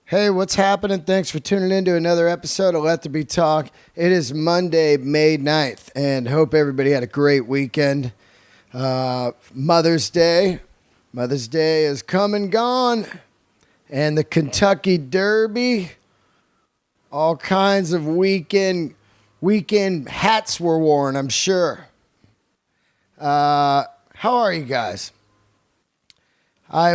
Hey, what's happening? Thanks for tuning in to another episode of Let There Be Talk. It is Monday, May 9th, and hope everybody had a great weekend. Mother's Day. Mother's Day is come and gone. And the Kentucky Derby. All kinds of weekend hats were worn, I'm sure. How are you guys? I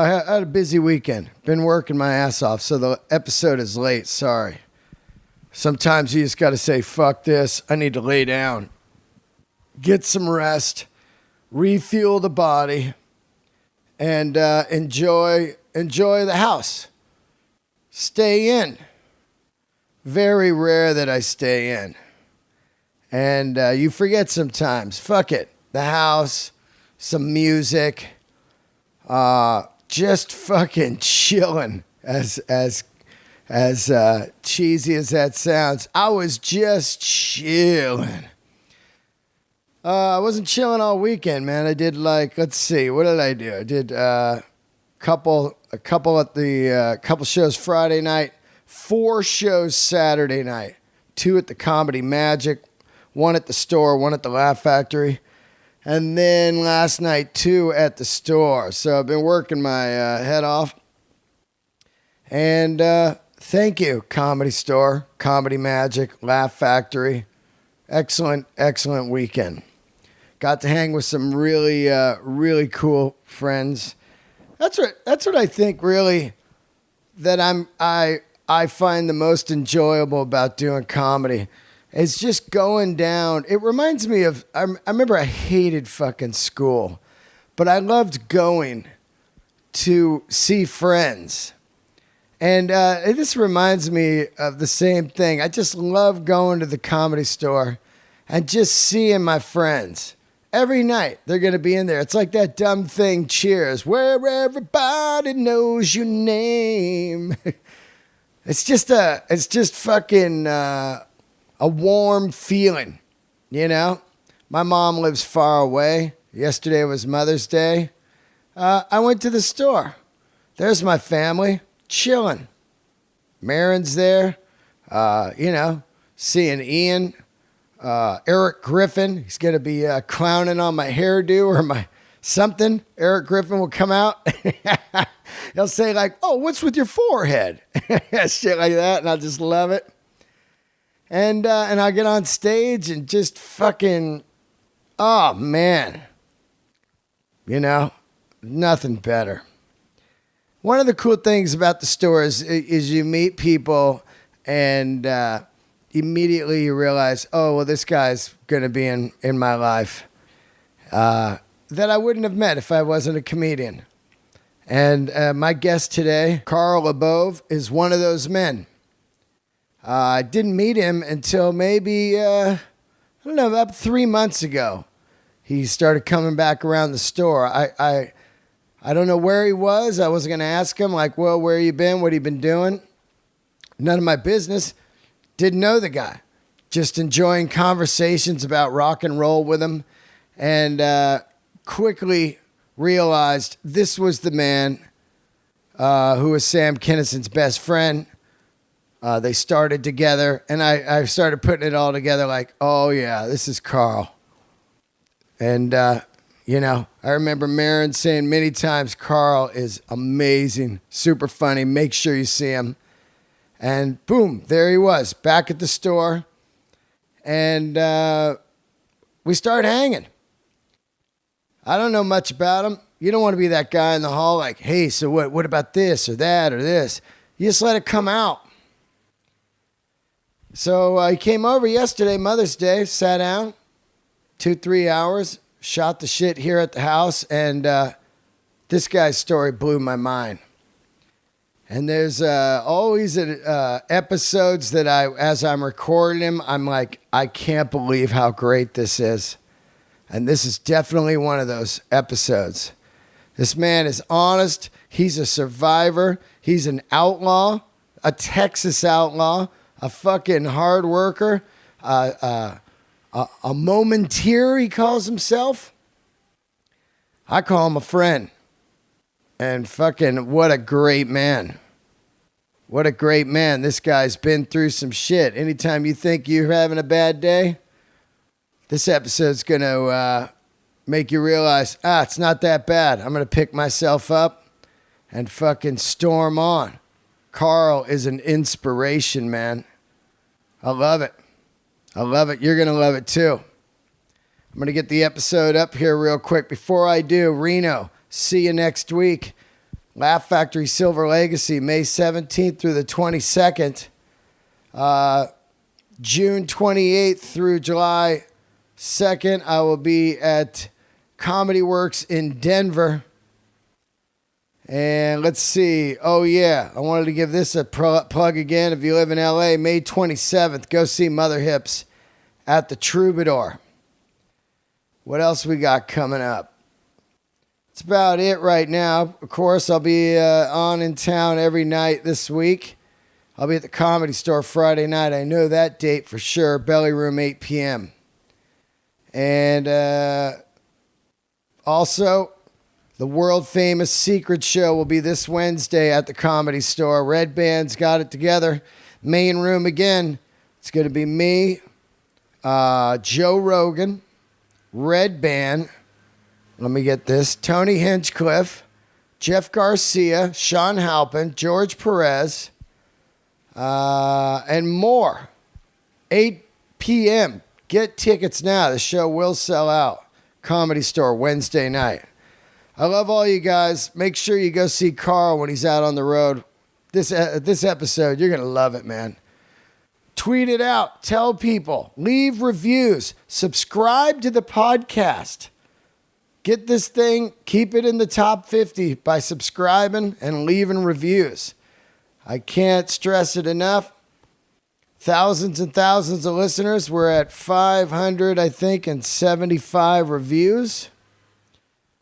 had a busy weekend. Been working my ass off, so the episode is late. Sorry. Sometimes you just got to say, fuck this. I need to lay down. Get some rest. Refuel the body. And enjoy the house. Stay in. Very rare that I stay in. And you forget sometimes. Fuck it. The house. Some music. Just fucking chilling, as cheesy as that sounds. I was just chilling. I wasn't chilling all weekend, man. I did let's see, what did I do? I did a couple shows Friday night, 4 shows Saturday night, 2 at the Comedy Magic, 1 at the store, 1 at the Laugh Factory. And then last night, 2 at the store. So I've been working my head off. And thank you, Comedy Store, Comedy Magic, Laugh Factory. Excellent weekend. Got to hang with some really cool friends. That's what I think really that I find the most enjoyable about doing comedy. It's just going down. It reminds me of, I remember I hated fucking school, but I loved going to see friends. And this reminds me of the same thing. I just love going to the Comedy Store and just seeing my friends. Every night they're going to be in there. It's like that dumb thing, Cheers, where everybody knows your name. It's just fucking... a warm feeling, you know? My mom lives far away. Yesterday was Mother's Day. I went to the store. There's my family, chilling. Marin's there, seeing Ian. Eric Griffin, he's going to be clowning on my hairdo or my something. Eric Griffin will come out. He'll say like, oh, what's with your forehead? Shit like that, and I'll just love it. And I get on stage and just fucking, oh man, nothing better. One of the cool things about the store is you meet people and immediately you realize, oh, well, this guy's going to be in my life that I wouldn't have met if I wasn't a comedian. And my guest today, Carl LaBove, is one of those men. I didn't meet him until maybe, about 3 months ago. He started coming back around the store. I don't know where he was. I wasn't going to ask him, like, well, where you been? What you been doing? None of my business. Didn't know the guy. Just enjoying conversations about rock and roll with him. And quickly realized this was the man who was Sam Kinison's best friend. They started together, and I started putting it all together like, oh, yeah, this is Carl. And, I remember Marin saying many times, Carl is amazing, super funny, make sure you see him. And boom, there he was, back at the store, and we started hanging. I don't know much about him. You don't want to be that guy in the hall like, hey, so what about this or that or this? You just let it come out. So he came over yesterday, Mother's Day, sat down, 2-3 hours, shot the shit here at the house, and this guy's story blew my mind. And there's always episodes that as I'm recording him, I'm like, I can't believe how great this is. And this is definitely one of those episodes. This man is honest. He's a survivor. He's an outlaw, a Texas outlaw. A fucking hard worker, a Momenteer, he calls himself. I call him a friend. And fucking what a great man. What a great man. This guy's been through some shit. Anytime you think you're having a bad day, this episode's going to make you realize, it's not that bad. I'm going to pick myself up and fucking storm on. Carl is an inspiration, man. I love it. I love it. You're going to love it too. I'm going to get the episode up here real quick. Before I do, Reno, see you next week. Laugh Factory Silver Legacy, May 17th through the 22nd. June 28th through July 2nd, I will be at Comedy Works in Denver. And let's see. Oh, yeah. I wanted to give this a plug again. If you live in LA, May 27th, go see Mother Hips at the Troubadour. What else we got coming up? That's about it right now. Of course, I'll be on in town every night this week. I'll be at the Comedy Store Friday night. I know that date for sure. Belly Room, 8 p.m. And also, the world-famous Secret Show will be this Wednesday at the Comedy Store. Red Band's got it together. Main room again. It's going to be me, Joe Rogan, Red Band, let me get this, Tony Hinchcliffe, Jeff Garcia, Sean Halpin, George Perez, and more. 8 p.m. Get tickets now. The show will sell out. Comedy Store, Wednesday night. I love all you guys. Make sure you go see Carl when he's out on the road. This episode, you're going to love it, man. Tweet it out. Tell people. Leave reviews. Subscribe to the podcast. Get this thing. Keep it in the top 50 by subscribing and leaving reviews. I can't stress it enough. Thousands and thousands of listeners. We're at 500, I think, and 75 reviews.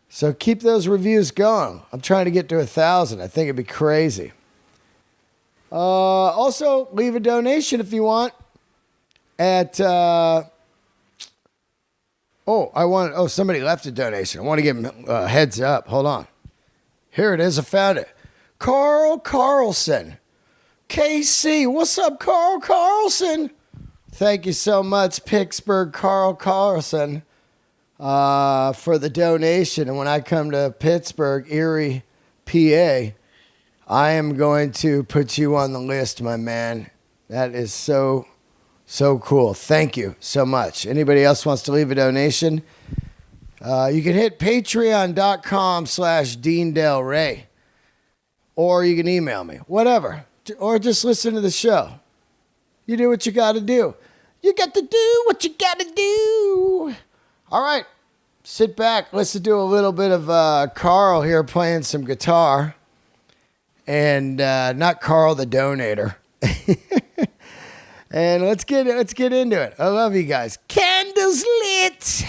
So keep those reviews going. I'm trying to get to 1,000. I think it'd be crazy. Also, leave a donation if you want at, somebody left a donation. I want to give him a heads up. Hold on. Here it is. I found it. Carl Carlson. KC. What's up, Carl Carlson? Thank you so much, Pittsburgh Carl Carlson, for the donation. And when I come to Pittsburgh, Erie, PA, I am going to put you on the list, my man. That is so cool. Thank you so much. Anybody else wants to leave a donation? You can hit patreon.com/Dean Del Rey. Or you can email me. Whatever. Or just listen to the show. You do what you got to do. You got to do what you got to do. All right. Sit back. Let's do a little bit of Carl here playing some guitar. And not Carl the Donator. And let's get into it. I love you guys. Candles lit.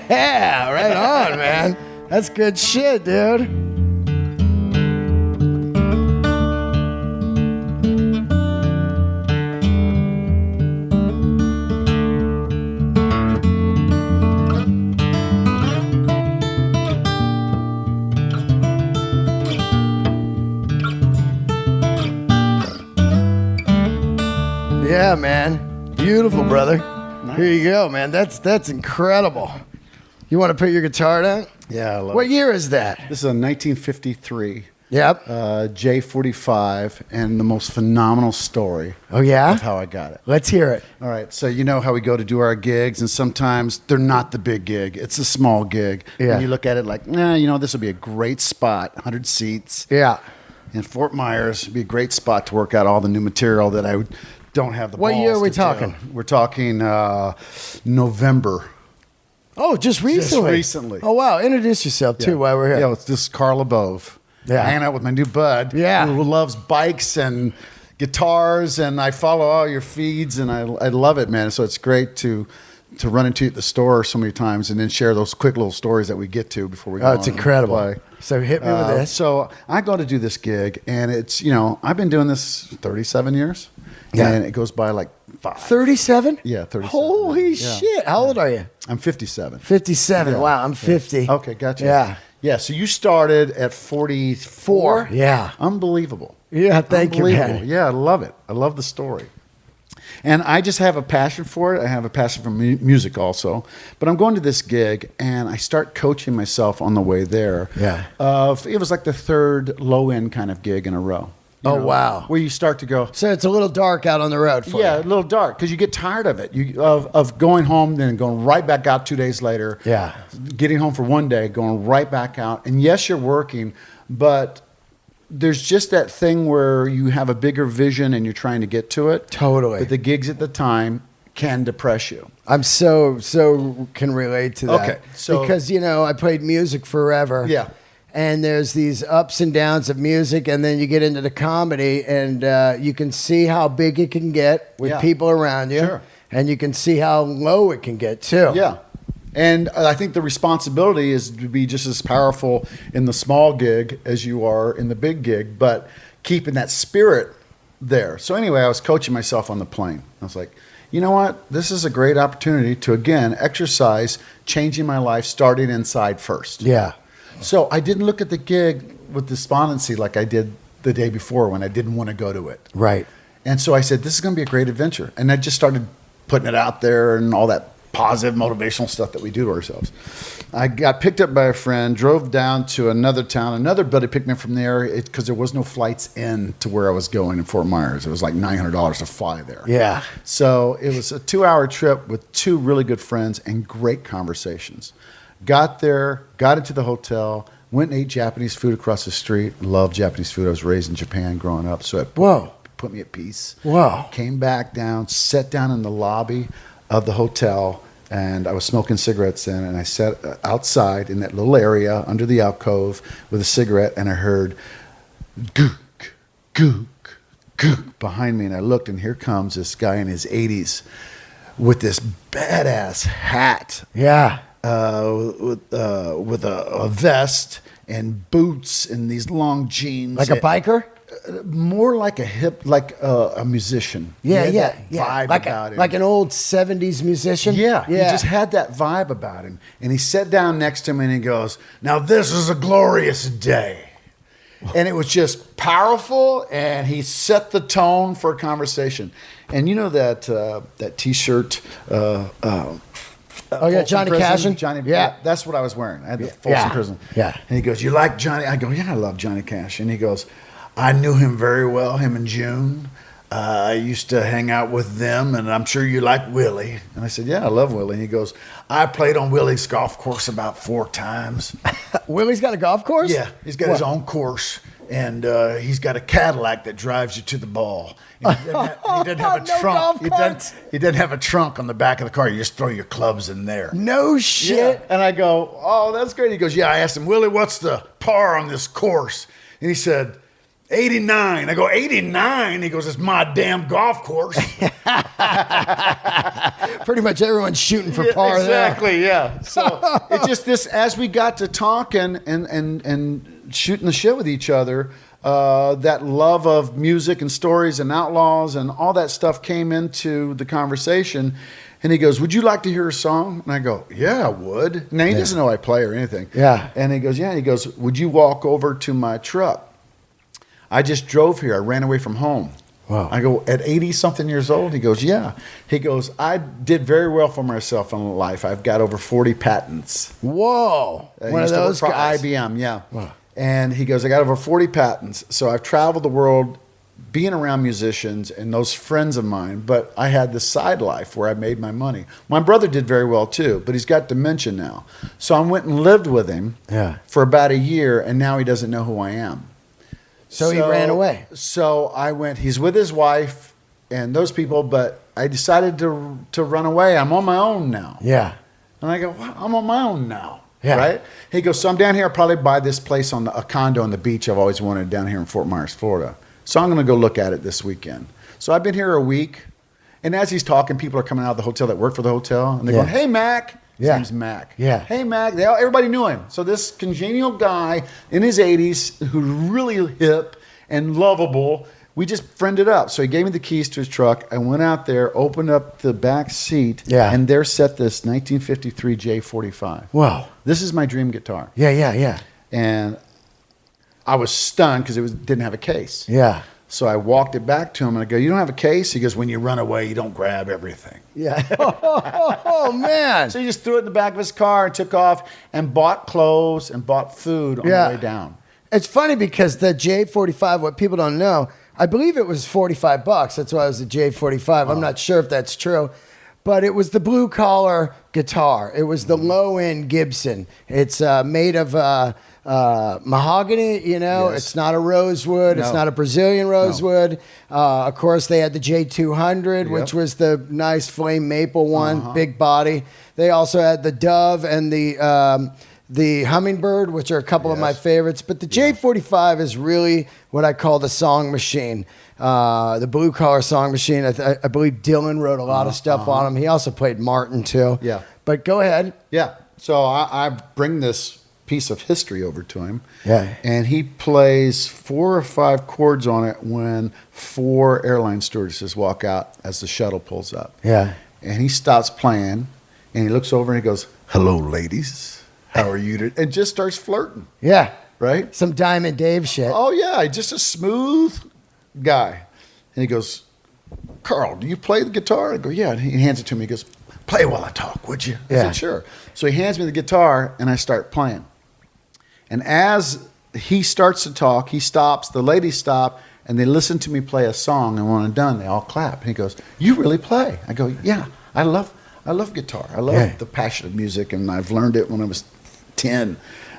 Yeah, right on, man. That's good shit, dude. Yeah, man. Beautiful, brother. Nice. Here you go, man. That's incredible. You want to put your guitar down? Yeah, I love it. What year is that? This is a 1953. Yep. J45, and the most phenomenal story. Oh, yeah? Of how I got it. Let's hear it. All right. So you know how we go to do our gigs, and sometimes they're not the big gig. It's a small gig. Yeah. And you look at it like, this will be a great spot, 100 seats. Yeah. in Fort Myers. It'd be a great spot to work out all the new material that I don't have the balls What year are we to talking? do. We're talking November. Oh, just recently. Just recently. Oh, wow. Introduce yourself, too, while we're here. Yeah, it's this Carl LaBove. Yeah. Hanging out with my new bud. Yeah. Who loves bikes and guitars, and I follow all your feeds, and I love it, man. So it's great to run into you at the store so many times and then share those quick little stories that we get to before we go Oh, it's on and incredible. play. So hit me with this. So I go to do this gig, and it's, I've been doing this 37 years, Yeah. and it goes by like 5. 37? Yeah, 37. Holy Yeah. shit. How old are you? I'm 57. 57. Yeah. Wow, I'm 50. Okay, gotcha. Yeah. Yeah, so you started at 44? Yeah. Unbelievable. Yeah, thank you, Unbelievable. man. Yeah, I love it. I love the story. And I just have a passion for it. I have a passion for music also. But I'm going to this gig, and I start coaching myself on the way there. Yeah. It was like the third low-end kind of gig in a row. Oh, wow. Where you start to go, So it's a little dark out on the road for yeah, a you. little dark, because you get tired of it. Of going home, then going right back out 2 days later. Yeah. Getting home for one day, going right back out. And yes, you're working, but there's just that thing where you have a bigger vision and you're trying to get to it. Totally. But the gigs at the time can depress you. I'm so can relate to that. Okay, so- because I played music forever. Yeah. And there's these ups and downs of music, and then you get into the comedy, and you can see how big it can get with Yeah. people around you, Sure. and you can see how low it can get too. Yeah. And I think the responsibility is to be just as powerful in the small gig as you are in the big gig, but keeping that spirit there. So anyway, I was coaching myself on the plane. I was like, you know what? This is a great opportunity to, again, exercise changing my life, starting inside first. Yeah. So I didn't look at the gig with despondency like I did the day before when I didn't want to go to it. Right. And so I said, this is going to be a great adventure. And I just started putting it out there and all that positive motivational stuff that we do to ourselves. I got picked up by a friend, drove down to another town. Another buddy picked me up from there because there was no flights in to where I was going in Fort Myers. It was like $900 to fly there. Yeah. So it was a 2-hour trip with 2 really good friends and great conversations. Got there, got into the hotel, went and ate Japanese food across the street. Loved Japanese food. I was raised in Japan growing up, so it put me at peace. Whoa. Came back down, sat down in the lobby of the hotel, and I was smoking cigarettes then, and I sat outside in that little area under the alcove with a cigarette, and I heard gook, gook, gook behind me, and I looked, and here comes this guy in his 80s with this badass hat. Yeah. With a vest and boots and these long jeans. Like a biker? More like a musician. Yeah, He had yeah, that yeah. vibe Like about him. like an old 70s musician? Yeah, Yeah. he just had that vibe about him. And he sat down next to me and he goes, "Now this is a glorious day." And it was just powerful, and he set the tone for a conversation. And you know that T-shirt, Oh, yeah, Folsom Johnny Prison? Cashin? Johnny, Yeah. that's what I was wearing. I had the Yeah. Folsom Prison. Yeah. And he goes, "You like Johnny?" I go, "Yeah, I love Johnny Cash." And he goes, "I knew him very well, him and June. I used to hang out with them, and I'm sure you like Willie." And I said, "Yeah, I love Willie." And he goes, "I played on Willie's golf course about 4 times." Willie's got a golf course? Yeah, he's got his own course, and he's got a Cadillac that drives you to the ball. And he doesn't have a No trunk. golf carts? He doesn't have a trunk on the back of the car. You just throw your clubs in there. No shit. Yeah. And I go, "Oh, that's great." He goes, "Yeah." I asked him, "Willie, what's the par on this course?" And he said, 89. I go, 89? He goes, "It's my damn golf course." Pretty much everyone's shooting for par exactly, yeah. So it just this as we got to talking and shooting the shit with each other, that love of music and stories and outlaws and all that stuff came into the conversation. And he goes, "Would you like to hear a song?" And I go, "Yeah, I would." Now he doesn't know I play or anything. Yeah. And he goes, "Yeah." And he goes, "Would you walk over to my truck? I just drove here. I ran away from home." Wow. I go, "At 80 something years old?" He goes, "Yeah." He goes, "I did very well for myself in life. I've got over 40 patents." Whoa. I One of used to work those for guys. IBM, yeah. Wow. And he goes, "I got over 40 patents. So I've traveled the world being around musicians and those friends of mine, but I had this side life where I made my money. My brother did very well too, but he's got dementia now. So I went and lived with him Yeah. for about a year, and now he doesn't know who I am." So he ran away. So I went, he's with his wife and those people, but I decided to run away. I'm on my own now. Yeah. And I go, well, I'm on my own now. Yeah. Right? He goes, so I'm down here. I'll probably buy this place on a condo on the beach I've always wanted down here in Fort Myers, Florida. So I'm going to go look at it this weekend. So I've been here a week. And as he's talking, people are coming out of the hotel that work for the hotel. And they're going, hey, Mac. His name's Mac. Yeah. Hey, Mac. Everybody knew him. So this congenial guy in his 80s who's really hip and lovable, we just friended up. So he gave me the keys to his truck. I went out there, opened up the back seat, and there sat this 1953 J45. Wow. This is my dream guitar. Yeah. And I was stunned because didn't have a case. Yeah. So I walked it back to him and I go, you don't have a case? He goes, when you run away, you don't grab everything. Yeah. Oh, man. So he just threw it in the back of his car and took off and bought clothes and bought food on the way down. It's funny because the J45, what people don't know, I believe it was $45. That's why it was a J45. I'm not sure if that's true. But it was the blue collar guitar. It was the low end Gibson. It's made of mahogany, you know. Yes. It's not a rosewood. No. It's not a Brazilian rosewood. Of course, they had the J200, which was the nice flame maple one, big body. They also had the Dove and the Hummingbird, which are a couple of my favorites. But the J45 is really what I call the song machine. The blue collar song machine. I believe Dylan wrote a lot of stuff on him. He also played Martin too. Yeah. But go ahead. Yeah. So I bring this piece of history over to him. Yeah. And he plays 4 or 5 chords on it when 4 airline stewardesses walk out as the shuttle pulls up. Yeah. And he stops playing and he looks over and he goes, hello, ladies. How are you? And just starts flirting. Yeah. Right? Some Diamond Dave shit. Oh, yeah. Just a smooth guy. And he goes, Carl, do you play the guitar? I go, yeah. And he hands it to me. He goes, play while I talk, would you? I said, sure. So he hands me the guitar and I start playing. And as he starts to talk, he stops, the ladies stop, and they listen to me play a song. And when I'm done, they all clap. And he goes, you really play? I go, yeah, I love guitar. I love the passion of music, and I've learned it when I was 10.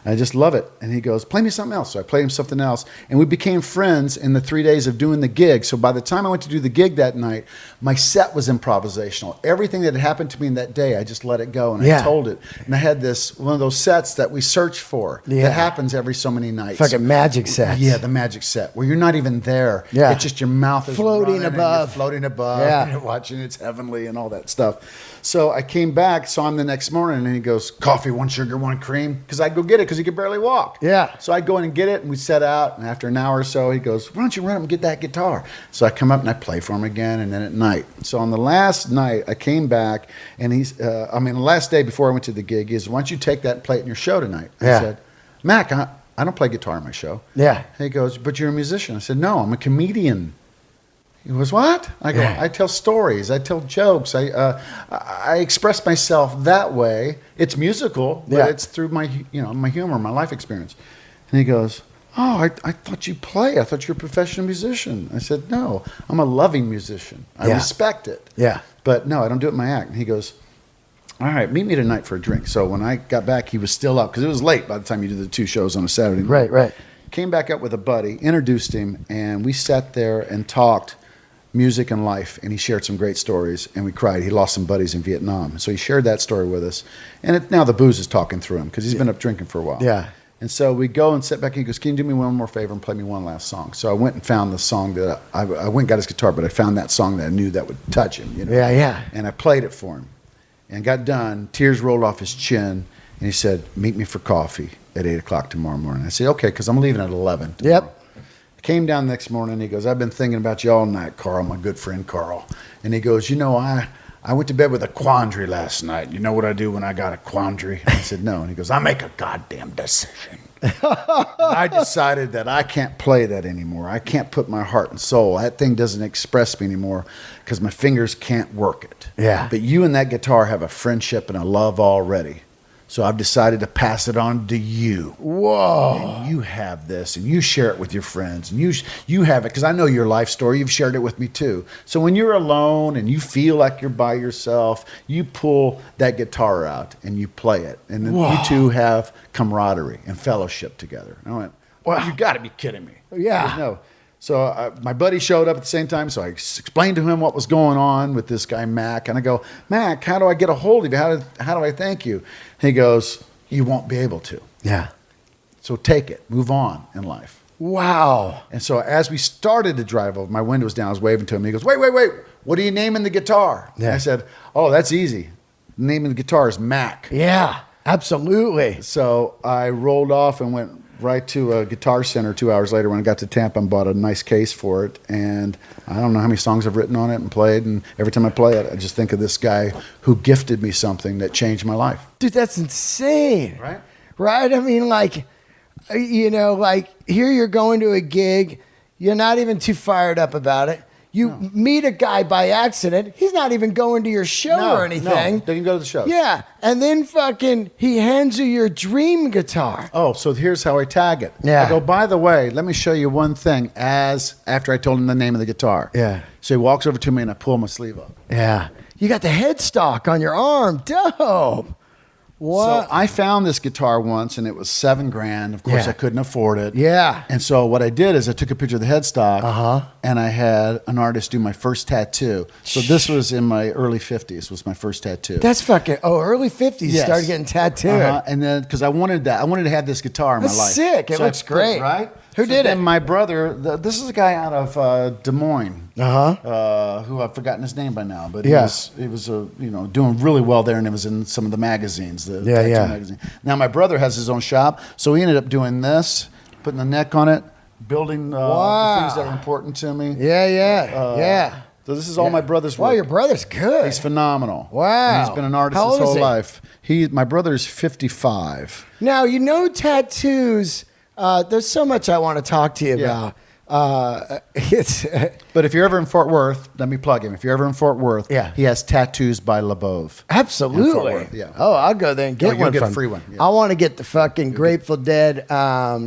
I just love it. And he goes, play me something else. So I played him something else. And we became friends in the 3 days of doing the gig. So by the time I went to do the gig that night, my set was improvisational. Everything that had happened to me in that day, I just let it go and I told it. And I had one of those sets that we search for that happens every so many nights. Fucking magic set. Yeah, the magic set where you're not even there. Yeah. It's just your mouth is floating above. Floating above. Yeah. And you're watching it's heavenly and all that stuff. So I came back, saw him the next morning, and he goes, coffee, 1 sugar, 1 cream. Because I'd go get it because he could barely walk. Yeah. So I'd go in and get it, and we set out. And after an hour or so, he goes, why don't you run up and get that guitar? So I come up and I play for him again, and then at night. So on the last night, I came back, and the last day before I went to the gig, he says, why don't you take that and play it in your show tonight? I said, Mac, I don't play guitar in my show. Yeah. He goes, but you're a musician. I said, no, I'm a comedian. He goes, what? I go, I tell stories. I tell jokes. I express myself that way. It's musical, but it's through my humor, my life experience. And he goes, oh, I thought you play. I thought you were a professional musician. I said, no, I'm a loving musician. I respect it. Yeah. But no, I don't do it in my act. And he goes, all right, meet me tonight for a drink. So when I got back, he was still up because it was late by the time you do the 2 shows on a Saturday night. Right. Came back up with a buddy, introduced him, and we sat there and talked music and life, and he shared some great stories, and we cried. He lost some buddies in Vietnam, so he shared that story with us. And now the booze is talking through him because he's been up drinking for a while. Yeah. And so we go and sit back, and he goes, can you do me one more favor and play me one last song? So I went and found the song that I went and got his guitar, but I found that song that I knew that would touch him. Yeah. And I played it for him and got done. Tears rolled off his chin, and he said, meet me for coffee at 8 o'clock tomorrow morning. I said, okay, because I'm leaving at 11 tomorrow. Yep. Came down the next morning, he goes, I've been thinking about you all night, Carl, my good friend Carl. And he goes, I went to bed with a quandary last night. You know what I do when I got a quandary? I said, no. And he goes, I make a goddamn decision. I decided that I can't play that anymore. I can't put my heart and soul. That thing doesn't express me anymore because my fingers can't work it. Yeah. But you and that guitar have a friendship and a love already. So I've decided to pass it on to you. Whoa. And you have this, and you share it with your friends, and you have it, because I know your life story. You've shared it with me too. So when you're alone and you feel like you're by yourself, you pull that guitar out and you play it. And then you two have camaraderie and fellowship together. And I went, Wow. You got to be kidding me. Yeah. He goes, no. So my buddy showed up at the same time, so I explained to him what was going on with this guy, Mac. And I go, Mac, how do I get a hold of you? How do I thank you? He goes, you won't be able to. Yeah. So take it. Move on in life. Wow. And so as we started to drive over, my window was down. I was waving to him. He goes, wait. What are you naming the guitar? Yeah. And I said, oh, that's easy. The name of the guitar is Mac. Yeah, absolutely. So I rolled off and went right to a Guitar Center 2 hours later when I got to Tampa and bought a nice case for it. And I don't know how many songs I've written on it and played. And every time I play it, I just think of this guy who gifted me something that changed my life. Dude, that's insane. Right? Right? I mean, like, you know, like here you're going to a gig. You're not even too fired up about it. You meet a guy by accident. He's not even going to your show or anything. No, didn't go to the show. Yeah. And then fucking he hands you your dream guitar. Oh, so here's how I tag it. Yeah. I go, by the way, let me show you one thing after I told him the name of the guitar. Yeah. So he walks over to me and I pull my sleeve up. Yeah. You got the headstock on your arm. Dope. What? So I found this guitar once and it was $7,000. Of course, Yeah. I couldn't afford it. Yeah. And so what I did is I took a picture of the headstock Uh-huh. and I had an artist do my first tattoo. So this was in my early 50s was my first tattoo. That's fucking, early 50s. You Yes. started getting tattooed. And then, because I wanted that. I wanted to have this guitar in That's my life. sick. It So I looks put- great. Right? Who did then it? my brother, this is a guy out of Des Moines. Uh-huh. Who I've forgotten his name by now, but Yeah. he was doing really well there, and it was in some of the magazines, the Yeah, tattoo yeah. magazine. Now my brother has his own shop, so he ended up doing this, putting the neck on it, building the things that are important to me. Yeah. Yeah. So this is all my brother's work. Wow, your brother's good. He's phenomenal. Wow. And he's been an artist How his old is whole he? life. My brother's 55. Now, you know, tattoos, there's so much I want to talk to you Yeah. about. It's But if you're ever in Fort Worth, let me plug him. If you're ever in Fort Worth, Yeah. he has Tattoos by LaBove. absolutely. In Fort Worth, yeah. Oh, I'll go there and get you'll one get a from free one, yeah. I want to get the fucking Grateful Dead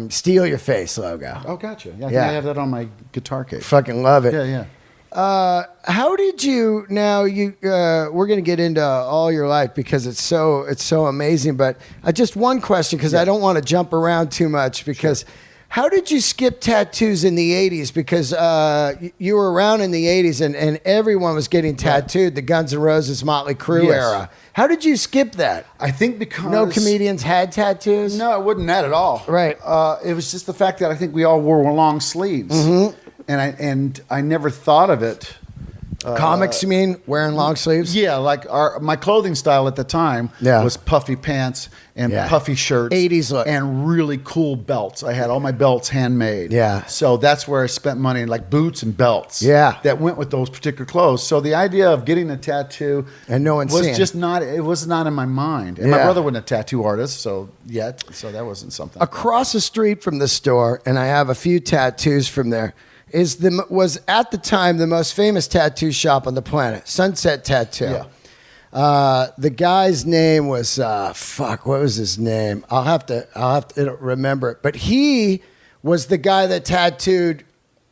Steal Your Face logo. Oh, gotcha. Yeah, I think Yeah. I have that on my guitar case. Fucking love it. Yeah. How did you? Now we're gonna get into all your life because it's so amazing. But just one question because I don't want to jump around too much because. How did you skip tattoos in the 80s? Because you were around in the 80s and everyone was getting tattooed, the Guns N' Roses, Motley Crue Yes. era. How did you skip that? I think because No comedians had tattoos? No, it wasn't that at all. Right. It was just the fact that I think we all wore long sleeves, Mm-hmm. and I never thought of it. Comics, you mean? Wearing long sleeves? Yeah, like my clothing style at the time Yeah. was puffy pants and Yeah. puffy shirts, 80s look. and really cool belts. I had all my belts handmade. Yeah. So that's where I spent money, like boots and belts. Yeah. That went with those particular clothes. So the idea of getting a tattoo And no one's was seeing. just not. It was not in my mind. And my Yeah. brother wasn't a tattoo artist, so that wasn't something. Across the street from the store, and I have a few tattoos from there, was at the time the most famous tattoo shop on the planet, Sunset Tattoo. Yeah. The guy's name was what was his name? I'll have to remember it. But he was the guy that tattooed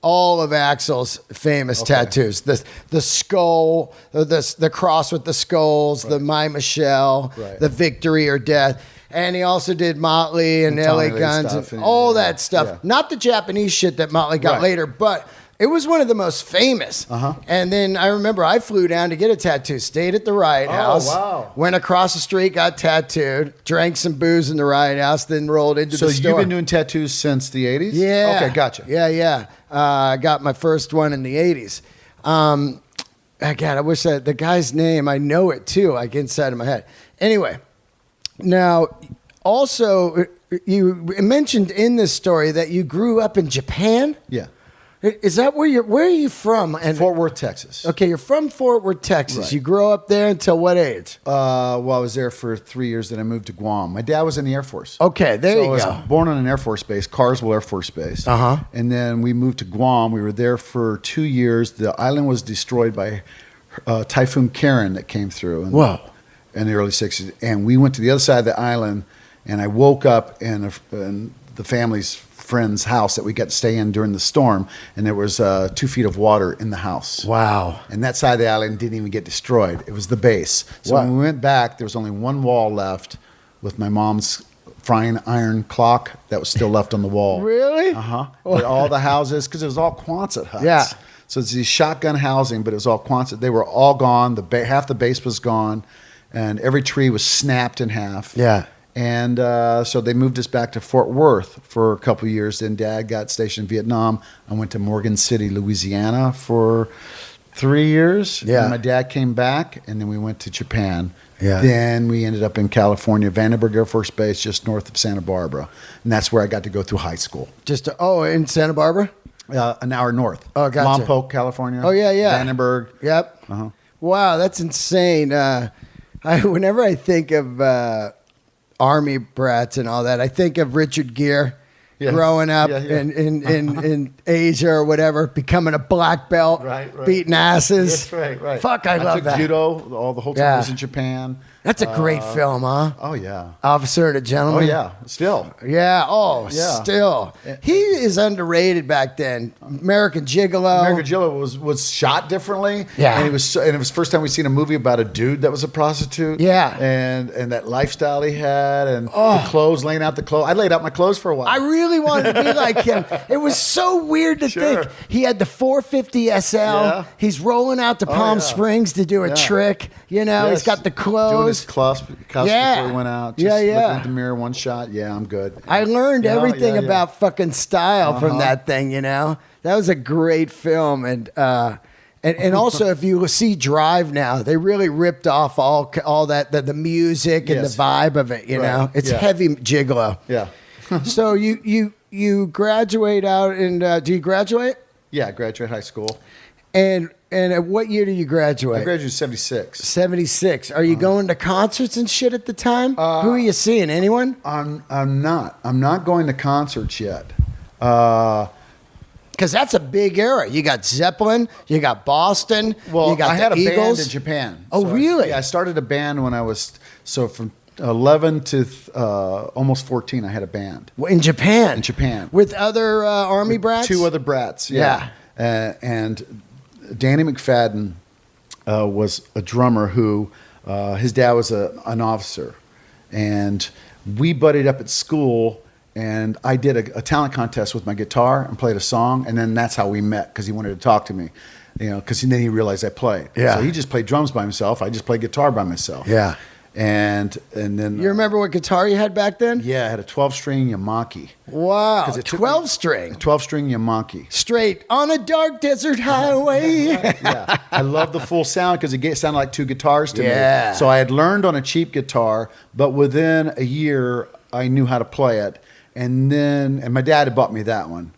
all of Axl's famous tattoos. The skull, the cross with the skulls, the My Michelle, Right. the Victory or Death. And he also did Motley and And LA Tommy Lee Guns stuff and and- all yeah, that stuff. yeah. Not the Japanese shit that Motley got Right. later, but it was one of the most famous. Uh-huh. And then I remember I flew down to get a tattoo, stayed at the Riot House, wow. went across the street, got tattooed, drank some booze in the Riot House, then rolled into So the store. you've been doing tattoos since the 80s? Yeah. Okay, gotcha. Yeah. I got my first one in the 80s. God, I wish the guy's name, I know it too, like inside of my head. Anyway, now, also, you mentioned in this story that you grew up in Japan. Yeah. Is that where are you from? And Fort Worth, Texas. okay, you're from Fort Worth, Texas. Right. You grew up there until what age? Well, I was there for 3 years, then I moved to Guam. My dad was in the Air Force. Okay, there So you I was go. born on an Air Force base, Carswell Air Force Base. Uh-huh. And then we moved to Guam. We were there for 2 years. The island was destroyed by Typhoon Karen that came through in the early 60s. And we went to the other side of the island, and I woke up in the family's friend's house that we got to stay in during the storm, and there was 2 feet of water in the house. Wow. And that side of the island didn't even get destroyed. It was the base. So Wow. when we went back, there was only one wall left with my mom's frying iron clock that was still left on the wall. Really? But all the houses, because it was all Quonset huts. Yeah. So it's these shotgun housing, but it was all Quonset. They were all gone. Half the base was gone, and every tree was snapped in half. Yeah. And so they moved us back to Fort Worth for a couple of years. Then Dad got stationed in Vietnam. I went to Morgan City, Louisiana for 3 years. Yeah. And my dad came back, and then we went to Japan. Yeah. Then we ended up in California, Vandenberg Air Force Base, just north of Santa Barbara. And that's where I got to go through high school. In Santa Barbara? An hour north. Oh, gotcha. Lompoc, California. Oh, yeah. Vandenberg. Yep. Wow, that's insane. Whenever I think of Army brats and all that, I think of Richard Gere growing up in Asia or whatever, becoming a black belt, Right. beating asses. That's right. Fuck, I love took that. judo, all the whole time I was in Japan. That's a great film, huh? Oh, yeah. Officer and a Gentleman. Oh, yeah. Still. Yeah. Oh, Yeah. still. He is underrated back then. American Gigolo. American Gigolo was shot differently. Yeah. And it was the first time we seen a movie about a dude that was a prostitute. Yeah. And that lifestyle he had and the clothes, laying out the clothes. I laid out my clothes for a while. I really wanted to be like him. It was so weird to think. He had the 450 SL. Yeah. He's rolling out to Palm yeah. Springs to do a trick. You know, he's got the Doing clothes. his cuffs Yeah. before he went out. Yeah, Just yeah. looking at the mirror, one shot. Yeah, I'm good. I learned You know? everything Yeah, yeah. about fucking style from that thing, you know? That was a great film. And also, if you see Drive now, they really ripped off all that, the music and the vibe of it, you know? It's heavy gigolo. Yeah. So you graduate out and do you graduate? Yeah, I graduated high school. And at what year did you graduate? I graduated 76. 76. Are you going to concerts and shit at the time? Who are you seeing? Anyone? I'm not. I'm not going to concerts yet. Because that's a big era. You got Zeppelin, you got Boston, Well, you got I had the a Eagles. band in Japan. Oh, really? I started a band when I was from 11 to almost 14. I had a band In Japan? in Japan With other Army brats? 2 other brats. Yeah. And Danny McFadden was a drummer who his dad was an officer, and we buddied up at school. And I did a talent contest with my guitar and played a song, and then that's how we met because he wanted to talk to me, you know. Because then he realized I played. Yeah. So he just played drums by himself. I just played guitar by myself. Yeah. And then You remember what guitar you had back then? Yeah, I had a 12-string Yamaki. Wow. 'Cause it took me- 12-string. 12-string Yamaki. Straight on a dark desert highway. Yeah, I love the full sound because it sounded like 2 guitars to Yeah. me. So I had learned on a cheap guitar, but within a year I knew how to play it. And my dad had bought me that one.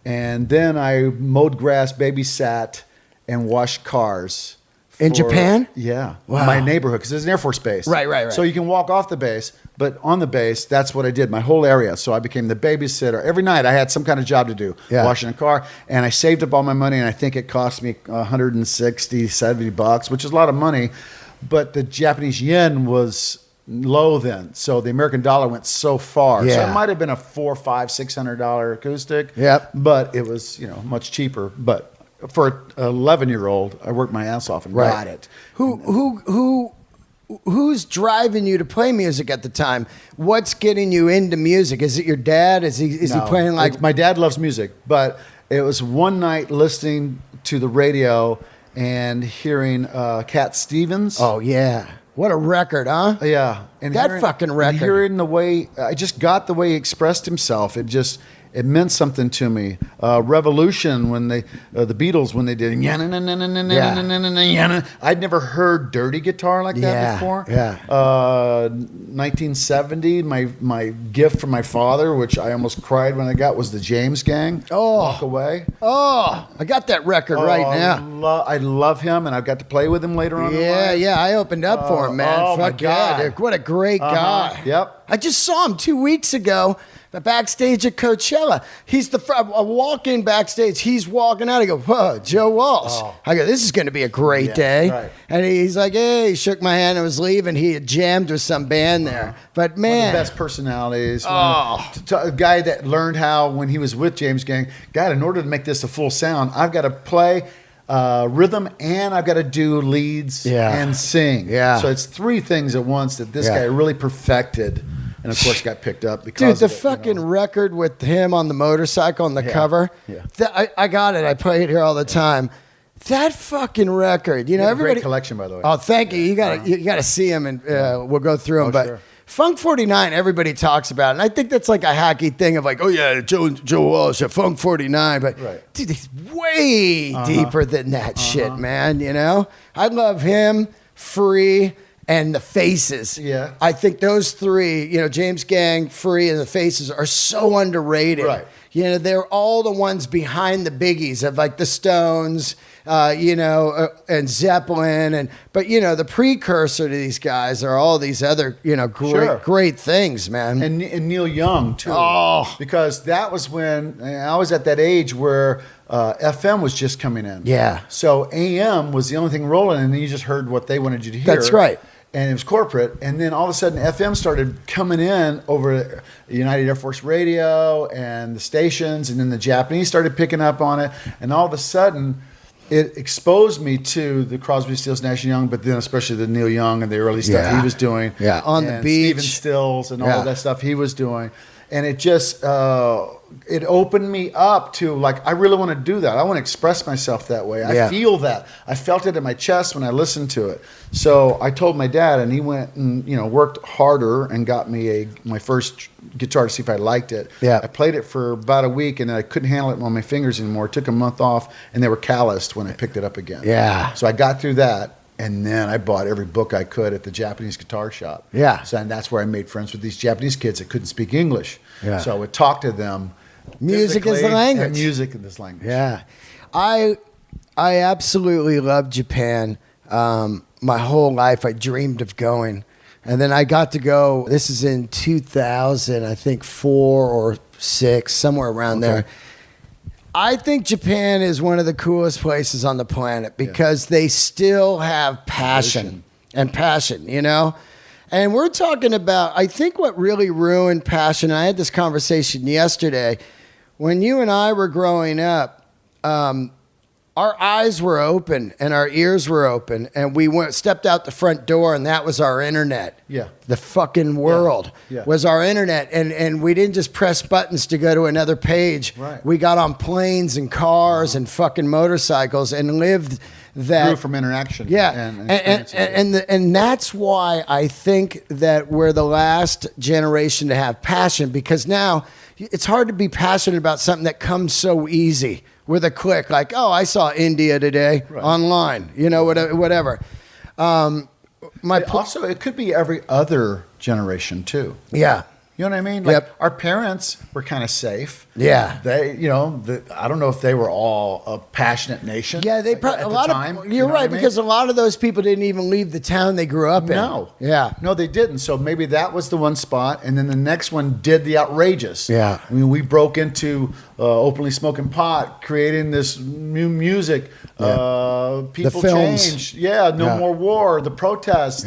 And then I mowed grass, babysat, and washed cars. In Japan? Yeah. Wow. My neighborhood, because it's an Air Force base. Right. So you can walk off the base, but on the base, that's what I did, my whole area. So I became the babysitter. Every night I had some kind of job to do, washing a car. And I saved up all my money, and I think it cost me $160, $70, which is a lot of money. But the Japanese yen was low then. So the American dollar went so far. Yeah. So it might have been a $400, $500, $600 acoustic. Yep. But it was, much cheaper. But for an 11-year-old, I worked my ass off and got it. Who's driving you to play music at the time? What's getting you into music? Is it your dad? Is he playing like my dad loves music, but it was one night listening to the radio and hearing Cat Stevens. Oh yeah. What a record, huh? Yeah. And That fucking record. And hearing the way, I just got the way he expressed himself. It meant something to me. Revolution, when the Beatles, when they did, I'd never heard dirty guitar like that before. Yeah. 1970, my gift from my father, which I almost cried when I got, was the James Gang. Oh. Walk Away. Oh, I got that record right now. I love him, and I've got to play with him later on. Yeah. I opened up for him, man. oh, my Fuck yeah, God. dude. What a great guy. Yep. I just saw him 2 weeks ago. Backstage at Coachella. He's I walk in backstage. He's walking out. I go, whoa, Joe Walsh. Oh. I go, this is going to be a great day. Right. And he's like, hey, he shook my hand and was leaving. He had jammed with some band there. But man. One of the best personalities. A guy that learned how, when he was with James Gang, God, in order to make this a full sound, I've got to play rhythm and I've got to do leads and sing. Yeah. So it's 3 things at once that this guy really perfected. and of course got picked up because Dude, the of it, fucking record with him on the motorcycle on the cover. Yeah. I got it. I play it here all the time. That fucking record, you know, everybody. Great collection, by the way. Oh, thank you. You gotta see them, and we'll go through them. But sure. Funk 49, everybody talks about it. And I think that's like a hacky thing of like, oh yeah, Joe Walsh at Funk 49. But dude, he's way deeper than that shit, man. You know? I love him, Free, and the Faces. Yeah. I think those three, you know, James Gang, Free, and the Faces are so underrated. Right. You know, they're all the ones behind the biggies of like the Stones, you know, and Zeppelin, but you know, the precursor to these guys are all these other, you know, great things, man. And Neil Young too. Oh, because that was when I was at that age where FM was just coming in. Yeah. So AM was the only thing rolling, and then you just heard what they wanted you to hear. That's right. And it was corporate, and then all of a sudden FM started coming in over United Air Force Radio and the stations, and then the Japanese started picking up on it, and all of a sudden it exposed me to the Crosby, Stills, Nash & Young, but then especially the Neil Young and the early stuff he was doing. Yeah, On the Beach. Stephen Stills and all of that stuff he was doing. And it just, it opened me up to like, I really want to do that. I want to express myself that way. I feel that. I felt it in my chest when I listened to it. So I told my dad, and he went and, you know, worked harder and got me my first guitar to see if I liked it. Yeah. I played it for about a week, and then I couldn't handle it on my fingers anymore. It took a month off, and they were calloused when I picked it up again. Yeah. So I got through that. And then I bought every book I could at the Japanese guitar shop. Yeah. So, and that's where I made friends with these Japanese kids that couldn't speak English. Yeah. So I would talk to them. Music is the language. And music in this language. Yeah. I absolutely love Japan. My whole life I dreamed of going. And then I got to go, this is in 2000, I think 4 or 6, somewhere around there. I think Japan is one of the coolest places on the planet because they still have passion, you know? And we're talking about, I think what really ruined passion, and I had this conversation yesterday, when you and I were growing up, our eyes were open and our ears were open, and we stepped out the front door, and that was our internet. Yeah. The fucking world was our internet, and we didn't just press buttons to go to another page. Right. We got on planes and cars and fucking motorcycles and lived that. Grew from interaction. Yeah, and that's why I think that we're the last generation to have passion, because now it's hard to be passionate about something that comes so easy with a click. Like, oh, I saw India today online, you know, whatever. Also, it could be every other generation too. Yeah. You know what I mean? Like our parents were kind of safe. Yeah. They, you know, I don't know if they were all a passionate nation. Yeah, they probably, a lot of, you're right, because a lot of those people didn't even leave the town they grew up in. No. Yeah. No, they didn't. So maybe that was the one spot. And then the next one did the outrageous. Yeah. I mean, we broke into openly smoking pot, creating this new music. People the films. changed. Yeah. No more war, the protests,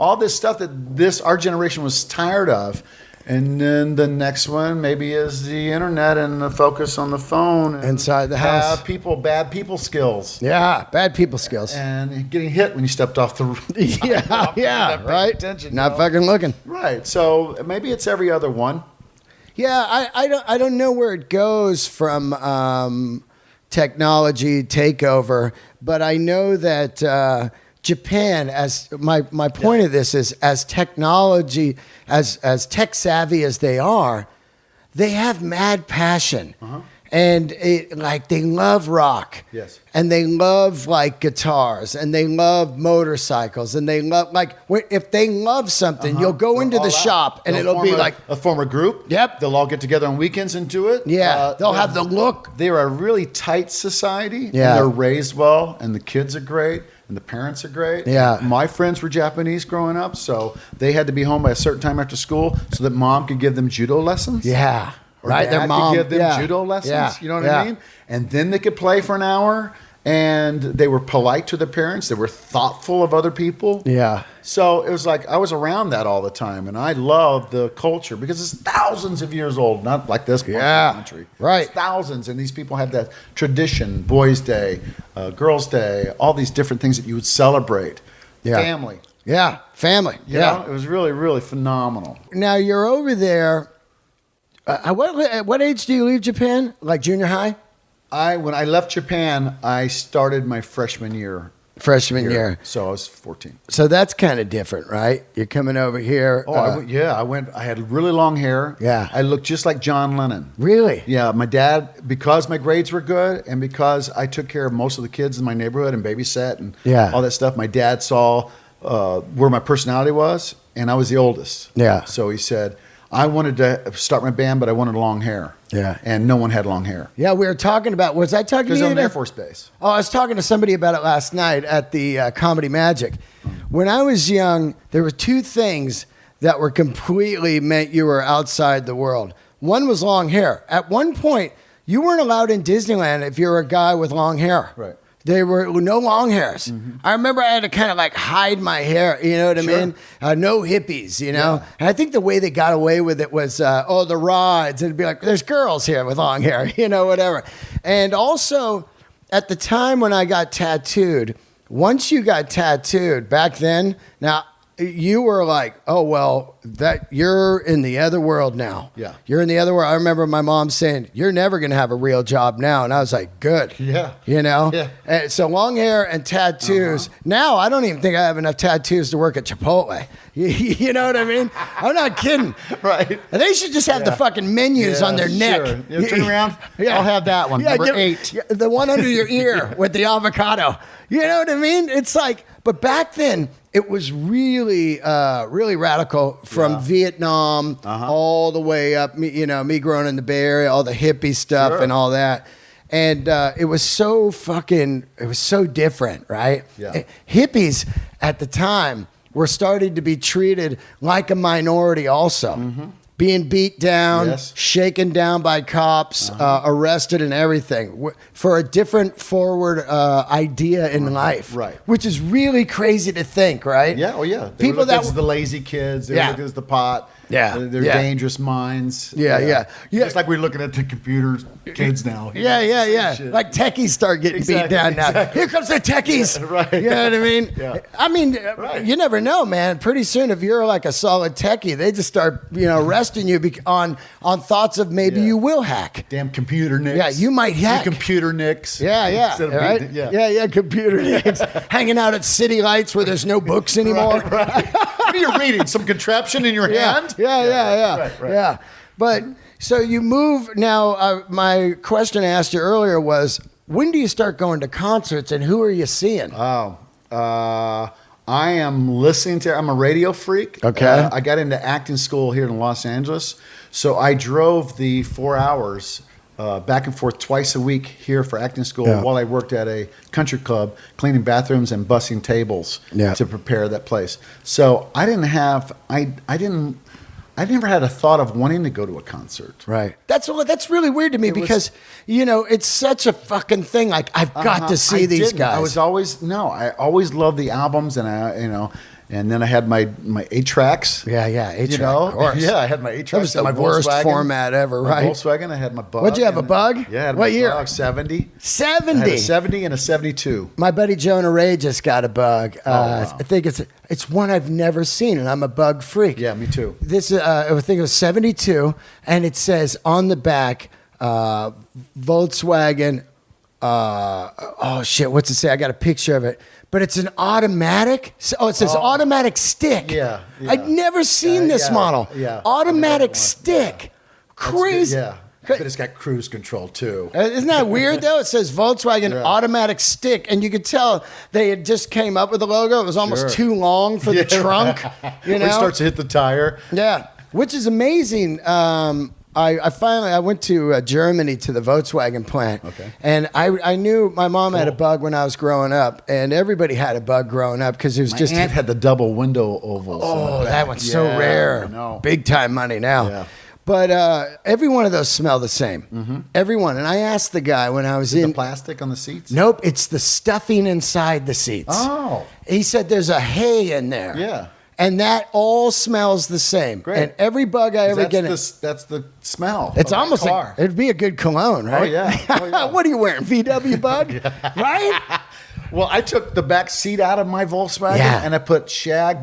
all this stuff that our generation was tired of. And then the next one maybe is the internet and the focus on the phone. And inside the house. Bad people skills. Yeah, bad people skills. And getting hit when you stepped off the roof. Right. Attention, Not fucking looking. Right. So maybe it's every other one. Yeah, I don't know where it goes from technology takeover, but I know that Japan, as my point of this is, as technology, as tech savvy as they are, they have mad passion. And like they love rock. Yes. And they love like guitars, and they love motorcycles, and they love like if they love something, you'll go into the shop and it'll be like form a group. Yep. They'll all get together on weekends and do it. Yeah. They'll have the look. They're a really tight society. Yeah. And they're raised well, and the kids are great, and the parents are great. Yeah. My friends were Japanese growing up, so they had to be home by a certain time after school so that mom could give them judo lessons. Yeah. Or right. Dad Their mom could give them judo lessons. Yeah. You know what I mean? And then they could play for an hour. And they were polite to their parents. They were thoughtful of other people. Yeah. So it was like I was around that all the time, and I love the culture because it's thousands of years old, not like this part of the country. Right. It's thousands, and these people have that tradition: Boys' Day, Girls' Day, all these different things that you would celebrate. Yeah. Family. Yeah, family. You know? It was really, really phenomenal. Now you're over there. At what age do you leave Japan? Like junior high? When I left Japan, I started my freshman year. Freshman year. So I was 14. So that's kind of different, right? You're coming over here. Oh, I had really long hair. Yeah. I looked just like John Lennon. Really? Yeah. My dad, because my grades were good and because I took care of most of the kids in my neighborhood and babysat and all that stuff, my dad saw where my personality was, and I was the oldest. Yeah. So he said, I wanted to start my band, but I wanted long hair. Yeah. And no one had long hair. Yeah, we were talking about, was I talking to Because you? I'm an Air Force Base. Oh, I was talking to somebody about it last night at the Comedy Magic. When I was young, there were two things that were completely meant you were outside the world. One was long hair. At one point, you weren't allowed in Disneyland if you were a guy with long hair. Right. There were no long hairs. Mm-hmm. I remember I had to kind of like hide my hair, you know what I mean? No hippies, you know? Yeah. And I think the way they got away with it was, the rides. And it'd be like, there's girls here with long hair, you know, whatever. And also, at the time when I got tattooed, once you got tattooed, back then, now, you were like, oh, well, that you're in the other world now. Yeah. You're in the other world. I remember my mom saying, you're never going to have a real job now. And I was like, good. Yeah. You know? Yeah. And so long hair and tattoos. Now, I don't even think I have enough tattoos to work at Chipotle. You know what I mean? I'm not kidding. Right. And they should just have the fucking menus on their neck. Sure. Yeah, turn around. I'll have that one. Number 8. The one under your ear with the avocado. You know what I mean? It's like, but back then, it was really, really radical from Vietnam all the way up. Me growing in the Bay Area, all the hippie stuff and all that. And it was so different, right? Yeah. Hippies at the time were starting to be treated like a minority also. Mm-hmm. Being beat down, shaken down by cops, arrested and everything for a different forward idea in life. Right. Which is really crazy to think, right? Yeah, oh yeah. People that the lazy kids, they look at the pot. Yeah. They're dangerous minds. Yeah. Just like we're looking at the computer kids now. Yeah. Like techies start getting beat down now. Here comes the techies. Right. You know what I mean? Yeah. I mean, you never know, man. Pretty soon, if you're like a solid techie, they just start, arresting you on thoughts of maybe you will hack. Damn computer nicks. Yeah, you might hack. You computer nicks. Yeah. Right? Yeah, computer nicks. Hanging out at city lights where there's no books anymore. Right. What are you reading? Some contraption in your hand? Yeah. Right. Yeah. But so you move now. My question I asked you earlier was, when do you start going to concerts and who are you seeing? Oh, I am listening to. I'm a radio freak. Okay. I got into acting school here in Los Angeles, so I drove the 4 hours back and forth twice a week here for acting school while I worked at a country club, cleaning bathrooms and bussing tables to prepare that place. So I never had a thought of wanting to go to a concert. Right. That's really weird to me because it's such a fucking thing. Like I've got to see these guys. I always loved the albums, and and then I had my 8-tracks. Yeah, 8-track, of course. Yeah, I had my 8-tracks. That was the worst format ever, right? Volkswagen, I had my Bug. What'd you have, a Bug? Yeah, I had what year? Bug, 70. 70? I had a 70 and a 72. My buddy Jonah Ray just got a Bug. Wow. I think it's one I've never seen, and I'm a Bug freak. Yeah, me too. This I think it was 72, and it says on the back, Volkswagen. Oh shit! What's it say? I got a picture of it, but it's an automatic. Oh, it says automatic stick. Yeah. I'd never seen this model. Yeah, automatic stick. Crazy. Yeah. But it's got cruise control too. Isn't that weird though? It says Volkswagen automatic stick, and you could tell they had just came up with the logo. It was almost too long for the trunk. When it starts to hit the tire. Yeah, which is amazing. I went to Germany to the Volkswagen plant, and I knew my mom had a Bug when I was growing up, and everybody had a Bug growing up because it was My aunt had the double window ovals. Oh, that one's so rare. I know. Big time money now. Yeah. But every one of those smell the same. Mm-hmm. Every one. And I asked the guy when I was in the plastic on the seats. Nope, it's the stuffing inside the seats. Oh, he said there's a hay in there. Yeah. And that all smells the same. Great. And every Bug I ever get, that's the smell. It's almost car. like it'd be a good cologne, right? Oh yeah. What are you wearing? VW Bug, right? Well, I took the back seat out of my Volkswagen and I put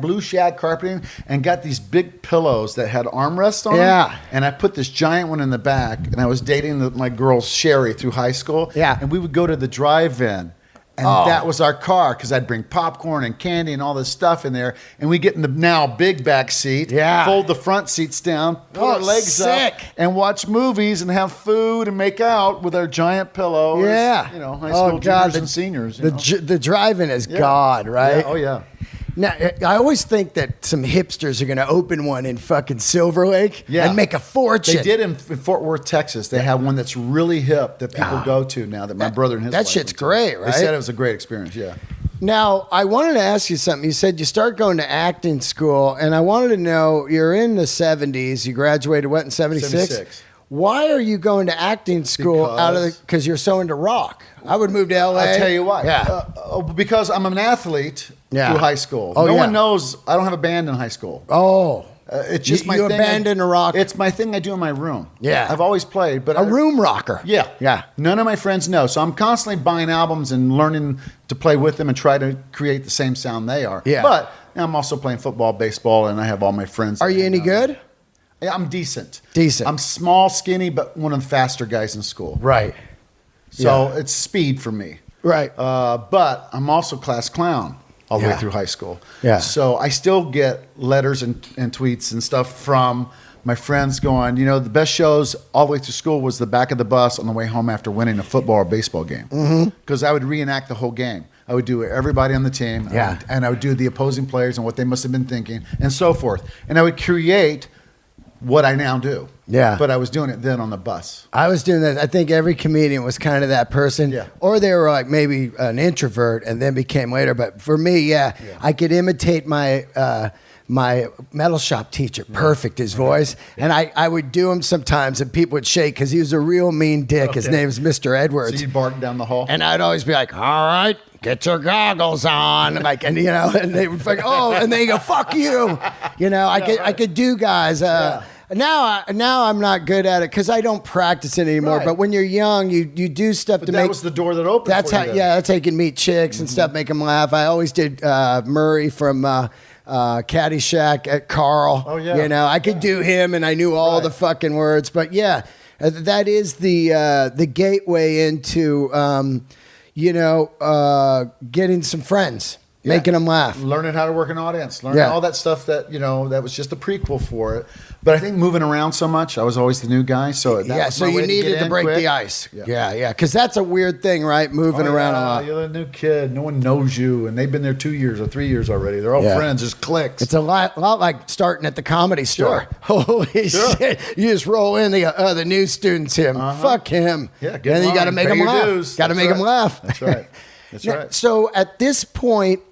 blue shag carpeting, and got these big pillows that had armrests on them. And I put this giant one in the back, and I was dating my girl Sherry through high school. Yeah. And we would go to the drive-in. And that was our car, because I'd bring popcorn and candy and all this stuff in there. And we get in the now big back seat, fold the front seats down, put our legs up, and watch movies and have food and make out with our giant pillows. Yeah. You know, high school juniors and seniors. The drive-in is God, right? Yeah. Oh, yeah. Now, I always think that some hipsters are going to open one in fucking Silver Lake and make a fortune. They did in Fort Worth, Texas. They have one that's really hip that people go to now, that my brother and his wife That shit's went to. great, right? They said it was a great experience, yeah. Now, I wanted to ask you something. You said you start going to acting school, and I wanted to know, you're in the 70s. You graduated, what, in 76? 76. Why are you going to acting school because you're so into rock? I would move to LA. I'll tell you why. Yeah. Because I'm an athlete through high school. No one knows I don't have a band in high school. Oh. It's just my thing. You abandoned a rock. It's my thing I do in my room. Yeah. I've always played. But a room rocker. Yeah. Yeah. None of my friends know. So I'm constantly buying albums and learning to play with them and try to create the same sound they are. Yeah. But I'm also playing football, baseball, and I have all my friends. Are you any good? Yeah, I'm decent. Decent. I'm small, skinny, but one of the faster guys in school. Right. So it's speed for me. Right. But I'm also class clown all the way through high school. Yeah. So I still get letters and tweets and stuff from my friends going, you know, the best shows all the way through school was the back of the bus on the way home after winning a football or baseball game. Because I would reenact the whole game. I would do everybody on the team. Yeah. And I would do the opposing players and what they must have been thinking and so forth. And I would create what I now do. Yeah. But I was doing it then on the bus. I was doing that. I think every comedian was kind of that person. Yeah. Or they were like maybe an introvert and then became later. But for me, I could imitate my my metal shop teacher. Perfect, his voice. And I would do him sometimes and people would shake because he was a real mean dick. His name was Mr. Edwards. So you'd bark down the hall? And I'd always be like, all right, get your goggles on. And you know, and they would like, oh, and they go, fuck you. You know, I could do guys. Now I'm not good at it because I don't practice it anymore. Right. But when you're young, you do stuff to that make. was the door that opened. That's for how. you then. Yeah, that's how you can meet chicks and stuff, make them laugh. I always did Murray from Caddyshack at Carl. Oh, yeah. You know, I could do him, and I knew all the fucking words. But yeah, that is the gateway into getting some friends. Making them laugh. Learning how to work an audience. Learning all that stuff that, you know, that was just a prequel for it. But I think moving around so much, I was always the new guy. So that was so my you way needed to break quick. the ice. Yeah. Because that's a weird thing, right? Moving around a lot. You're a new kid. No one knows you. And they've been there 2 years or 3 years already. They're all friends. Just clicks. It's a lot like starting at the Comedy Store. Holy shit. You just roll in the new students him. Fuck him. Yeah, and then you got to make them laugh. Got to make them laugh. That's right. That's right. So at this point,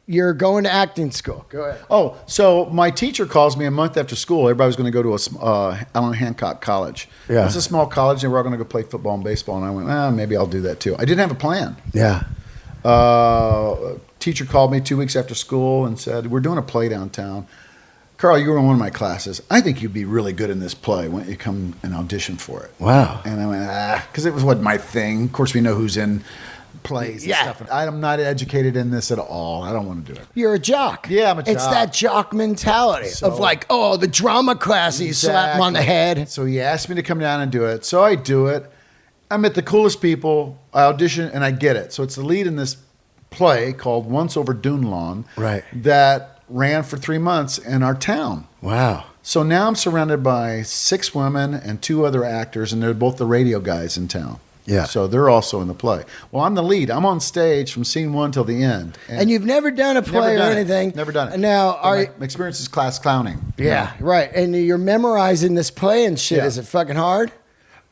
you're going to acting school. Go ahead. Oh, so my teacher calls me a month after school. Everybody was going to go to Allen Hancock College. Yeah. It's a small college, and we're all going to go play football and baseball. And I went, maybe I'll do that too. I didn't have a plan. Yeah. Teacher called me 2 weeks after school and said, we're doing a play downtown. Carl, you were in one of my classes. I think you'd be really good in this play. Why don't you come and audition for it? Wow. And I went, because it was what my thing. Of course, we know who's in plays and stuff. And I'm not educated in this at all. I don't want to do it. You're a jock. Yeah, I'm a jock. It's that jock mentality of like, oh, the drama class, you slap him on the head. So he asked me to come down and do it. So I do it. I met the coolest people. I audition and I get it. So it's the lead in this play called Once Over Dune Lawn. Right. That ran for 3 months in our town. Wow. So now I'm surrounded by 6 women and 2 other actors, and they're both the radio guys in town. Yeah. So they're also in the play. Well, I'm the lead. I'm on stage from scene 1 till the end. And you've never done a play or anything? Never done it. Now, my experience is class clowning. Yeah, right. And you're memorizing this play and shit. Yeah. Is it fucking hard?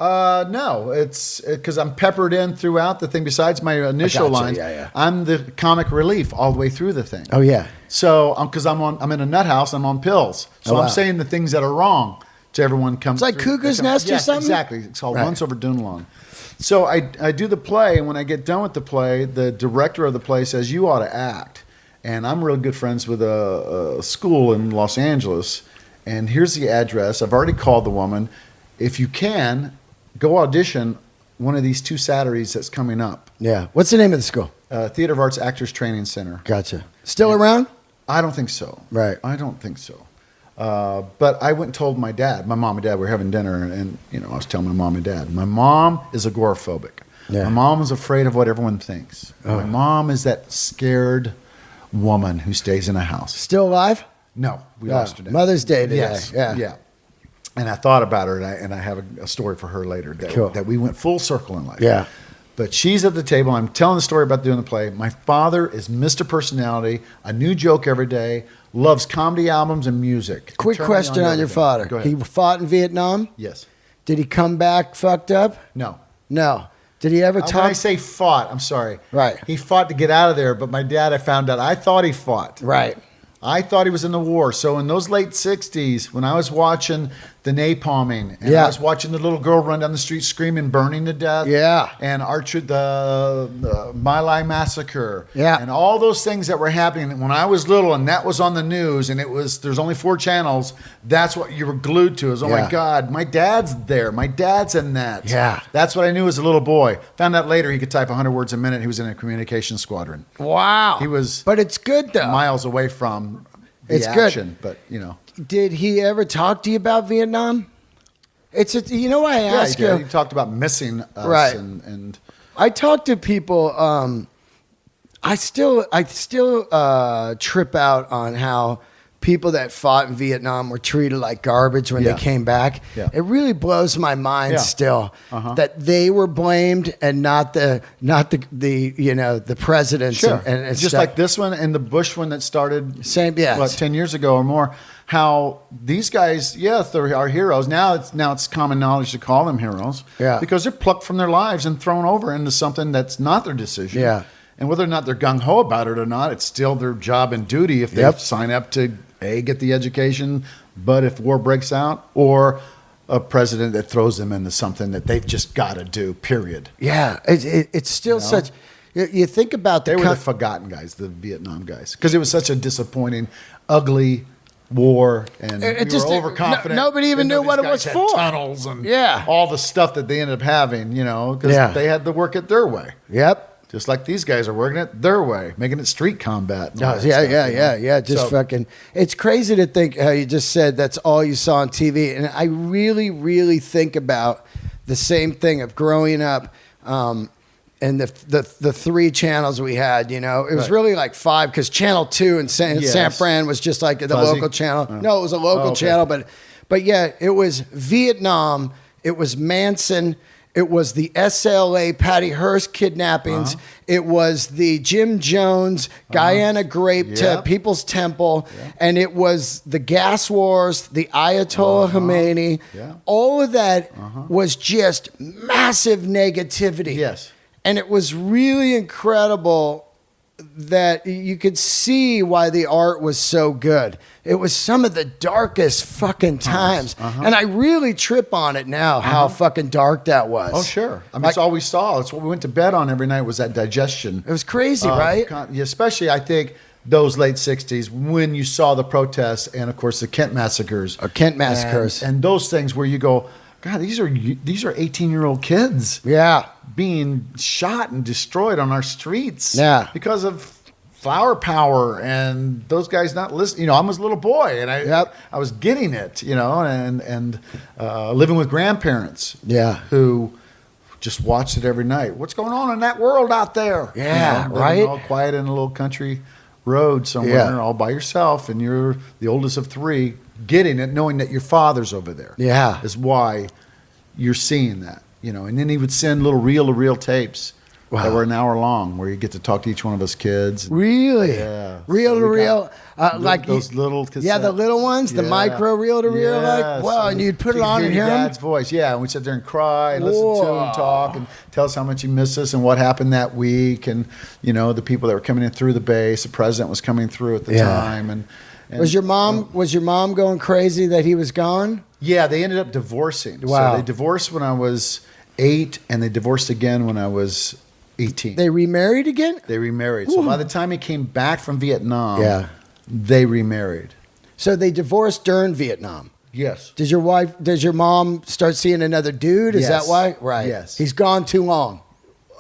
No, it's because I'm peppered in throughout the thing. Besides my initial lines, I'm the comic relief all the way through the thing. Oh yeah. So because I'm in a nut house, I'm on pills. So I'm saying the things that are wrong to everyone. It's like Cuckoo's Nest or something. Exactly. It's called Once Over Dune Lawn. So I do the play, and when I get done with the play, the director of the play says, you ought to act. And I'm real good friends with a school in Los Angeles, and here's the address. I've already called the woman. If you can, go audition one of these 2 Saturdays that's coming up. Yeah. What's the name of the school? Theater of Arts Actors Training Center. Gotcha. Still around? I don't think so. Right. I don't think so. But I went and told my mom and dad, we were having dinner, and I was telling my mom and dad, my mom is agoraphobic. Yeah. My mom is afraid of what everyone thinks. Oh. My mom is that scared woman who stays in a house. Still alive? No, we lost her. Mother's Day today. Yes. Yeah. And I thought about her, and I have a story for her later that we went full circle in life. Yeah. But she's at the table. I'm telling the story about doing the play. My father is Mr. Personality, a new joke every day, loves comedy albums and music. Quick question on your father. Go ahead. He fought in Vietnam? Yes. Did he come back fucked up? No. No. Did he ever When talk? I say fought, I'm sorry. Right. He fought to get out of there, but my dad, I found out, I thought he fought. Right. I thought he was in the war. So in those late 60s, when I was watching the napalming, and Yeah. I was watching the little girl run down the street screaming, burning to death, Yeah. and Archer, the My Lai massacre, Yeah. and all those things that were happening when I was little, and that was on the news, and there's only 4 channels. That's what you were glued to. Is, oh Yeah. my God, my dad's there. My dad's in that. Yeah. That's what I knew as a little boy. Found out later he could type 100 words a minute. He was in a communication squadron. Wow. He was But it's good though. miles away from the It's good. action, but Did he ever talk to you about Vietnam? You know why I ask yeah, you? he talked about missing us, Right. and I talk to people. I still trip out on how people that fought in Vietnam were treated like garbage when Yeah. they came back. Yeah. It really blows my mind Yeah. still that they were blamed and not the presidents. sure, and just stuff. like this one and the Bush one that started Same, yes. 10 years ago or more. How these guys, yes, they're our heroes. Now it's common knowledge to call them heroes, Yeah. because they're plucked from their lives and thrown over into something that's not their decision. Yeah. And whether or not they're gung ho about it or not, it's still their job and duty if they Yep. sign up to get the education, but if war breaks out, or a president that throws them into something that they've just got to do. Period. Yeah, it's still such. You think about They were the forgotten guys, the Vietnam guys, because it was such a disappointing, ugly war, and It we just- were overconfident. nobody even knew these what it guys was had for. Tunnels and Yeah. all the stuff that they ended up having, because Yeah. they had to work it their way, Yep. just like these guys are working it their way, making it street combat. and all that Yeah, stuff, yeah, you know? yeah, yeah. Just So- fucking. It's crazy to think how you just said that's all you saw on TV, and I really, really think about the same thing of growing up, and the 3 channels we had. It was Right. really like 5 because Channel 2 in San Yes. Fran was just like the Fuzzy? local channel. Oh. No, it was a local Oh, okay. channel, but yeah, it was Vietnam. It was Manson. It was the SLA Patty Hearst kidnappings. It was the Jim Jones Guyana grape to Yep. People's Temple. And it was the gas wars, the Ayatollah Khomeini. Yeah. All of that was just massive negativity. Yes. And it was really incredible that you could see why the art was so good. It was some of the darkest fucking times. And I really trip on it now, how fucking dark that was. Oh, sure. I mean, Like- it's all we saw. It's what we went to bed on every night was that digestion. It was crazy, right? Especially, I think, those late 60s when you saw the protests and, of course, the Kent massacres. Kent massacres. And those things where you go, God, these are 18-year-old kids Yeah. being shot and destroyed on our streets. Yeah. Because of flower power and those guys not listening. I was a little boy and I was getting it, and living with grandparents. Yeah. Who just watched it every night. What's going on in that world out there? Yeah, living right? all quiet in a little country road somewhere, all by yourself, and you're the oldest of 3, getting it, knowing that your father's over there. Yeah. Is why you're seeing that, And then he would send little reel-to-reel tapes that were an hour long, where you get to talk to each one of us kids. Really? Yeah. Reel So to we reel? got Like those little cassettes. Yeah, the little ones, the Yeah. micro reel to reel. Like, Yes. wow, and you'd put So it you on and hear your him? dad's voice. Yeah, and we'd sit there and cry and listen to Whoa. him talk and tell us how much he missed us and what happened that week, and the people that were coming in through the base. The president was coming through at the time, and Was your mom going crazy that he was gone? yeah, they ended up divorcing. Wow. So they divorced when I was 8, and they divorced again when I was 18. They remarried again? They remarried. So by the time he came back from Vietnam, Yeah. they remarried. So they divorced during Vietnam. Yes. Does your mom start seeing another dude? Is Yes. that why? Right. Yes. He's gone too long.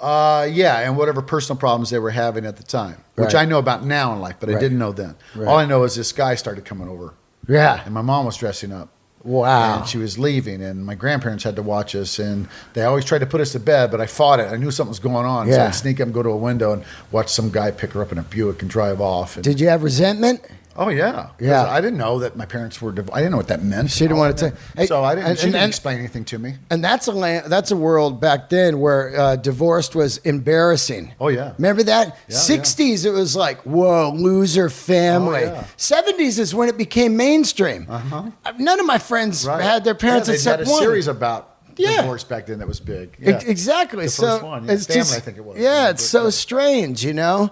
Yeah, and whatever personal problems they were having at the time, which Right. I know about now in life, but I Right. didn't know then. Right. All I know is this guy started coming over, Yeah. and my mom was dressing up. Wow. And she was leaving, and my grandparents had to watch us, and they always tried to put us to bed, but I fought it. I knew something was going on, so Yeah. I'd sneak up and go to a window and watch some guy pick her up in a Buick and drive off. And, Did you have resentment? oh, yeah. Yeah. I didn't know that my parents were I didn't know what that meant. She didn't want to say. So I didn't, she didn't and- explain anything to me. And that's a world back then where divorced was embarrassing. Oh, yeah. Remember that? Yeah, 60s, it was like, whoa, loser family. Oh, yeah. 70s is when it became mainstream. Uh-huh. None of my friends Right. had their parents yeah, except they had a one. series about Yeah. divorce back then that was big. Yeah. Exactly. The So first one, yeah. it's Family, just, I think it was. yeah, it's so Yeah. strange, you know?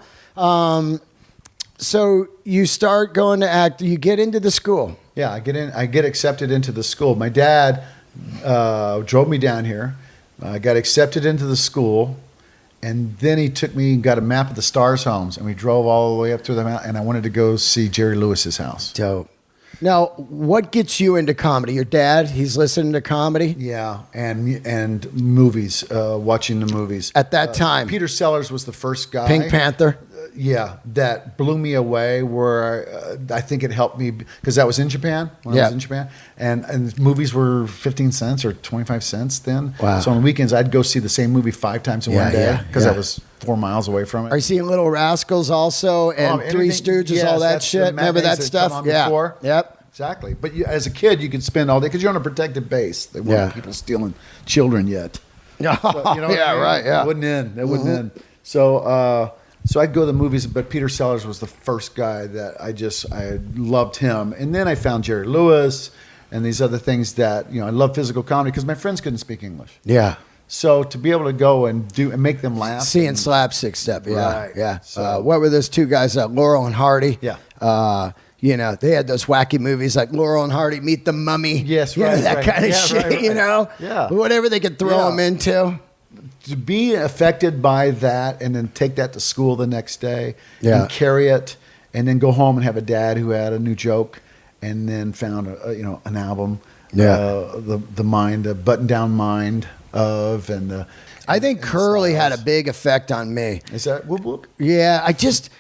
So you start going to act, you get into the school. Yeah, I get accepted into the school. My dad drove me down here. I got accepted into the school, and then he took me and got a map of the Stars homes, and we drove all the way up to the mountain, and I wanted to go see Jerry Lewis's house. Dope. Now, what gets you into comedy? Your dad, he's listening to comedy? Yeah, and movies, watching the movies. At that time. Peter Sellers was the first guy. Pink Panther? Yeah, that blew me away. Where I think it helped me because that was in Japan when I was in Japan, and movies were 15 cents or 25 cents then. Wow. So on the weekends, I'd go see the same movie 5 times in one day Yeah, because yeah. I was 4 miles away from it. Are you seeing Little Rascals also and Three anything- Stooges, yes, all that that's the shit? Remember that matinees come stuff? on Yeah. before. Yep. Exactly. But as a kid, you could spend all day because you're on a protected base. They weren't Yeah. people stealing children yet. Yeah, So, you know what I mean? right. Yeah. It wouldn't end. It wouldn't end. So, so I'd go to the movies, but Peter Sellers was the first guy that I loved him. And then I found Jerry Lewis and these other things that, I love physical comedy because my friends couldn't speak English. Yeah. So to be able to go and make them laugh. Seeing slapstick stuff. Yeah. Right. Yeah. So- What were those two guys, Laurel and Hardy? Yeah. They had those wacky movies like Laurel and Hardy Meet the Mummy. Yes, You know, right, that right. kind of Yeah, shit, right. Yeah. Whatever they could throw Yeah. them into. To be affected by that and then take that to school the next day Yeah. and carry it and then go home and have a dad who had a new joke and then found an album, the button down mind of I think and Curly had a styles. big effect on me. Is that whoop whoop? Yeah, I just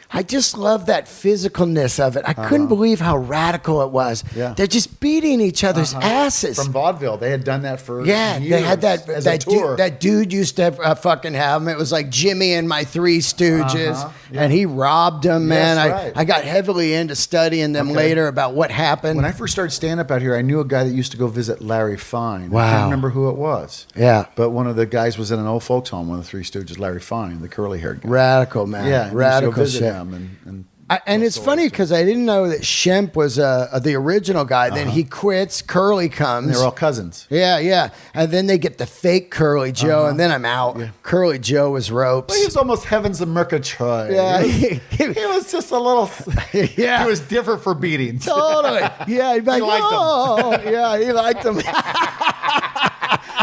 love that physicalness of it. I couldn't believe how radical it was. Yeah. They're just beating each other's asses. From vaudeville? They had done that for Yeah, years they had that as a that tour. dude, that dude used to fucking have him. It was like Jimmy and my Three Stooges, Yeah. and he robbed them. Man, Yes, right. I got heavily into studying them Okay. later about what happened. When I first started stand up out here, I knew a guy that used to go visit Larry Fine. I Wow. can't remember who it was. Yeah. But one of the guys was in an old folks home, one of the Three Stooges, Larry Fine, the curly haired guy. Radical, man. Yeah, and Radical visit shit. him and And it's funny because I didn't know that Shemp was the original guy. Then he quits. Curly comes. they're all cousins. Yeah. And then they get the fake Curly Joe, and then I'm out. Yeah. Curly Joe was ropes. Well, he was almost Heavens and Murgatroyd. Yeah. He was just a little. Yeah. He was different for beatings. Totally. Yeah. He'd be like, liked him. oh, yeah, he liked him.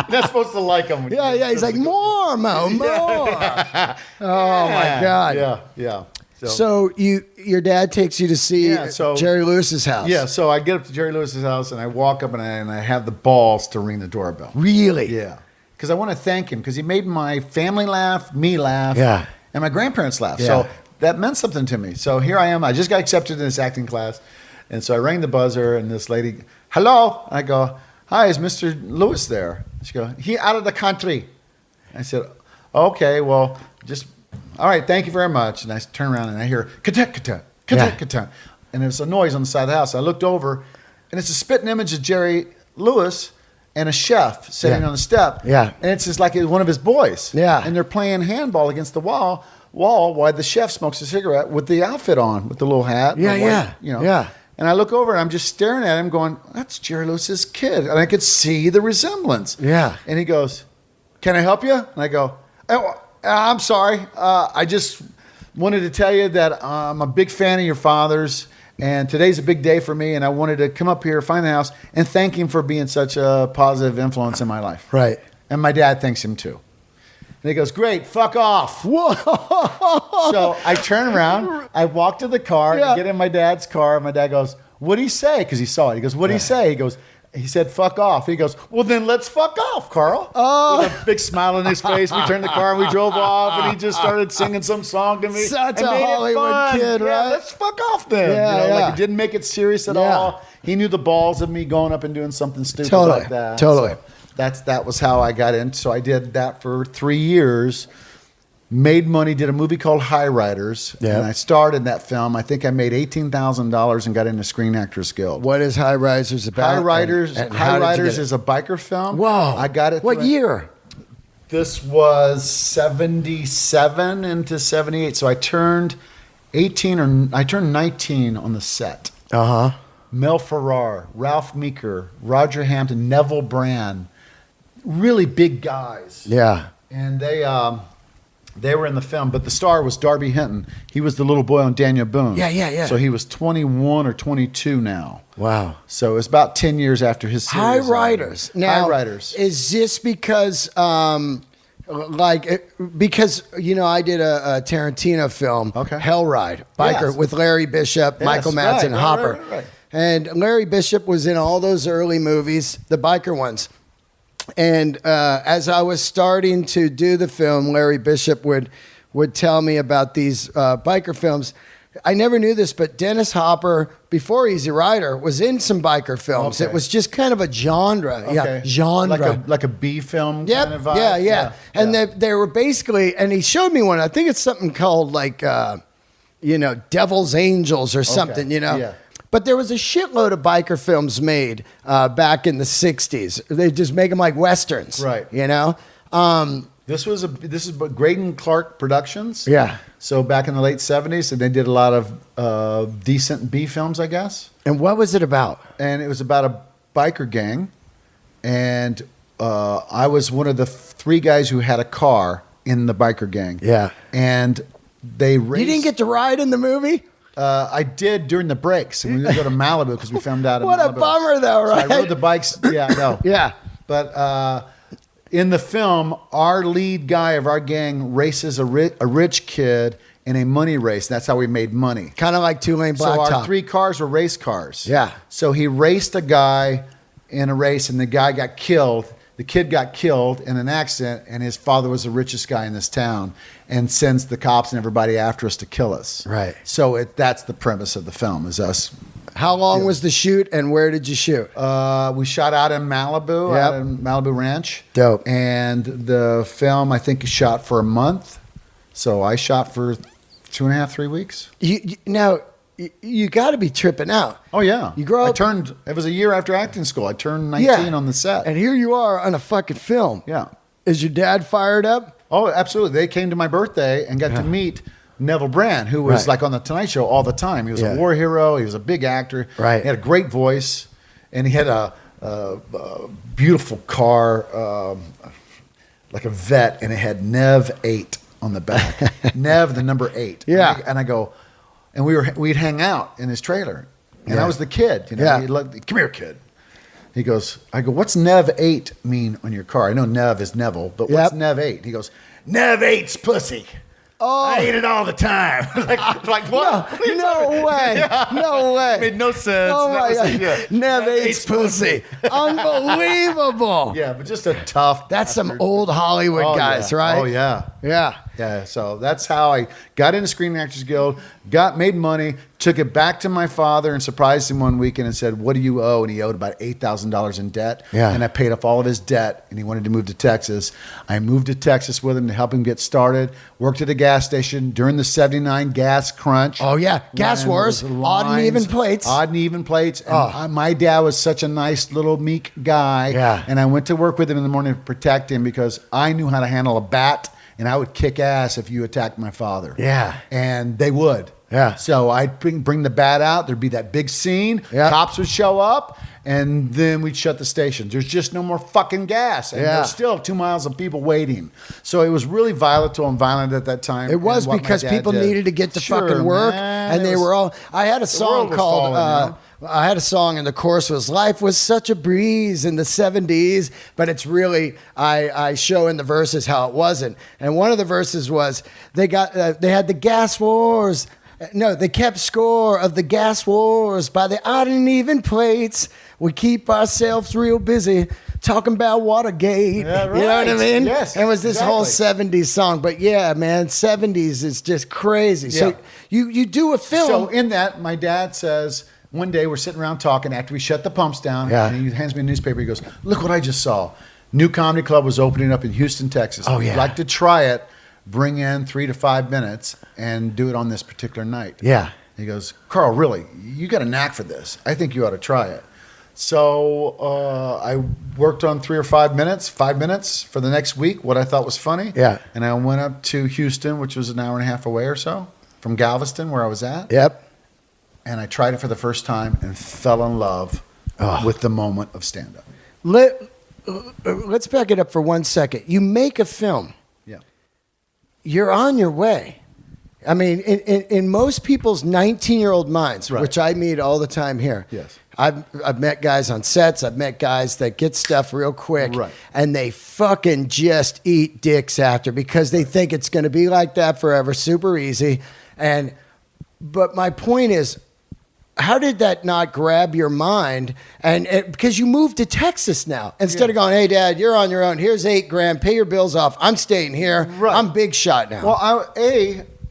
Not supposed to like him. Yeah. He's like, more, Mo, more. Oh, my God. Yeah. So your dad takes you to see Jerry Lewis's house. Yeah, so I get up to Jerry Lewis's house and I walk up and I have the balls to ring the doorbell. Really? Yeah. Because I want to thank him because he made my family laugh, me laugh, Yeah. and my grandparents laugh. Yeah. So that meant something to me. So here I am. I just got accepted in this acting class. And so I rang the buzzer and this lady, hello. I go, hi, is Mr. Lewis there? She goes, he out of the country. I said, okay, well, just... all right, thank you very much. And I turn around and I hear ka-tuck, ka-tuck, ka-tuck, ka-tuck. And there's a noise on the side of the house. I looked over, and it's a spitting image of Jerry Lewis and a chef sitting on the step. Yeah. And it's just like one of his boys. Yeah. And they're playing handball against the wall while the chef smokes a cigarette with the outfit on, with the little hat. Yeah, the yeah, white, yeah. And I look over and I'm just staring at him going, that's Jerry Lewis's kid. And I could see the resemblance. Yeah. And he goes, can I help you? And I go, oh, I'm sorry. I just wanted to tell you that I'm a big fan of your father's, and today's a big day for me, and I wanted to come up here, find the house, and thank him for being such a positive influence in my life. Right. And my dad thanks him too. And he goes, great, fuck off. Whoa. So I turn around, I walk to the car, Yeah. I get in my dad's car, and my dad goes, what'd he say? Because he saw it. He goes, what'd he say? He goes, He said, fuck off. He goes, well, then let's fuck off, Carl. Oh. With a big smile on his face. We turned the car and we drove off, and he just started singing some song to me. Such and a made it Hollywood fun. kid, Yeah, right? let's fuck off then. Yeah, you know, yeah. Like, it didn't make it serious at Yeah. all. He knew the balls of me going up and doing something stupid Totally, like that. totally. So that was how I got in. So I did that for 3 years. Made money, did a movie called High Riders, Yeah. and I starred in that film. I think I made $18,000 and got into Screen Actors Guild. What is High Risers about? High Riders, and High how did you Riders get it? is a biker film. Whoa. I got it. What through- year? This was 77 into 78. So I turned 19 on the set. Uh-huh. Mel Ferrar, Ralph Meeker, Roger Hampton, Neville Brand, really big guys. Yeah. And they were in the film, but the star was Darby Hinton. He was the little boy on Daniel Boone. Yeah. So he was 21 or 22 now. Wow. So it's about 10 years after his series. High Riders. Now, High Riders. Is this because, because, you know, I did a Tarantino film, Okay. Hell Ride, Biker, Yes. with Larry Bishop, Yes, Michael Madsen, right, Hopper. right. And Larry Bishop was in all those early movies, the biker ones. And as I was starting to do the film, Larry Bishop would tell me about these biker films. I never knew this, but Dennis Hopper, before Easy Rider, was in some biker films. Okay. It was just kind of a genre. Yeah, Okay. genre. Like a B film Yep. kind of vibe? Yeah. And they were basically, and he showed me one. I think it's something called like, Devil's Angels or something, you know. Yeah. But there was a shitload of biker films made back in the 60s. They just make them like Westerns. Right. You know? This is Graydon Clark Productions. Yeah. So back in the late 70s, and they did a lot of decent B films, I guess. And what was it about? And it was about a biker gang. And I was one of the 3 guys who had a car in the biker gang. Yeah. And they raced. You didn't get to ride in the movie? I did during the breaks. And we would go to Malibu because we filmed out in What Malibu. a bummer, though, right? So I rode the bikes. Yeah, no. Yeah. But in the film, our lead guy of our gang races a rich kid in a money race. That's how we made money. Kind of like Two-Lane So Blacktop. our 3 cars were race cars. Yeah. So he raced a guy in a race, and the guy got killed. The kid got killed in an accident, and his father was the richest guy in this town and sends the cops and everybody after us to kill us. Right. So that's the premise of the film, is us. How long was the shoot, and where did you shoot? We shot out in Malibu, Yep. out in Malibu Ranch. Dope. And the film, I think, shot for a month. So I shot for 2.5, 3 weeks. Now, you got to be tripping out. Oh, yeah. You grow up. It was a year after acting school. I turned 19 on the set. And here you are on a fucking film. Yeah. Is your dad fired up? Oh, absolutely. They came to my birthday and got to meet Neville Brand, who was Right. like on the Tonight Show all the time. He was Yeah. a war hero. He was a big actor. Right. He had a great voice, and he had a beautiful car, like a vet, and it had Nev 8 on the back. Nev, the number 8. Yeah. And I go, and we'd hang out in his trailer, and Yeah. I was the kid. You know, Yeah. He'd look, come here, kid. He goes, I go, what's Nev 8 mean on your car? I know Nev is Neville, but what's Yep. Nev 8? He goes, Nev 8's pussy. Oh. I ate it all the time. like what? What are you talking- No way. Yeah. No way. It made no sense. Oh, That my was- God. yeah. Nev Eight's pussy. Unbelievable. Yeah, but just a tough. That's some bastard. old Hollywood Oh, guys, yeah. right? Oh yeah. Yeah. Yeah, so that's how I got into Screen Actors Guild, made money, took it back to my father and surprised him one weekend and said, what do you owe? And he owed about $8,000 in debt. Yeah. And I paid off all of his debt, and he wanted to move to Texas. I moved to Texas with him to help him get started, worked at a gas station during the 79 gas crunch. Oh, yeah. Gas When wars, there was odd and lines, even plates. Odd and even plates. And Oh. my dad was such a nice little meek guy. Yeah. And I went to work with him in the morning to protect him because I knew how to handle a bat, and I would kick ass if you attacked my father. Yeah. And they would. Yeah. So I'd bring the bat out. There'd be that big scene. Yeah. Cops would show up, and then we'd shut the station. There's just no more fucking gas. And Yeah. there's still 2 miles of people waiting. So it was really volatile and violent at that time. It was and what my because dad people did. needed to get to Sure, fucking work, man. and It they was- were all. I had a song world was called. falling, I had a song, and the chorus was "Life was such a breeze in the '70s," but it's really I show in the verses how it wasn't. And one of the verses was they had the gas wars. No, they kept score of the gas wars by the odd and even plates. We keep ourselves real busy talking about Watergate. Yeah, right. You know what I mean? Yes, it was this whole exactly. 70s song. But yeah, man, 70s is just crazy. Yeah. So you do a film. So in that, my dad says, one day we're sitting around talking after we shut the pumps down. Yeah. And he hands me a newspaper. He goes, look what I just saw. New comedy club was opening up in Houston, Texas. Oh, If yeah. you'd like to try it, bring in 3 to 5 minutes and do it on this particular night. Yeah. He goes, Carl, really, you got a knack for this. I think you ought to try it. So I worked on 3 or 5 minutes for the next week, what I thought was funny. Yeah. And I went up to Houston, which was an hour and a half away or so from Galveston, where I was at. Yep. And I tried it for the first time and fell in love with the moment of stand-up. Let's back it up for 1 second. You make a film. Yeah. You're on your way. I mean, in most people's 19-year-old minds, Right. which I meet all the time here. Yes. I've met guys on sets. I've met guys that get stuff real quick, Right. and they fucking just eat dicks after because they think it's going to be like that forever, super easy. But my point is, how did that not grab your mind? And because you moved to Texas now, instead of going, "Hey, Dad, you're on your own. Here's $8,000. Pay your bills off. I'm staying here. Right. I'm big shot now." Well,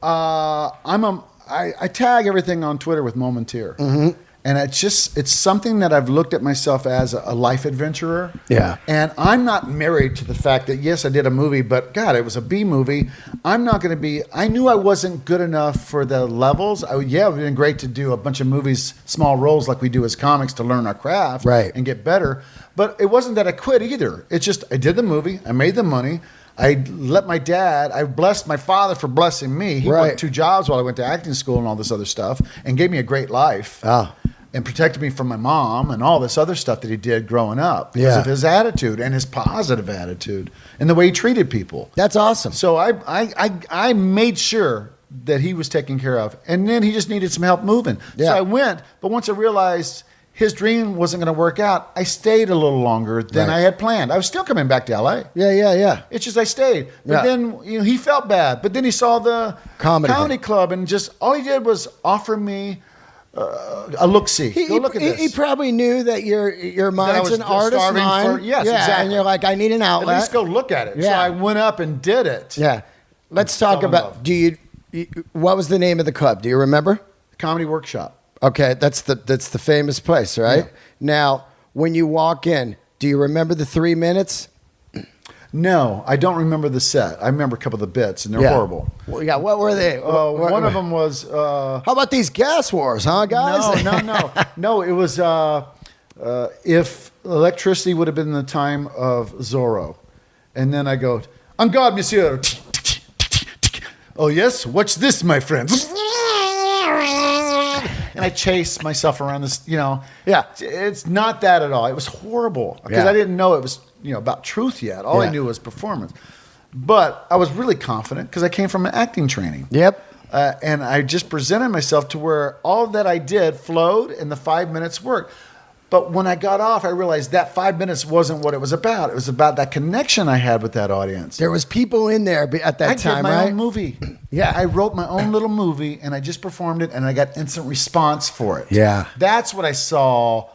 I tag everything on Twitter with Momenteer. Mm-hmm. And it's something that I've looked at myself as a life adventurer. Yeah. And I'm not married to the fact that, yes, I did a movie, but God, it was a B movie. I'm not going to be, I knew I wasn't good enough for the levels. It would have been great to do a bunch of movies, small roles like we do as comics to learn our craft Right. and get better. But it wasn't that I quit either. It's just, I did the movie, I made the money. I blessed my father for blessing me. He Right. worked 2 jobs while I went to acting school and all this other stuff and gave me a great life. Oh. And protected me from my mom and all this other stuff that he did growing up because Yeah. of his attitude and his positive attitude and the way he treated people. That's awesome. So I made sure that he was taken care of. And then he just needed some help moving. Yeah. So I went, but once I realized his dream wasn't going to work out, I stayed a little longer than Right. I had planned. I was still coming back to LA. Yeah. It's just I stayed. But Yeah. then he felt bad. But then he saw the Comedy club and just all he did was offer me a look-see. Go look at this. He probably knew that your mind's was an artist starving mind. yes, yeah, exactly. And you're like, I need an At outlet. least go look at it. So Yeah. I went up and did it. Yeah. Let's talk fell in about. love. What was the name of the club? Do you remember? Comedy Workshop. Okay, that's the famous place, right? Yeah. Now, when you walk in, do you remember the 3 minutes? No, I don't remember the set. I remember a couple of the bits, and they're Yeah. horrible. Well, yeah. What were they? One of them was How about these gas wars, huh, guys? no. It was if electricity would have been in the time of Zorro, and then I go, "En garde, monsieur." Oh yes, watch this, my friends. And I chase myself around this, Yeah. It's not that at all. It was horrible because Yeah. I didn't know it was, about truth yet. All I Yeah. knew was performance. But I was really confident because I came from an acting training. Yep. And I just presented myself to where all that I did flowed and the 5 minutes worked. But when I got off, I realized that 5 minutes wasn't what it was about. It was about that connection I had with that audience. There was people in there at that I time, did my right? own movie. Yeah. I wrote my own little movie and I just performed it and I got instant response for it. Yeah. That's what I saw.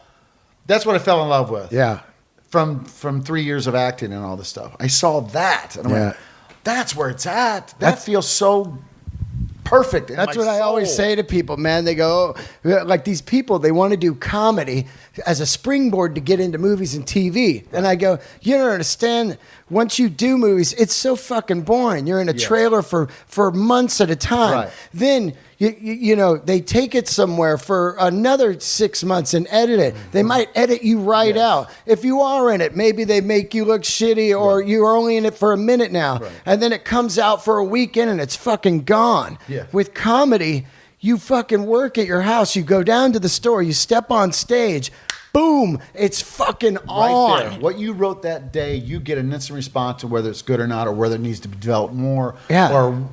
That's what I fell in love with. Yeah. From 3 years of acting and all this stuff. I saw that. And I went, that's where it's at. That feels so perfect. That's what I always say to people, man. They go, like these people, they want to do comedy as a springboard to get into movies and TV. And I go, you don't understand. Once you do movies, it's so fucking boring. You're in a trailer for months at a time. Right. Then, they take it somewhere for another 6 months and edit it. They might edit you right out. If you are in it, maybe they make you look shitty or you're only in it for a minute now. Right. And then it comes out for a weekend and it's fucking gone. Yeah. With comedy, you fucking work at your house. You go down to the store. You step on stage. Boom. It's fucking on. Right there. What you wrote that day, you get an instant response to whether it's good or not or whether it needs to be developed more. Yeah. Or,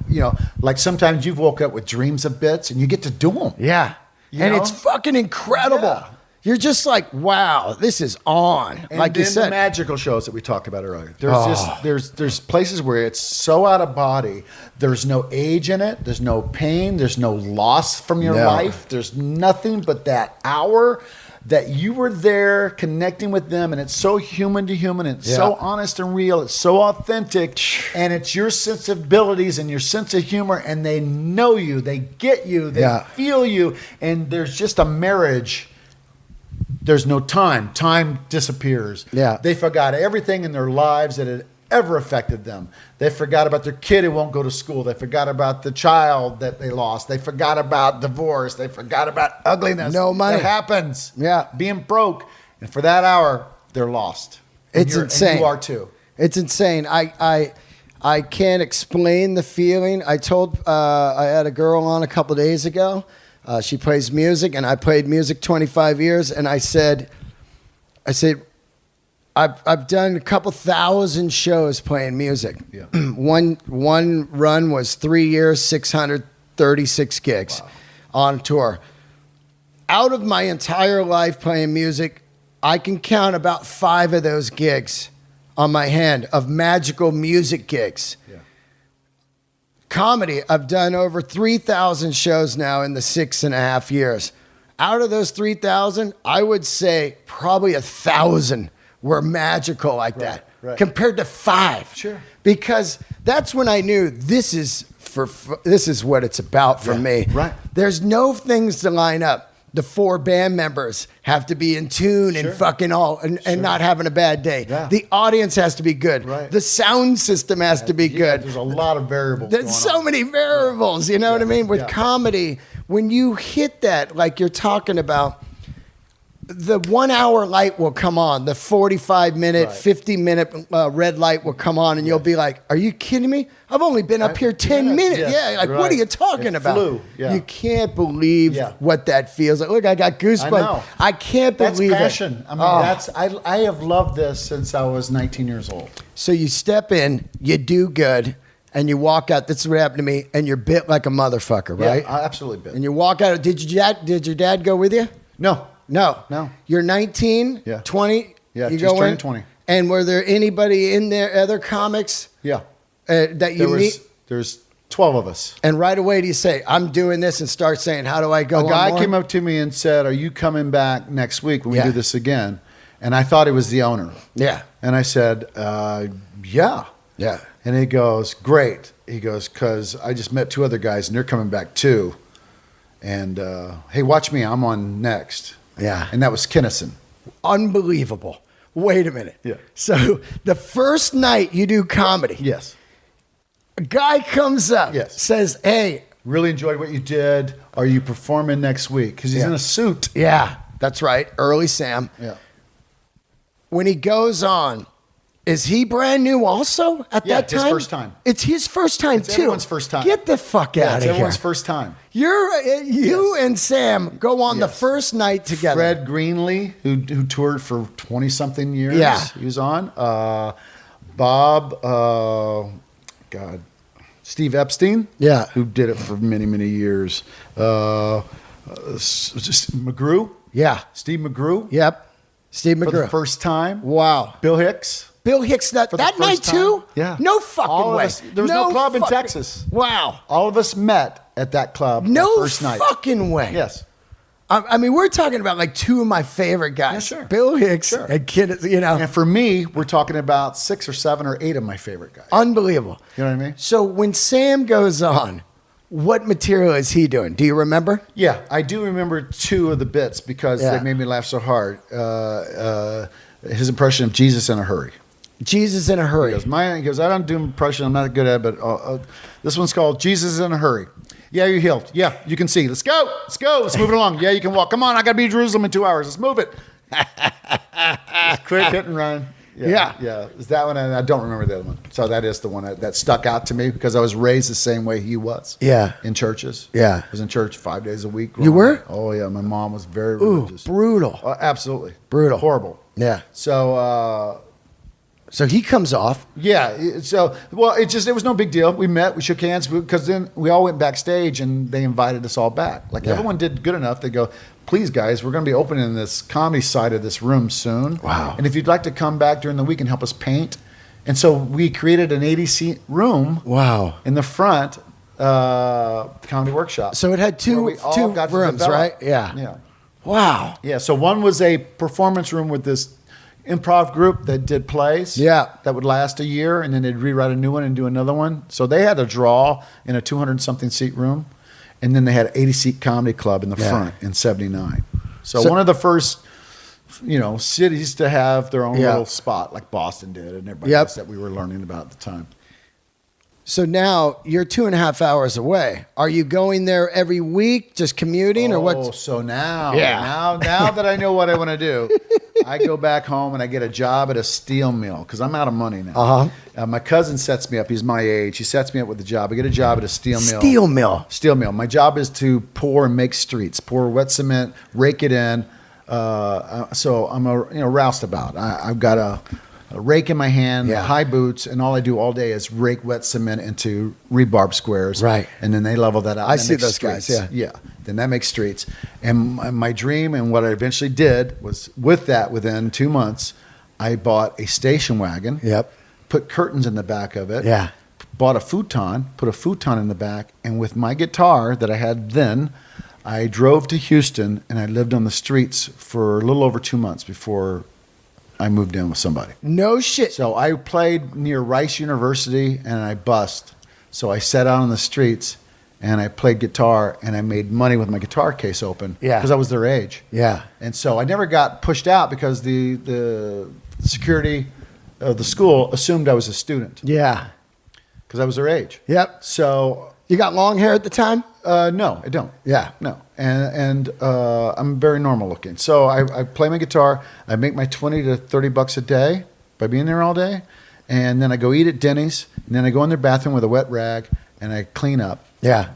like sometimes you've woke up with dreams of bits and you get to do them. Yeah. And know? it's fucking incredible. Yeah. You're just like, wow, this is on. And like you then said. the magical shows that we talked about earlier. There's places where it's so out of body. There's no age in it. There's no pain. There's no loss from your life. There's nothing but that hour that you were there connecting with them, and it's so human to human, and it's so honest and real, it's so authentic, and it's your sensibilities and your sense of humor, and they know you, they get you, they feel you, and there's just a marriage. There's no time. Time disappears. Yeah. They forgot everything in their lives that had ever affected them. They forgot about their kid who won't go to school. They forgot about the child that they lost. They forgot about divorce. They forgot about ugliness. No money. That happens. Yeah. Being broke. And for that hour, they're lost. It's insane. And you are too. It's insane. I can't explain the feeling. I had a girl on a couple of days ago. She plays music, and I played music 25 years. And I said, I've done a couple thousand shows playing music. Yeah. One run was 3 years, 636 gigs on tour. Out of my entire life playing music, I can count about 5 of those gigs on my hand of magical music gigs. Yeah. Comedy, I've done over 3,000 shows now in the 6.5 years. Out of those 3,000, I would say probably 1,000 were magical like that, compared to 5. Sure. Because that's when I knew this is what it's about for me. Right. There's no things to line up. The 4 band members have to be in tune and fucking all and not having a bad day. Yeah. The audience has to be good. Right. The sound system has to be good. There's a lot of variables. There's so many variables, you know what I mean? With comedy, when you hit that, like you're talking about, the 1 hour light will come on, the 45-minute, 50-minute red light will come on, and you'll be like, are you kidding me? I've only been up here 10 minutes. Yeah, like, what are you talking about? Flew. Yeah. You can't believe what that feels like. Look, I got goosebumps. I know. I can't believe That's passion. it. I mean, I have loved this since I was 19 years old. So you step in, you do good, and you walk out. That's what happened to me, and you're bit like a motherfucker, right? Yeah, I absolutely bit. And you walk out. Did your dad go with you? No. No. You're 19, 20. Yeah, you just go turning in. 20. And were there anybody in there, other comics? Yeah. That you meet? There's 12 of us. And right away do you say, I'm doing this, and start saying, how do I go? A guy came up to me and said, are you coming back next week when we do this again? And I thought he was the owner. Yeah. And I said, yeah. Yeah. And he goes, great. He goes, because I just met 2 other guys, and they're coming back too. And, hey, watch me. I'm on next. Yeah. And that was Kinison. Unbelievable. Wait a minute. Yeah. So the first night you do comedy. Yes. A guy comes up, says, hey. Really enjoyed what you did. Are you performing next week? Because he's in a suit. Yeah, that's right. Early Sam. Yeah. When he goes on, is he brand new also at that time? His first time. It's his first time, too. Everyone's first time. Get the fuck out of It's here. everyone's first time. You and Sam go on the first night together. Fred Greenlee, who toured for 20-something years. Yeah. He was on. Bob, Steve Epstein. Yeah. Who did it for many, many years. McGrew. Yeah. Steve McGrew. Yep. Steve McGrew. For the first time. Wow. Bill Hicks. Bill Hicks that night too? Yeah. No fucking way. There was no club in Texas. Wow. All of us met at that club no the first night. Fucking way. Yes. I mean, we're talking about like 2 of my favorite guys. Yeah, sure. Bill Hicks and Kinison, you know. And for me, we're talking about 6 or 7 or 8 of my favorite guys. Unbelievable. You know what I mean? So when Sam goes on, what material is he doing? Do you remember? Yeah, I do remember 2 of the bits because they made me laugh so hard. His impression of Jesus in a hurry. Jesus in a hurry. He goes, I don't do impression. I'm not good at it, but this one's called Jesus in a hurry. Yeah, you're healed. Yeah, you can see. Let's go. Let's go. Let's move it along. Yeah, you can walk. Come on, I got to be in Jerusalem in 2 hours. Let's move it. Quick hit and run. Yeah. Is that one? And I don't remember the other one. So that is the one that stuck out to me because I was raised the same way he was. Yeah. In churches. Yeah. I was in church 5 days a week. You were? Oh, yeah. My mom was very religious. Brutal. Absolutely. Brutal. Horrible. Yeah. So So he comes off. Yeah. So, well, it was no big deal. We met, we shook hands, because then we all went backstage and they invited us all back. Like everyone did good enough. They go, please, guys, we're going to be opening this comedy side of this room soon. Wow. And if you'd like to come back during the week and help us paint. And so we created an 80-seat room. Wow. In the front, comedy workshop. So it had two rooms, right? Yeah. Yeah. Wow. Yeah. So one was a performance room with this improv group that did plays. Yeah. That would last a year, and then they'd rewrite a new one and do another one. So they had a draw in a 200-something seat room, and then they had an 80-seat comedy club in the front in '79. So one of the first, cities to have their own little spot, like Boston did, and everybody else that we were learning about at the time. So now you're 2.5 hours away. Are you going there every week, just commuting, or what? Oh, so now that I know what I want to do, I go back home and I get a job at a steel mill because I'm out of money now. My cousin sets me up. He's my age. He sets me up with a job. I get a job at a steel mill. Steel mill. My job is to pour and make streets, pour wet cement, rake it in. So I'm a roustabout. I've got a rake in my hand, high boots, and all I do all day is rake wet cement into rebarb squares. Right. And then they level that out. I see those guys, Yeah. Then that makes streets. And my dream and what I eventually did was within 2 months, I bought a station wagon. Yep. Put curtains in the back of it. Yeah. Bought a futon, put a futon in the back, and with my guitar that I had then, I drove to Houston and I lived on the streets for a little over 2 months before I moved in with somebody. No shit. So I played near Rice University and I bussed. So I sat out on the streets and I played guitar and I made money with my guitar case open. Yeah. Because I was their age. Yeah. And so I never got pushed out because the security of the school assumed I was a student. Yeah. Because I was their age. Yep. So you got long hair at the time? No, I don't. Yeah. No. And I'm very normal looking. So I play my guitar. I make my $20 to $30 a day by being there all day. And then I go eat at Denny's. And then I go in their bathroom with a wet rag and I clean up. Yeah.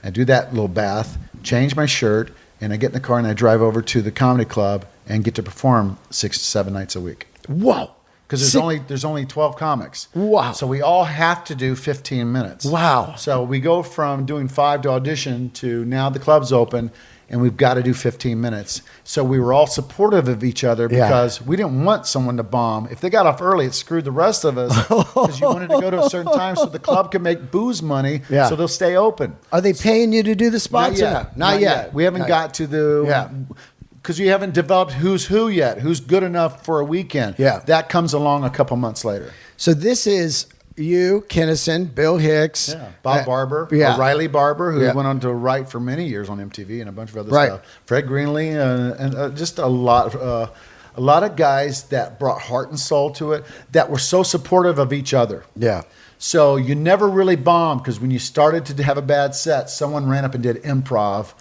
I do that little bath, change my shirt, and I get in the car and I drive over to the comedy club and get to perform 6 to 7 nights a week. Whoa. Because there's only 12 comics. Wow. So we all have to do 15 minutes. Wow. So we go from doing 5 to audition to now the club's open and we've got to do 15 minutes. So we were all supportive of each other because we didn't want someone to bomb. If they got off early, it screwed the rest of us because you wanted to go to a certain time so the club could make booze money so they'll stay open. Are they paying you to do the spots? Not yet. We haven't got to the... Because you haven't developed who's who yet, who's good enough for a weekend. Yeah. That comes along a couple months later. So this is you, Kinison, Bill Hicks. Bob Barber, Riley Barber, who went on to write for many years on MTV and a bunch of other stuff. Fred Greenlee, and just a lot of guys that brought heart and soul to it, that were so supportive of each other. Yeah. So you never really bombed because when you started to have a bad set, someone ran up and did improv.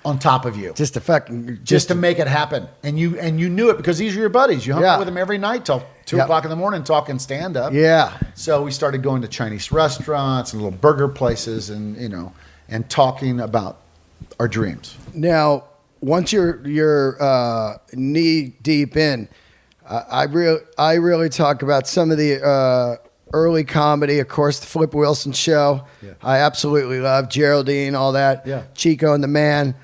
On top of you, just to make it happen, and you knew it because these are your buddies. You hung out with them every night till 2 o'clock in the morning talking stand up. Yeah. So we started going to Chinese restaurants and little burger places, and and talking about our dreams. Now, once you're knee deep in, I really talk about some of the early comedy, of course, the Flip Wilson show. I absolutely love Geraldine, all that. Chico and the Man.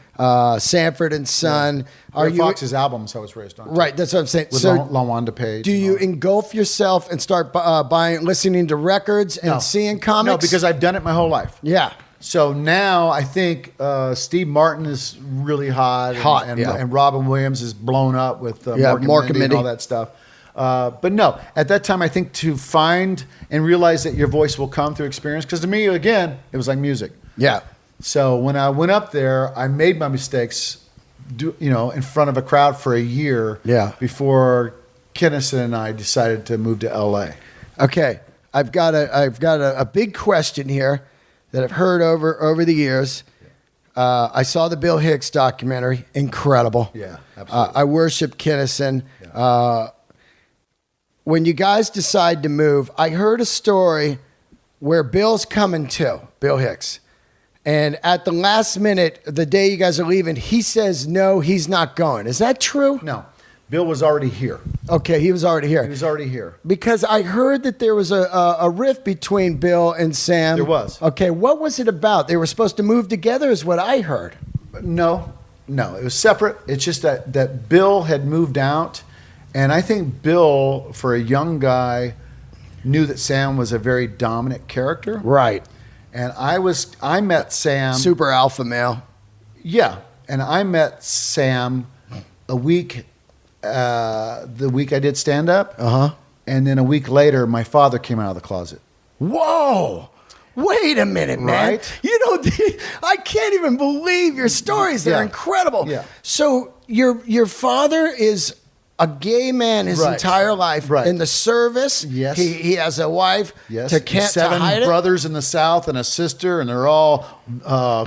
Sanford and Son. Are Fox's albums I was raised on. Right, that's what I'm saying. With LaWanda Page. Do you engulf yourself and start listening to records and seeing comics? No, because I've done it my whole life. Yeah. So now I think Steve Martin is really hot. And Robin Williams is blown up with Mork and Mindy and all that stuff. But no, at that time, I think to find and realize that your voice will come through experience. Because to me, again, it was like music. Yeah. So when I went up there, I made my mistakes, in front of a crowd for a year. Before Kinison and I decided to move to LA. Okay, I've got a big question here that I've heard over the years. I saw the Bill Hicks documentary, incredible. Yeah, absolutely. I worship Kinison. When you guys decide to move, I heard a story where Bill's coming to, Bill Hicks. And at the last minute, the day you guys are leaving, he says, no, he's not going. Is that true? No. Bill was already here. Okay, he was already here. He was already here. Because I heard that there was a rift between Bill and Sam. There was. Okay, what was it about? They were supposed to move together is what I heard. No, it was separate. It's just that Bill had moved out, and I think Bill, for a young guy, knew that Sam was a very dominant character. Right. And I met Sam. Super alpha male. Yeah, and I met Sam the week I did stand up. And then a week later, my father came out of the closet. Whoa. Wait a minute, man. Right? You know, I can't even believe your stories. They're incredible. Yeah. So your father is a gay man his entire life. Right. In the service. Yes. He has a wife. Yes. To can't to hide Seven it. brothers in the South and a sister, and they're all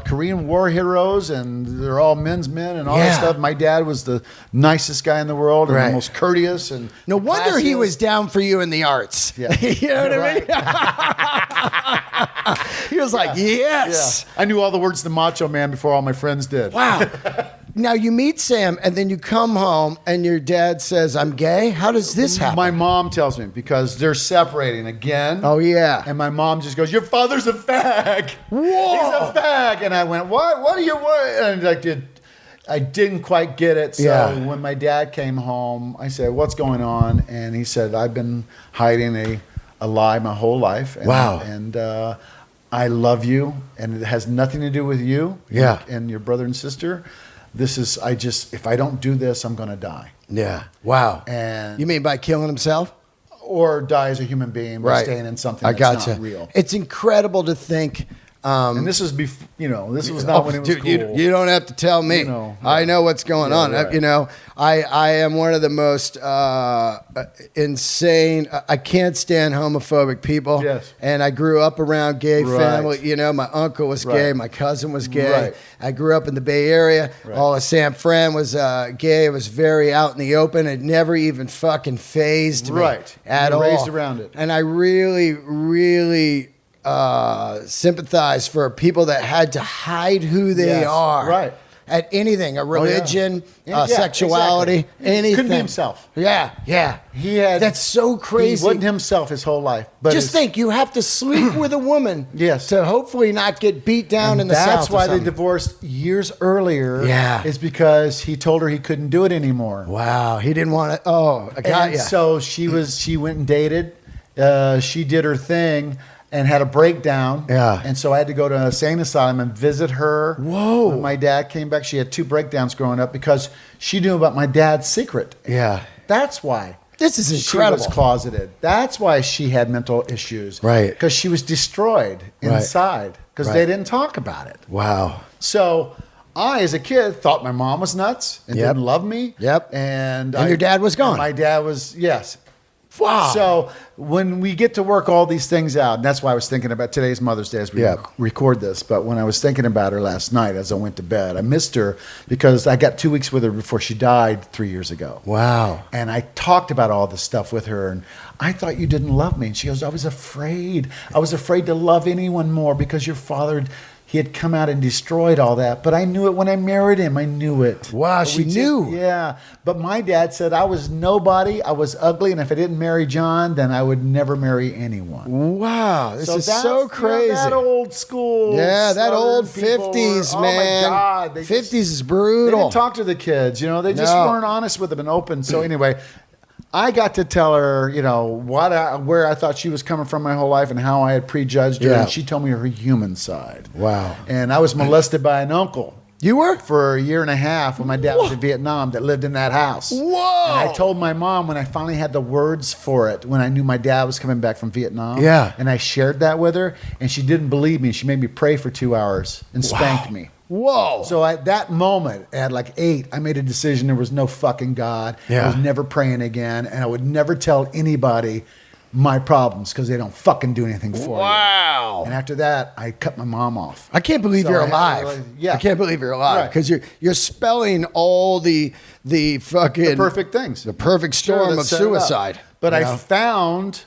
Korean War heroes, and they're all men's men and all that stuff. My dad was the nicest guy in the world and the most courteous. And no wonder he classiest. was down for you in the arts. Yeah. You know what I mean? He was like, yes. Yeah. I knew all the words to Macho Man before all my friends did. Wow. Now you meet Sam and then you come home and your dad says, I'm gay. How does this happen? My mom tells me because they're separating again. Oh, yeah. And my mom just goes, your father's a fag. Whoa. He's a fag. And I went, what? What do you want? And I didn't quite get it. So when my dad came home, I said, what's going on? And he said, I've been hiding a lie my whole life. And, wow. And I love you. And it has nothing to do with you and your brother and sister. If I don't do this, I'm going to die. Yeah. Wow. And you mean by killing himself? Or die as a human being by staying in something that's not real. It's incredible to think. And this was before, this was not when it was dude, cool. You don't have to tell me. I know what's going on. Right. You know, I am one of the most insane. I can't stand homophobic people. Yes. And I grew up around gay family. You know, my uncle was gay. My cousin was gay. Right. I grew up in the Bay Area. Right. All of San Fran was gay. It was very out in the open. It never even fucking phased me at all. Raised around it. And I really, really sympathize for people that had to hide who they are at anything, a religion, sexuality, anything. Couldn't be himself. Yeah. That's so crazy. He wasn't himself his whole life. But just think, you have to sleep with a woman to hopefully not get beat down in the South. That's why they divorced years earlier. Yeah. Is because he told her he couldn't do it anymore. Wow. He didn't want to. Oh, I got you. So she went and dated. She did her thing. And had a breakdown. Yeah. And so I had to go to an insane asylum and visit her. Whoa. When my dad came back, she had 2 breakdowns growing up because she knew about my dad's secret. Yeah. That's why. This is incredible. She was closeted. That's why she had mental issues. Right. Because she was destroyed inside. Because they didn't talk about it. Wow. So I, as a kid, thought my mom was nuts and didn't love me. Yep. And your dad was gone. My dad was, yes. Wow. So when we get to work all these things out, and that's why I was thinking about today's Mother's Day as we record this, but when I was thinking about her last night as I went to bed, I missed her because I got 2 weeks with her before she died 3 years ago. Wow. And I talked about all this stuff with her, and I thought you didn't love me. And she goes, I was afraid. I was afraid to love anyone more because your father... He had come out and destroyed all that, but I knew it when I married him. I knew it. Wow, she knew. Yeah, but my dad said I was nobody. I was ugly, and if I didn't marry John, then I would never marry anyone. Wow, this is so crazy. That old school. Yeah, that old 50s, man. Oh my God, 50s is brutal. They didn't talk to the kids. They just weren't honest with them and open. So anyway. I got to tell her, where I thought she was coming from my whole life and how I had prejudged her. Yeah. And she told me her human side. Wow. And I was molested by an uncle. You were? For a year and a half when my dad was in Vietnam that lived in that house. Whoa. And I told my mom when I finally had the words for it, when I knew my dad was coming back from Vietnam. Yeah. And I shared that with her, and she didn't believe me. She made me pray for 2 hours and spanked me. Whoa. So at that moment, at like 8, I made a decision there was no fucking God. Yeah. I was never praying again, and I would never tell anybody my problems because they don't fucking do anything for you. Wow. And after that, I cut my mom off. I can't believe you're alive. I can't believe you're alive because you're spelling all the fucking the perfect things, the perfect storm of suicide. But I found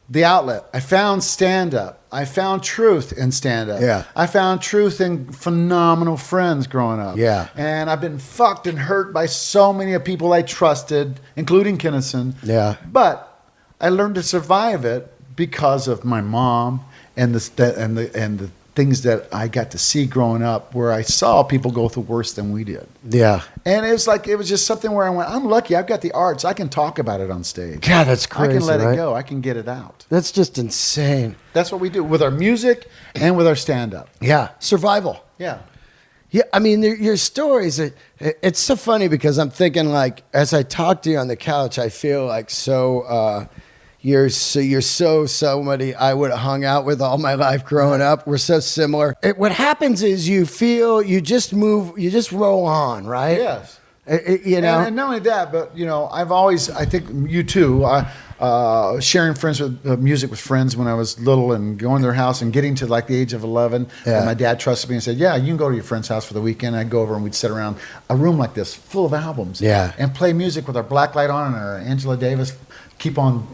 the outlet. I found stand-up. I found truth in stand-up. Yeah. I found truth in phenomenal friends growing up. Yeah. And I've been fucked and hurt by so many of people I trusted, including Kinison. Yeah. But I learned to survive it because of my mom and the things that I got to see growing up, where I saw people go through worse than we did. Yeah. And it was just something where I went, I'm lucky. I've got the arts. I can talk about it on stage. God, that's crazy. I can let right? it go. I can get it out. That's just insane. That's what we do with our music and with our stand-up. Yeah. Survival. Yeah. Yeah, I mean, your stories, it's so funny because I'm thinking, like, as I talk to you on the couch, I feel like you're so somebody I would have hung out with all my life growing up. We're so similar. What happens is you just roll on, right? Yes. You know? And not only that, but, I think you too, sharing music with friends when I was little and going to their house and getting to like the age of 11. Yeah. And my dad trusted me and said, yeah, you can go to your friend's house for the weekend. I'd go over and we'd sit around a room like this full of albums. Yeah. And play music with our black light on and our Angela Davis, keep on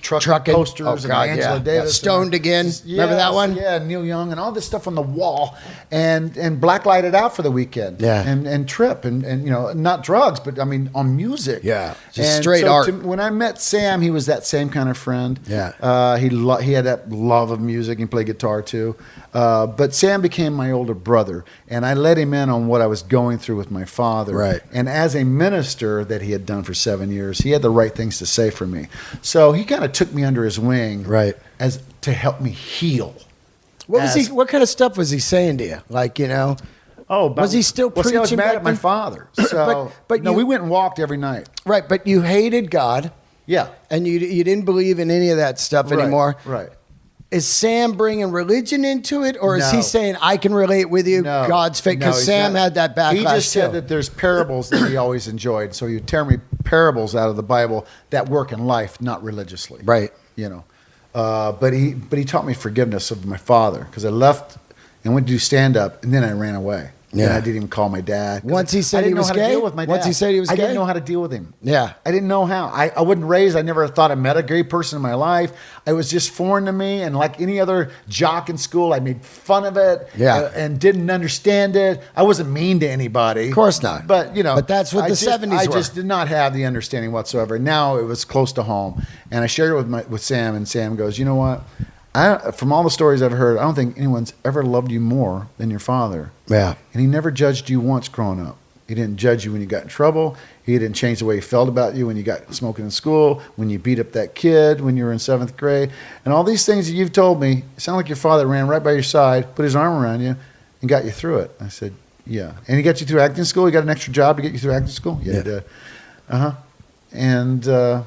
Trucking posters and Angela Davis. Yeah. Stoned Again. Remember that one? Yeah, Neil Young and all this stuff on the wall, and black light it out for the weekend. Yeah. And trip and not drugs, but I mean on music. Yeah, just straight art. When I met Sam, he was that same kind of friend. Yeah. He had that love of music. He played guitar too. But Sam became my older brother, and I let him in on what I was going through with my father. Right. And as a minister that he had done for 7 years, he had the right things to say for me. So he kind of took me under his wing, right, as to help me heal. What kind of stuff was he saying to you? Like, was he still preaching? I was mad back at my then? father. So, but we went and walked every night. Right, but you hated God. Yeah. And you didn't believe in any of that stuff anymore. Right. Is Sam bringing religion into it, or is No. he saying, I can relate with you, No. God's fake? Because he's Sam not. had that backlash He just said too. that there's parables that he always enjoyed. So you tear me parables out of the Bible that work in life, not religiously. Right. But he taught me forgiveness of my father, because I left and went to do stand-up, and then I ran away. Yeah. And I didn't even call my dad. Once he said he was gay? I didn't know how to deal with my dad. Once he said he was I gay? didn't know how to deal with him. Yeah. I didn't know how. I wasn't raised. I never thought I met a gay person in my life. It was just foreign to me. And like any other jock in school, I made fun of it. Yeah. And didn't understand it. I wasn't mean to anybody. Of course not. But, But that's what the 70s I were. just did not have the understanding whatsoever. Now it was close to home. And I shared it with Sam, and Sam goes, you know what? From all the stories I've heard, I don't think anyone's ever loved you more than your father. Yeah. And he never judged you once growing up. He didn't judge you when you got in trouble. He didn't change the way he felt about you when you got smoking in school, when you beat up that kid when you were in 7th grade. And all these things that you've told me, it sound like your father ran right by your side, put his arm around you, and got you through it. I said, yeah. And he got you through acting school? He got an extra job to get you through acting school? Yeah, he did. Uh-huh. And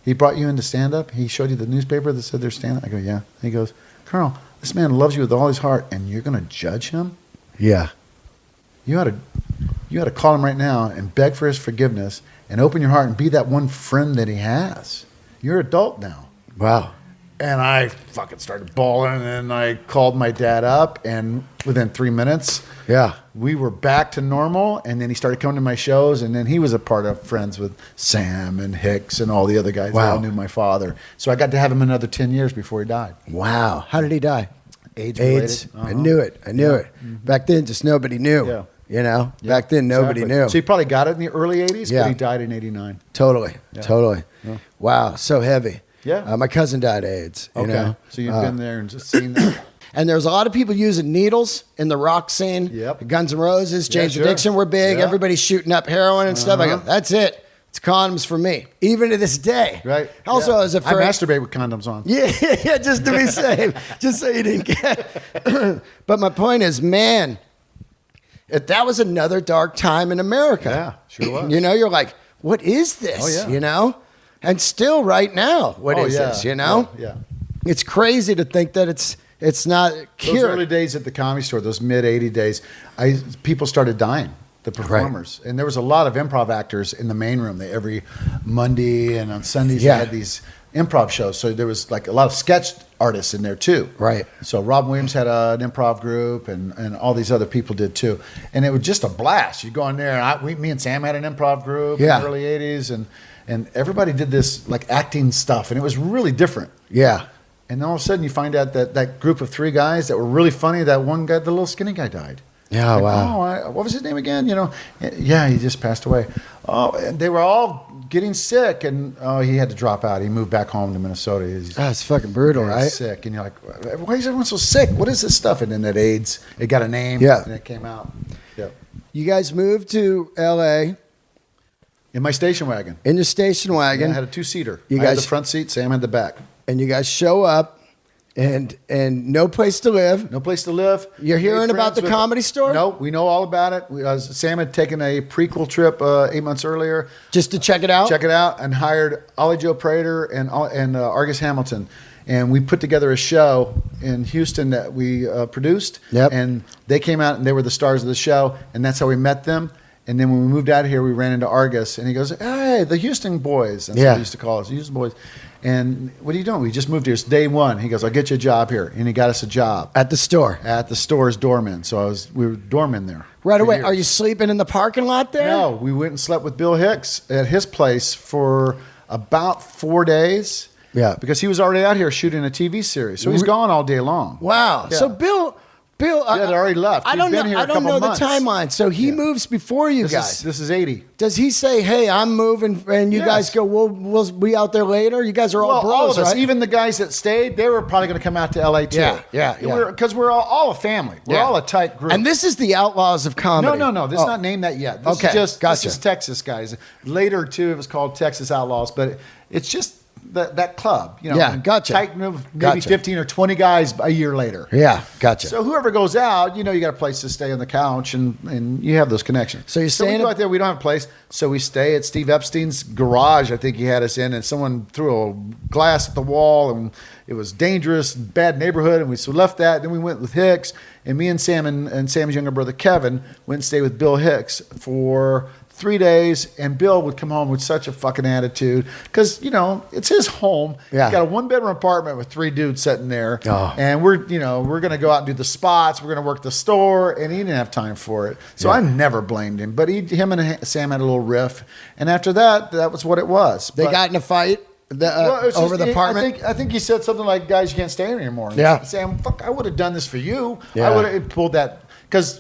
he brought you into stand-up? He showed you the newspaper that said there's stand-up? I go, yeah. And he goes, Carl, this man loves you with all his heart, and you're going to judge him? Yeah. You ought to call him right now and beg for his forgiveness and open your heart and be that one friend that he has. You're an adult now. Wow. And I fucking started bawling, and I called my dad up, and within 3 minutes, we were back to normal. And then he started coming to my shows, and then he was a part of friends with Sam and Hicks and all the other guys that all knew my father. So I got to have him another 10 years before he died. Wow. How did he die? AIDS. I knew it. I knew it. Back then, just nobody knew. Yeah. Back then, nobody knew. So he probably got it in the early 80s, Yeah. but he died in 89. Totally. Totally. Yeah. Wow. So heavy. Yeah. My cousin died of AIDS. You know? So you've been there and just seen that. And there's a lot of people using needles in the rock scene. Yep. Guns N' Roses, James sure. Addiction were big. Yeah. Everybody's shooting up heroin and stuff. I go, that's it. It's condoms for me, even to this day. Right. Also, Yeah. as a I masturbate with condoms on. yeah, just to be safe, just so you didn't get. But my point is, man, if that was another dark time in America. Yeah, sure was. You're like, what is this? Oh, yeah. And still right now, what is this? Yeah. It's crazy to think that it's not cured. Those early days at the Comedy Store, those mid-'80 days, people started dying, the performers. Right. And there was a lot of improv actors in the main room. Every Monday and on Sundays they had these improv shows. So there was like a lot of sketch artists in there too. Right. So Rob Williams had an improv group, and all these other people did too. And it was just a blast. You go in there, and me and Sam had an improv group in the early 80s, and everybody did this like acting stuff, and it was really different. Yeah. And then all of a sudden you find out that that group of 3 guys that were really funny, that one guy, the little skinny guy, died. Yeah, Like, wow. what was his name again? You know, yeah, he just passed away. Oh, and they were all getting sick, and he had to drop out. He moved back home to Minnesota. That's fucking brutal, right? Sick, and you're like, why is everyone so sick? What is this stuff? And then that AIDS, it got a name, and it came out. Yeah. You guys moved to L.A. In my station wagon. in your station wagon. I had a 2-seater. You I had guys- the front seat, Sam had the back. And you guys show up, and no place to live. No place to live. You're hearing Made about friends the Comedy Store? No, we know all about it. Sam had taken a prequel trip 8 months earlier. Just to check it out? Check it out, and hired Ollie Joe Prater and Argus Hamilton. And we put together a show in Houston that we produced. Yep. And they came out, and they were the stars of the show, and that's how we met them. And then when we moved out here, we ran into Argus, and he goes, "Hey, the Houston boys." That's what he used to call us, the Houston boys. And what are you doing? We just moved here. It's day 1. He goes, "I'll get you a job here." And he got us a job At the store. at the store as doorman. So we were doormen there. Right for away. years. Are you sleeping in the parking lot there? No, we went and slept with Bill Hicks at his place for about 4 days. Yeah. Because he was already out here shooting a TV series. So he's gone all day long. Wow. Yeah. So Bill, Yeah, they already left. I He's don't been know. here a I don't couple know the months. timeline. So he moves before you guys. This is 80. Does he say, "Hey, I'm moving," and you Yes. guys go, "We'll be out there later"? You guys are all bros, all of us, right? even the guys that stayed, they were probably going to come out to LA too. Yeah. Because we're all a family. We're all a tight group. And this is the Outlaws of Comedy. No. This is not named that yet. This Okay, is just gotcha. This is Texas guys. Later too, it was called Texas Outlaws, but it's just that club. You know, Yeah, gotcha. Tight, maybe Gotcha. 15 or 20 guys a year later. Yeah, gotcha. So whoever goes out, you got a place to stay on the couch, and you have those connections. So you're we staying go at- out there. We don't have a place, so we stay at Steve Epstein's garage. I think he had us in, and someone threw a glass at the wall, and it was dangerous, bad neighborhood, and we left that. Then we went with Hicks, and me and Sam and Sam's younger brother Kevin went and stayed with Bill Hicks for 3 days, and Bill would come home with such a fucking attitude because it's his home. Yeah. He's got a 1-bedroom apartment with 3 dudes sitting there, Oh. and we're gonna go out and do the spots. We're gonna work the store, and he didn't have time for it. So I never blamed him. But him and Sam had a little riff, and after that was what it was. They But- got in a fight well, it was over just- the apartment. I think he said something like, "Guys, you can't stay here anymore." And Yeah. Sam, fuck, I would have done this for you. Yeah. I would have pulled that because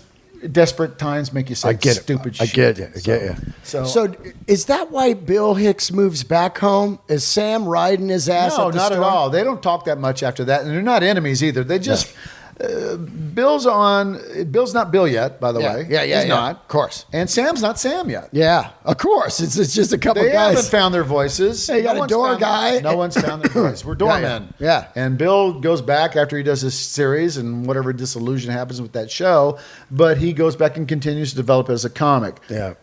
desperate times make you say I get stupid it. I shit. get you. So is that why Bill Hicks moves back home? Is Sam riding his ass? no, at the not store? at all. They don't talk that much after that, and they're not enemies either. They just Bill's not Bill yet, by the way. Yeah, He's not. Of course. And Sam's not Sam yet. Yeah, of course. It's just a couple They haven't guys. found their voices. Hey, you got a one's door found- guy. No one's found their voice. We're doormen. Yeah. And Bill goes back after he does this series and whatever disillusion happens with that show, but he goes back and continues to develop as a comic. Yeah.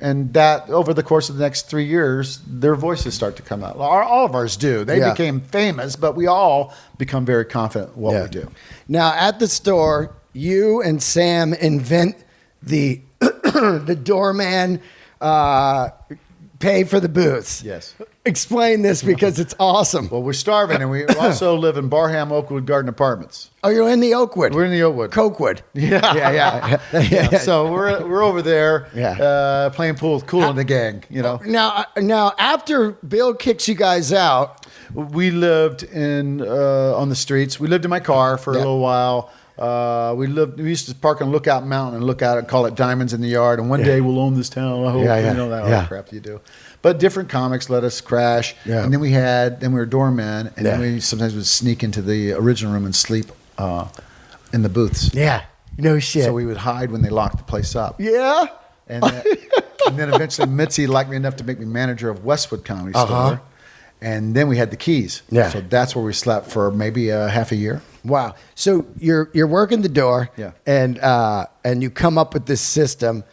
And that over the course of the next 3 years, their voices start to come out. All of ours do. They Yeah. became famous, but we all become very confident in what we do. Now at the store, you and Sam invent the the doorman pay for the booths. Yes. Explain this because it's awesome. Well, we're starving, and we also live in Barham Oakwood Garden Apartments. Oh, you're in the Oakwood. We're in the Oakwood. Cokewood. Yeah. Yeah. So we're over there, Yeah. playing pool with Cool and the gang. Now, after Bill kicks you guys out, We lived on the streets. We lived in my car for a Yeah. little while. We used to park on Lookout Mountain and look out and call it Diamonds in the Yard. And one day we'll own this town. I hope Yeah. you know that all Yeah. that crap you do. But different comics let us crash. Yeah. And then we were doormen, and then Yeah. we sometimes would sneak into the original room and sleep in the booths. yeah, no shit. So we would hide when they locked the place up. yeah. And then eventually Mitzi liked me enough to make me manager of Westwood Comedy Store. And then we had the keys. Yeah. So that's where we slept for maybe half a year. Wow. So you're working the door. Yeah. And you come up with this system.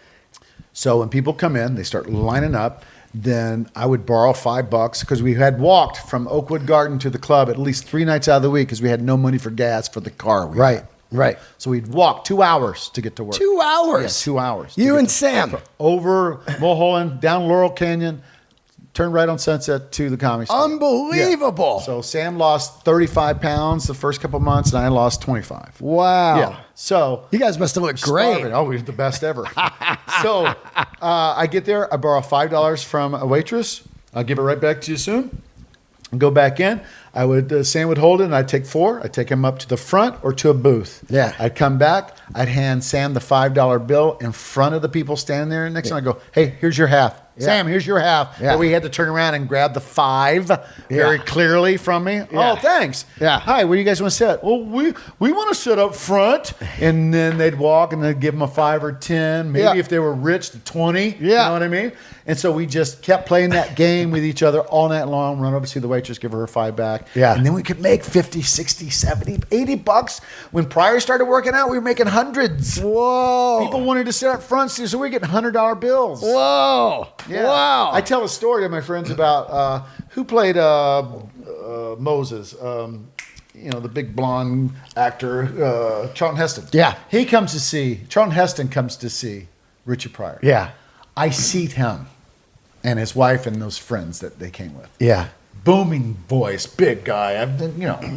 So when people come in, they start lining up. Then I would borrow $5 because we had walked from Oakwood Garden to the club at least 3 nights out of the week because we had no money for gas for the car. Right. So we'd walk 2 hours to get to work. 2 hours. Yeah, 2 hours. to You get and to- Sam. Over Mulholland, down Laurel Canyon, turn right on Sunset to the Comedy Store. Unbelievable. Yeah. So Sam lost 35 pounds the first couple months, and I lost 25. Wow. Yeah. So You guys must have looked great. starving. Oh, we were the best ever. So I get there. I borrow $5 from a waitress. I'll give it right back to you soon. and go back in. I would Sam would hold it, and I'd take 4. I'd take him up to the front or to a booth. Yeah. I'd come back. I'd hand Sam the $5 bill in front of the people standing there. And next time I go, hey, here's your half. Yeah. Sam, here's your half. Yeah. But we had to turn around and grab the 5 very clearly from me. Yeah. Oh, thanks. Yeah. Hi, where do you guys want to sit? Well, we want to sit up front. And then they'd walk and they'd give them a 5 or 10. Maybe if they were rich, to 20. Yeah. You know what I mean? And so we just kept playing that game with each other all night long, run over to see the waitress, give her her 5 back. Yeah. And then we could make 50, 60, 70, 80 bucks. When Pryor started working out, we were making hundreds. Whoa. People wanted to sit up front, so we were getting $100 bills. Whoa. Yeah. Wow. I tell a story to my friends about who played Moses. The big blonde actor, Charlton Heston. Yeah. Charlton Heston comes to see Richard Pryor. Yeah. I seat him and his wife and those friends that they came with. Yeah. Booming voice, big guy.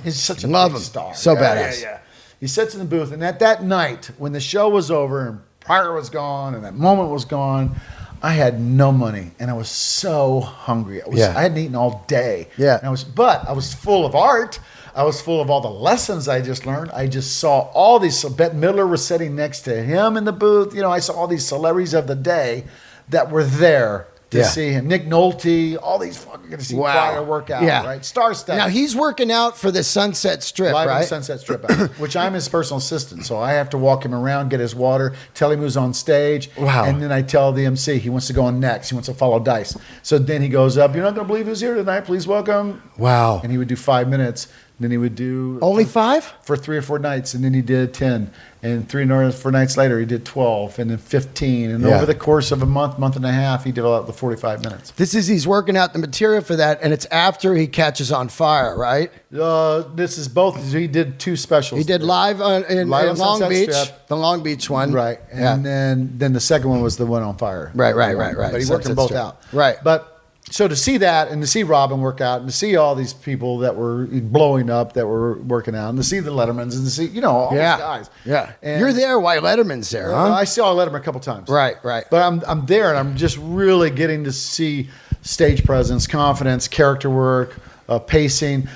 He's such a Love big him. star. So badass. Yeah. He sits in the booth, and at that night, when the show was over and Pryor was gone and that moment was gone, I had no money, and I was so hungry. I hadn't eaten all day. Yeah. But I was full of art. I was full of all the lessons I just learned. I just saw all these. So Bette Midler was sitting next to him in the booth. I saw all these celebrities of the day that were there to see him. Nick Nolte, all these fucking to see Pryor work out, right? Star stuff. Now he's working out for the Sunset Strip, Live on right? the Sunset Strip, which I'm his personal assistant. So I have to walk him around, get his water, tell him who's on stage. Wow. And then I tell the MC he wants to go on next. He wants to follow Dice. So then he goes up, you're not going to believe who's here tonight. Please welcome. Wow. And he would do 5 minutes. Then he would do Only 5? for 3 or 4 nights, and then he did 10, and 3 or 4 nights later he did 12, and then 15, and over the course of a month and a half, he developed the 45 minutes. He's working out the material for that, and it's after he catches on fire, right? This is both. He did 2 specials. He did live in Live on Long Sunset Beach, Strip. the Long Beach one, right, and then the second one was the one on fire. Right. But he worked them both out. Right, but. So to see that and to see Robin work out and to see all these people that were blowing up that were working out and to see the Lettermans and to see, all these guys. Yeah. And You're there while Letterman's there, huh? I saw Letterman a couple times. Right. But I'm there and I'm just really getting to see stage presence, confidence, character work, pacing,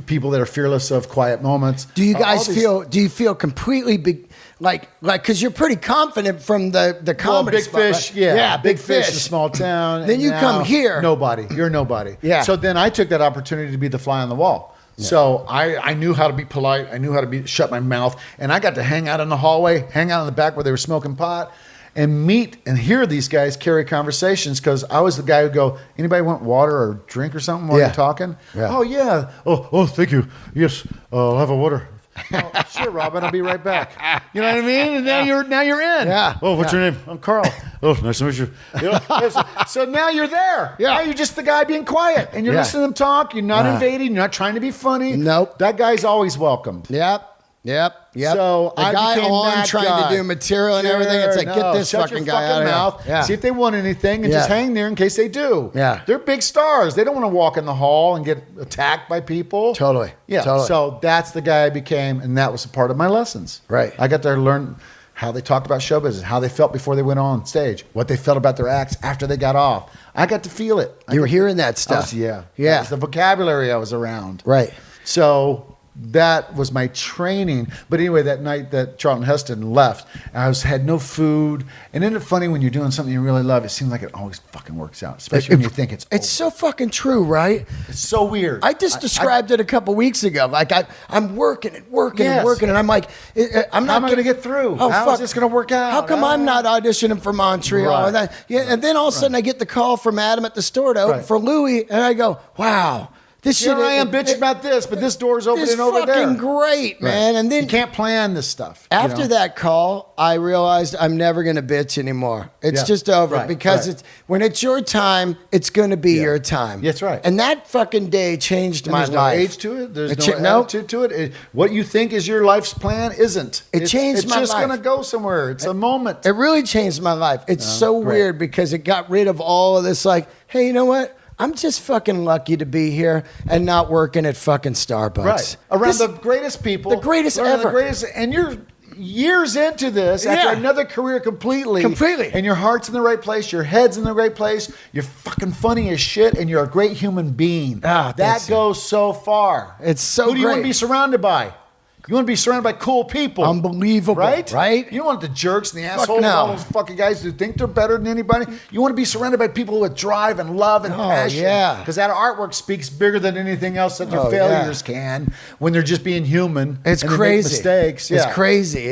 people that are fearless of quiet moments. Do you guys do you feel completely like, because you're pretty confident from the comedy Big spot, Fish, right? yeah. Big Fish, a small town. Then you come here. You're nobody. Yeah. So then I took that opportunity to be the fly on the wall. Yeah. So I knew how to be polite. I knew how to shut my mouth. And I got to hang out in the hallway, hang out in the back where they were smoking pot, and meet and hear these guys carry conversations because I was the guy who'd go, anybody want water or drink or something while you're talking? Yeah. Oh, yeah. Oh, thank you. Yes, I'll have a water. Oh, sure, Robin. I'll be right back. You know what I mean? And now you're in. Yeah. Oh, what's your name? I'm Carl. Oh, nice to meet you. So now you're there. Yeah. Now you're just the guy being quiet, and you're listening to them talk. You're not invading. You're not trying to be funny. Nope. That guy's always welcomed. Yep. So the I guy became on that trying guy. to do material and everything. It's like, get this shut fucking your guy out of mouth. here. Yeah. See if they want anything, and just hang there in case they do. Yeah. They're big stars. They don't want to walk in the hall and get attacked by people. Totally. Yeah. Totally. So that's the guy I became, and that was a part of my lessons. Right. I got to learn how they talked about show business, how they felt before they went on stage, what they felt about their acts after they got off. I got to feel it. You were hearing that stuff. Yeah. Yeah. That was the vocabulary I was around. Right. So that was my training. But anyway, that night that Charlton Heston left, I had no food. And isn't it funny when you're doing something you really love, it seems like it always fucking works out, especially when you think it's over. so fucking true, right? It's so weird. I just described it a couple weeks ago. Like I'm working and working and Yes. working, and I'm like, I'm not How am I going to get through? How is this going to work out? How come I'm not auditioning for Montreal? Right. And then, and then all of a sudden I get the call from Adam at the store to open for Louis, and I go, wow. This Here shit, I am bitching about this, but this door's opening over there. It's fucking great, man. And then you can't plan this stuff. After that call, I realized I'm never going to bitch anymore. It's just over because it's when it's your time, it's going to be your time. That's right. And that fucking day changed my life. There's no age to it. There's no attitude to it. What you think is your life's plan isn't. It changed my life. It's just going to go somewhere. It's a moment. It really changed my life. It's so weird because it got rid of all of this like, hey, you know what? I'm just fucking lucky to be here and not working at fucking Starbucks. Right. Around the greatest people. The greatest ever. And years into this, after another career completely. And your heart's in the right place, your head's in the right place, you're fucking funny as shit, and you're a great human being. That goes so far. It's so Who do you great. want to be surrounded by? You want to be surrounded by cool people. Unbelievable. Right? Right? You don't want the jerks and the assholes, all those fucking guys who think they're better than anybody. You want to be surrounded by people with drive and love and passion. Yeah. Because that artwork speaks bigger than anything else that their failures can when they're just being human. It's and crazy. They make mistakes. It's crazy.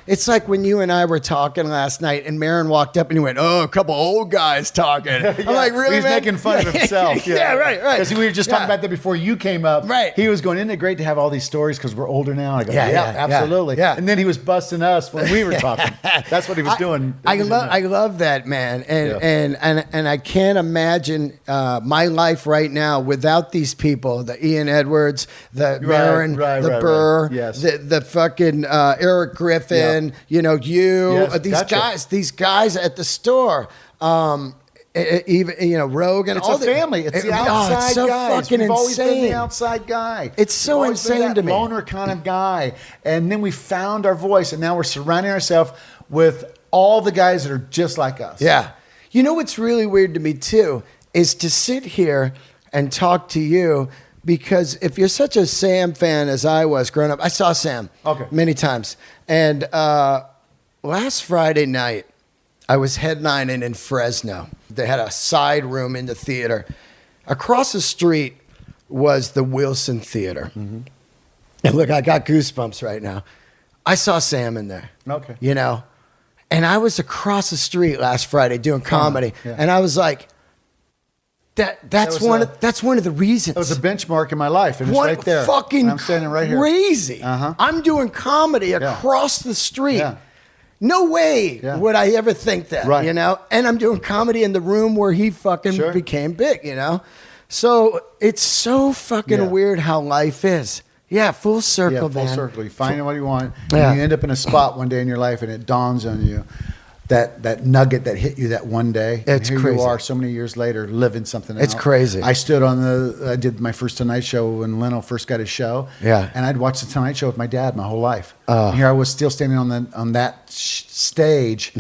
It's like when you and I were talking last night and Marin walked up and he went, "Oh, a couple old guys talking." I'm like, really, He's man? making fun of himself. Yeah, right. Because we were just talking about that before you came up. Right. He was going, "Isn't it great to have all these stories because we're older now?" I go, absolutely. Yeah. And then he was busting us when we were talking. That's what he was doing. I love that, man. And I can't imagine my life right now without these people, the Ian Edwards, the Marin, the Burr, the fucking Eric Griffin. You know, these guys at the store, even Rogan. It's a family. It's the outside it's so guys. fucking We've always been insane. the outside guy. It's so insane to me. Loner kind of guy, and then we found our voice, and now we're surrounding ourselves with all the guys that are just like us. Yeah, you know what's really weird to me too is to sit here and talk to you. Because if you're such a Sam fan as I was growing up, I saw Sam many times. And last Friday night, I was headlining in Fresno. They had a side room in the theater. Across the street was the Wilson Theater. Mm-hmm. And look, I got goosebumps right now. I saw Sam in there. Okay. You know? And I was across the street last Friday doing comedy. And I was like, That's one of the reasons. That was a benchmark in my life, and it's right there. Fucking I'm standing right here. Crazy. I'm doing comedy across the street. Yeah. No way would I ever think that, you know? And I'm doing comedy in the room where he fucking became big, you know? So it's so fucking weird how life is. Yeah, full circle, man. Full circle. You find what you want, and you end up in a spot one day in your life, and it dawns on you. That nugget that hit you that one day. It's here crazy. You are so many years later living something It's out. crazy. I stood I did my first Tonight Show when Leno first got his show. Yeah. And I'd watched the Tonight Show with my dad my whole life. And here I was still standing on that stage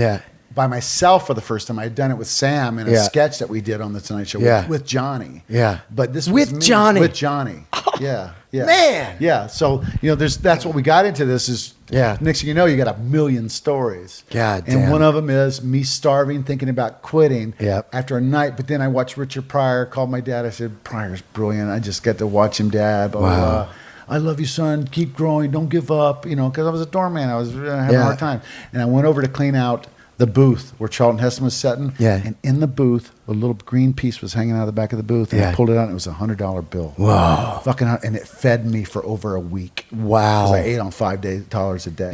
by myself for the first time. I had done it with Sam in a sketch that we did on the Tonight Show with Johnny. Yeah. But this with was me, Johnny. With Johnny. Yeah. Man. Yeah. So, that's what we got into this is next thing you know, you got a million stories. God and damn. one of them is me starving, thinking about quitting Yep. after a night. But then I watched Richard Pryor, called my dad. I said, "Pryor's brilliant. I just got to watch him, Dad. Blah, blah, blah. I love you, son. Keep growing. Don't give up." Because I was a doorman. I was having a hard time. And I went over to clean out the booth where Charlton Heston was sitting. Yeah. And in the booth, a little green piece was hanging out of the back of the booth. And I pulled it out, and it was a $100 bill. Wow. And it fed me for over a week. Wow. Because I ate on $5 a day.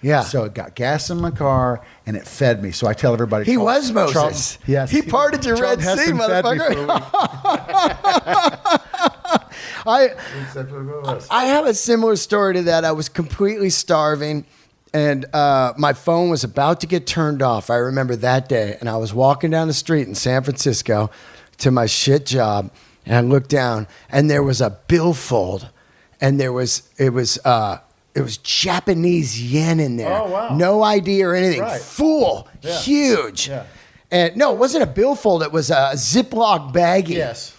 Yeah. So it got gas in my car, and it fed me. So I tell everybody. He was Moses. Yes. He parted your Red Charlton Sea, Heston fed me for a week. I have a similar story to that. I was completely starving, and my phone was about to get turned off. I remember that day, and I was walking down the street in San Francisco to my shit job, and I looked down, and there was a billfold, and it was Japanese yen in there. Oh, wow. No ID or anything. Right. Full, huge. Yeah. And no, it wasn't a billfold. It was a Ziploc baggie. Yes.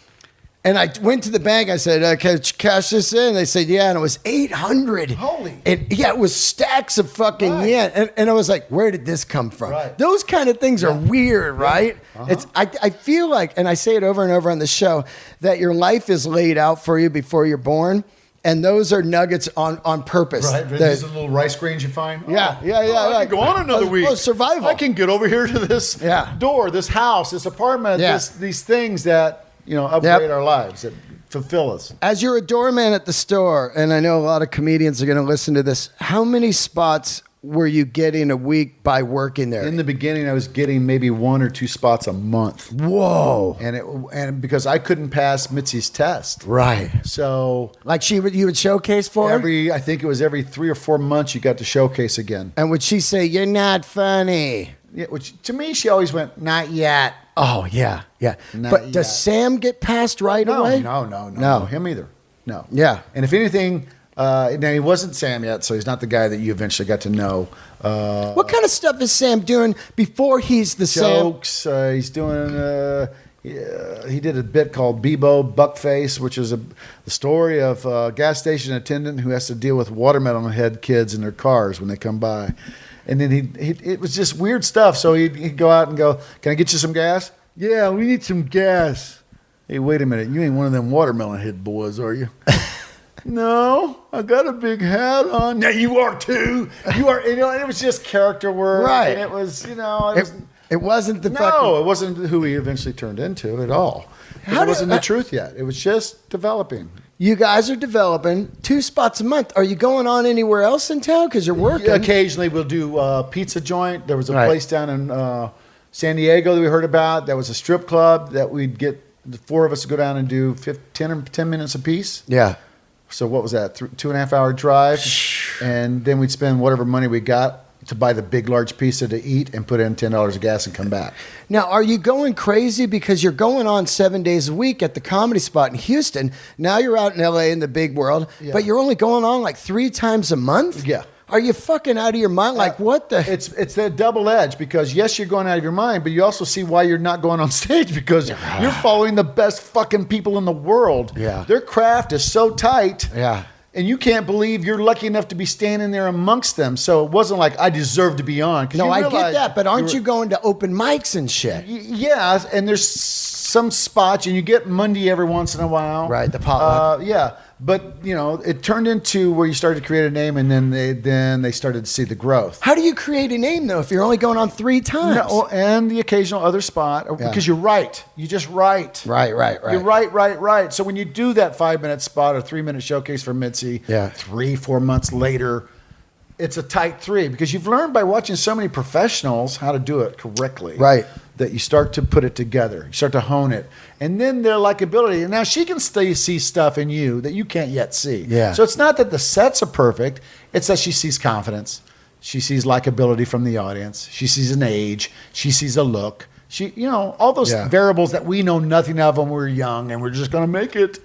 And I went to the bank. I said, "Can I cash this in?" They said, "Yeah." And it was $800. Holy. It was stacks of fucking yen. And I was like, "Where did this come from?" Right. Those kind of things are weird, right? It's I feel like, and I say it over and over on the show, that your life is laid out for you before you're born. And those are nuggets on purpose. Right, these are little rice grains you find. Yeah. I can go on another week. Survival. I can get over here to this door, this house, this apartment, these things that upgrade our lives, that fulfill us. As you're a doorman at the store, and I know a lot of comedians are going to listen to this, how many spots were you getting a week by working there? In the beginning, I was getting maybe 1 or 2 spots a month. Whoa! And because I couldn't pass Mitzi's test, Right. so Like you would showcase for her? I think it was every 3 or 4 months you got to showcase again. And would she say, "You're not funny"? Yeah, which to me she always went, "Not yet." Oh yeah. Not But yet. does Sam get passed right away? No, him either. No. Yeah. And if anything, Now, he wasn't Sam yet, so he's not the guy that you eventually got to know. What kind of stuff is Sam doing before he's the Jokes. He's doing... he did a bit called Bebo Buckface, which is the story of a gas station attendant who has to deal with watermelon head kids in their cars when they come by. And then it was just weird stuff. So he'd go out and go, "Can I get you some gas?" "Yeah, we need some gas." "Hey, wait a minute. You ain't one of them watermelon head boys, are you?" "No, I got a big hat on." "Yeah, you are too. You are." And it was just character work. Right. And it was, It wasn't the No, it wasn't who he eventually turned into at all. It wasn't the truth yet. It was just developing. You guys are developing 2 spots a month. Are you going on anywhere else in town? Because you're working. Yeah, occasionally we'll do a pizza joint. There was a place down in San Diego that we heard about. That was a strip club that we'd get the 4 of us to go down and do 10 minutes apiece. Yeah. So what was that? 2.5 hour drive. And then we'd spend whatever money we got to buy the big, large pizza to eat and put in $10 of gas and come back. Now, are you going crazy because you're going on 7 days a week at the Comedy Spot in Houston? Now you're out in LA in the big world, but you're only going on like 3 times a month? Yeah. Are you fucking out of your mind? Like, what the? It's that double edge because, yes, you're going out of your mind, but you also see why you're not going on stage because you're following the best fucking people in the world. Yeah. Their craft is so tight. Yeah. And you can't believe you're lucky enough to be standing there amongst them. So it wasn't like I deserve to be on. No, I get that, but aren't you going to open mics and shit? Yeah, and there's some spots, and you get Monday every once in a while. Right, the potluck. Yeah, but it turned into where you started to create a name, and then they started to see the growth. How do you create a name though if you're only going on 3 times? No, and the occasional other spot because you're right. You just write. Right. You're right. So when you do that 5-minute spot or 3-minute showcase for Mitzi, 3-4 months later, it's a tight 3 because you've learned by watching so many professionals how to do it correctly. Right. That you start to put it together, you start to hone it, and then their likability. And now she can still see stuff in you that you can't yet see. Yeah. So it's not that the sets are perfect; it's that she sees confidence, she sees likability from the audience, she sees an age, she sees a look. She, all those variables that we know nothing of when we're young and we're just going to make it.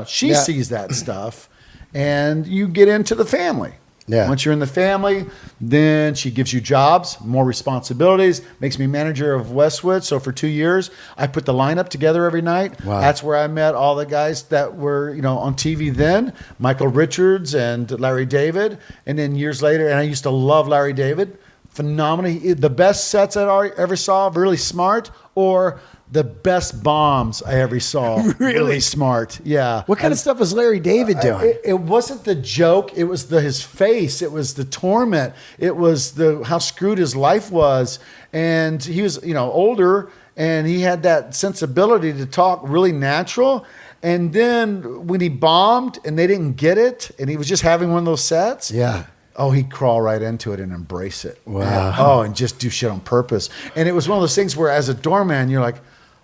She sees that stuff, and you get into the family. Yeah. Once you're in the family, then she gives you jobs, more responsibilities, makes me manager of Westwood. So for 2 years, I put the lineup together every night. Wow. That's where I met all the guys that were, on TV then, Michael Richards and Larry David. And then years later, and I used to love Larry David, phenomenal. The best sets I ever saw, really smart, or the best bombs I ever saw. Really smart. Yeah. What kind of stuff was Larry David doing? It wasn't the joke. It was his face. It was the torment. It was how screwed his life was. And he was, older, and he had that sensibility to talk really natural. And then when he bombed and they didn't get it, and he was just having one of those sets. Yeah. Oh, he'd crawl right into it and embrace it. Wow. And just do shit on purpose. And it was one of those things where as a doorman, you're like,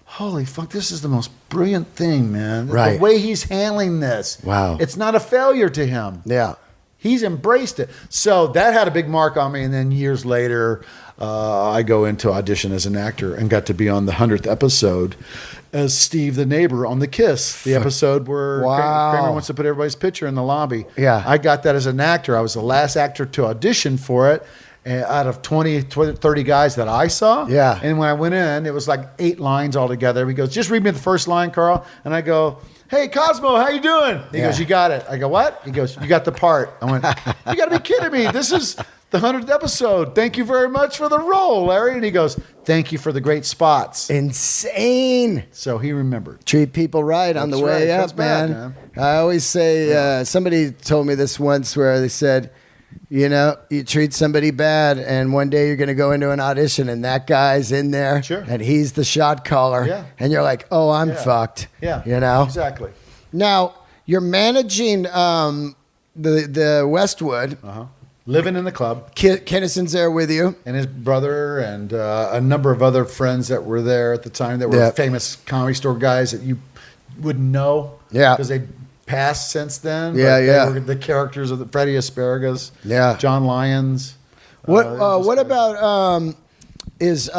holy fuck, this is the most brilliant thing, man. Right. The way he's handling this. Wow. It's not a failure to him. Yeah. He's embraced it. So that had a big mark on me. And then years later, I go into audition as an actor and got to be on the 100th episode as Steve the neighbor on The Kiss, the episode where Kramer wants to put everybody's picture in the lobby. Yeah. I got that as an actor. I was the last actor to audition for it. Out of 20, 30 guys that I saw. Yeah. And when I went in, it was like 8 lines altogether. He goes, just read me the first line, Carl. And I go, hey, Cosmo, how you doing? He goes, you got it. I go, what? He goes, you got the part. I went, you got to be kidding me. This is the 100th episode. Thank you very much for the role, Larry. And he goes, thank you for the great spots. Insane. So he remembered. Treat people right on the way up, man. I always say, somebody told me this once where they said, you treat somebody bad, and one day you're going to go into an audition, and that guy's in there, and he's the shot caller, and you're like, oh, I'm fucked. Yeah, exactly. Now, you're managing the Westwood. Living in the club. Kinison's there with you. And his brother and a number of other friends that were there at the time that were famous Comedy Store guys that you wouldn't know. Yeah. Because they passed since then. Yeah. They were the characters of Freddie Asparagus. Yeah. John Lyons. What about is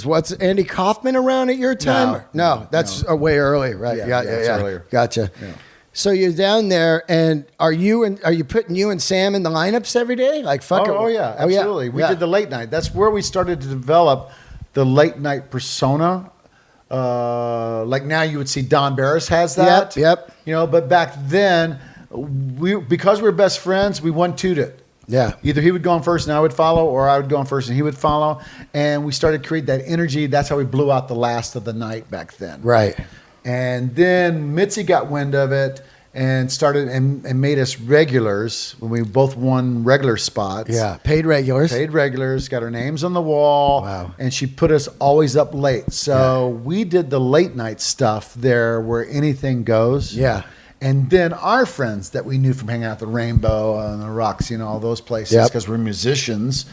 what's Andy Kaufman around at your time? No, that's way early, right? Yeah, earlier. Gotcha. Yeah. So you're down there, and are you putting you and Sam in the lineups every day? Like fuck it. Oh yeah, absolutely. We did the late night. That's where we started to develop the late night persona. Like now you would see Don Barris has that. Yep. You know, but back then because we were best friends, we 1-2'd it. Yeah. Either he would go on first and I would follow, or I would go on first and he would follow. And we started to create that energy. That's how we blew out the last of the night back then. Right. And then Mitzi got wind of it and started and made us regulars when we both won regular spots. Yeah. Paid regulars. Got our names on the wall. Wow. And she put us always up late. So we did the late night stuff there where anything goes. Yeah. And then our friends that we knew from hanging out at the Rainbow and the Rocks, you know, all those places, because we're musicians,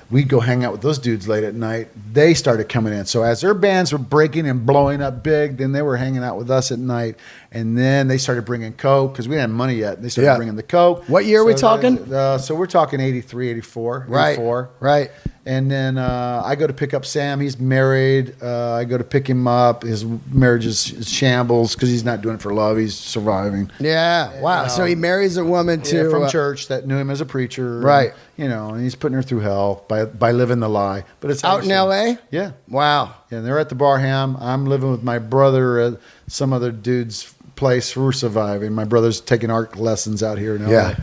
we'd go hang out with those dudes late at night. They started coming in. So as their bands were breaking and blowing up big, then they were hanging out with us at night. And then they started bringing Coke because we didn't have money yet. They started bringing the Coke. What year are we talking? So we're talking 83, 84. Right. 84. Right. And then I go to pick up Sam. He's married. I go to pick him up. His marriage is shambles because he's not doing it for love. He's surviving. Yeah. Wow. So he marries a woman from church that knew him as a preacher. Right. And, you know, and he's putting her through hell by living the lie. But it's out in L.A.? Yeah. Wow. Yeah, and they're at the Barham. I'm living with my brother at some other dude's place. We're surviving. My brother's taking art lessons out here in LA. Yeah.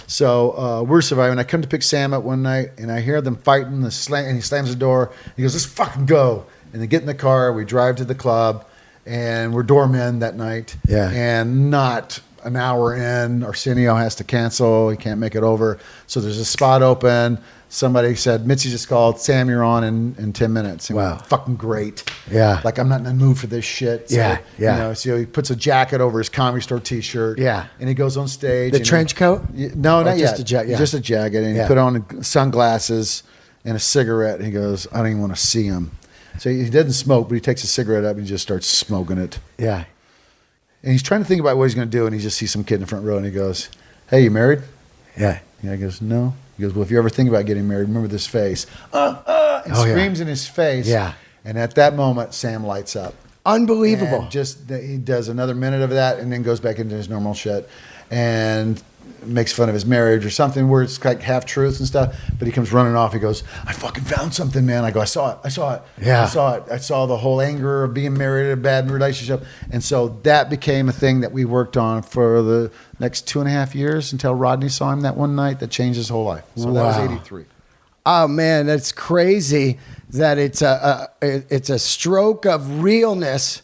So we're surviving. I come to pick Sam up one night, and I hear them fighting. And he slams the door. He goes, "Let's fucking go!" And they get in the car. We drive to the club, and we're doormen that night. Yeah. And not an hour in, Arsenio has to cancel. He can't make it over. So there's a spot open. Somebody said, "Mitzi just called. Sam, you're on in 10 minutes." And wow. Fucking great. Yeah. Like, I'm not in the mood for this shit. So, yeah. You know, so he puts a jacket over his Comedy Store t-shirt. Yeah. And he goes on stage. The trench coat? No, not just yet. A jacket. Yeah. Just a jacket. And he put on sunglasses and a cigarette. And he goes, "I don't even want to see him." So he doesn't smoke, but he takes a cigarette up and he just starts smoking it. Yeah. And he's trying to think about what he's going to do. And he just sees some kid in the front row and he goes, "Hey, you married?" Yeah. Yeah, he goes, "No." He goes, "Well, if you ever think about getting married, remember this face." And screams in his face. Yeah. And at that moment, Sam lights up. Unbelievable. And he does another minute of that and then goes back into his normal shit and makes fun of his marriage or something where it's like half truths and stuff. But he comes running off. He goes, "I fucking found something, man." I go, I saw it. Yeah. I saw it. I saw the whole anger of being married in a bad relationship. And so that became a thing that we worked on for the next 2.5 years until Rodney saw him that one night that changed his whole life. So that was 83. Oh man, that's crazy that it's a stroke of realness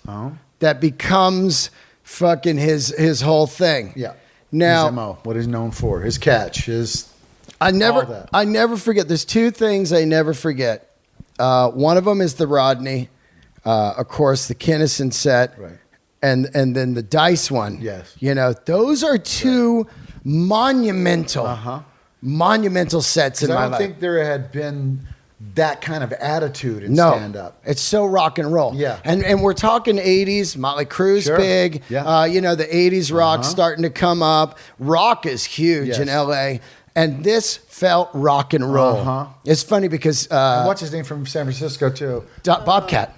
that becomes fucking his whole thing. Yeah. Now, his MO, what he's known for, his catch, I never forget. There's two things I never forget. One of them is the Rodney, of course, the Kinison set, right, and then the Dice one. Yes. You know, those are two monumental sets in my life. I don't think there had been that kind of attitude in stand-up. It's so rock and roll. Yeah. And we're talking 80s, Motley Crue's big. Yeah. You know, the 80s rock starting to come up. Rock is huge in LA. And this felt rock and roll. It's funny because... what's his name from San Francisco, too? Bobcat.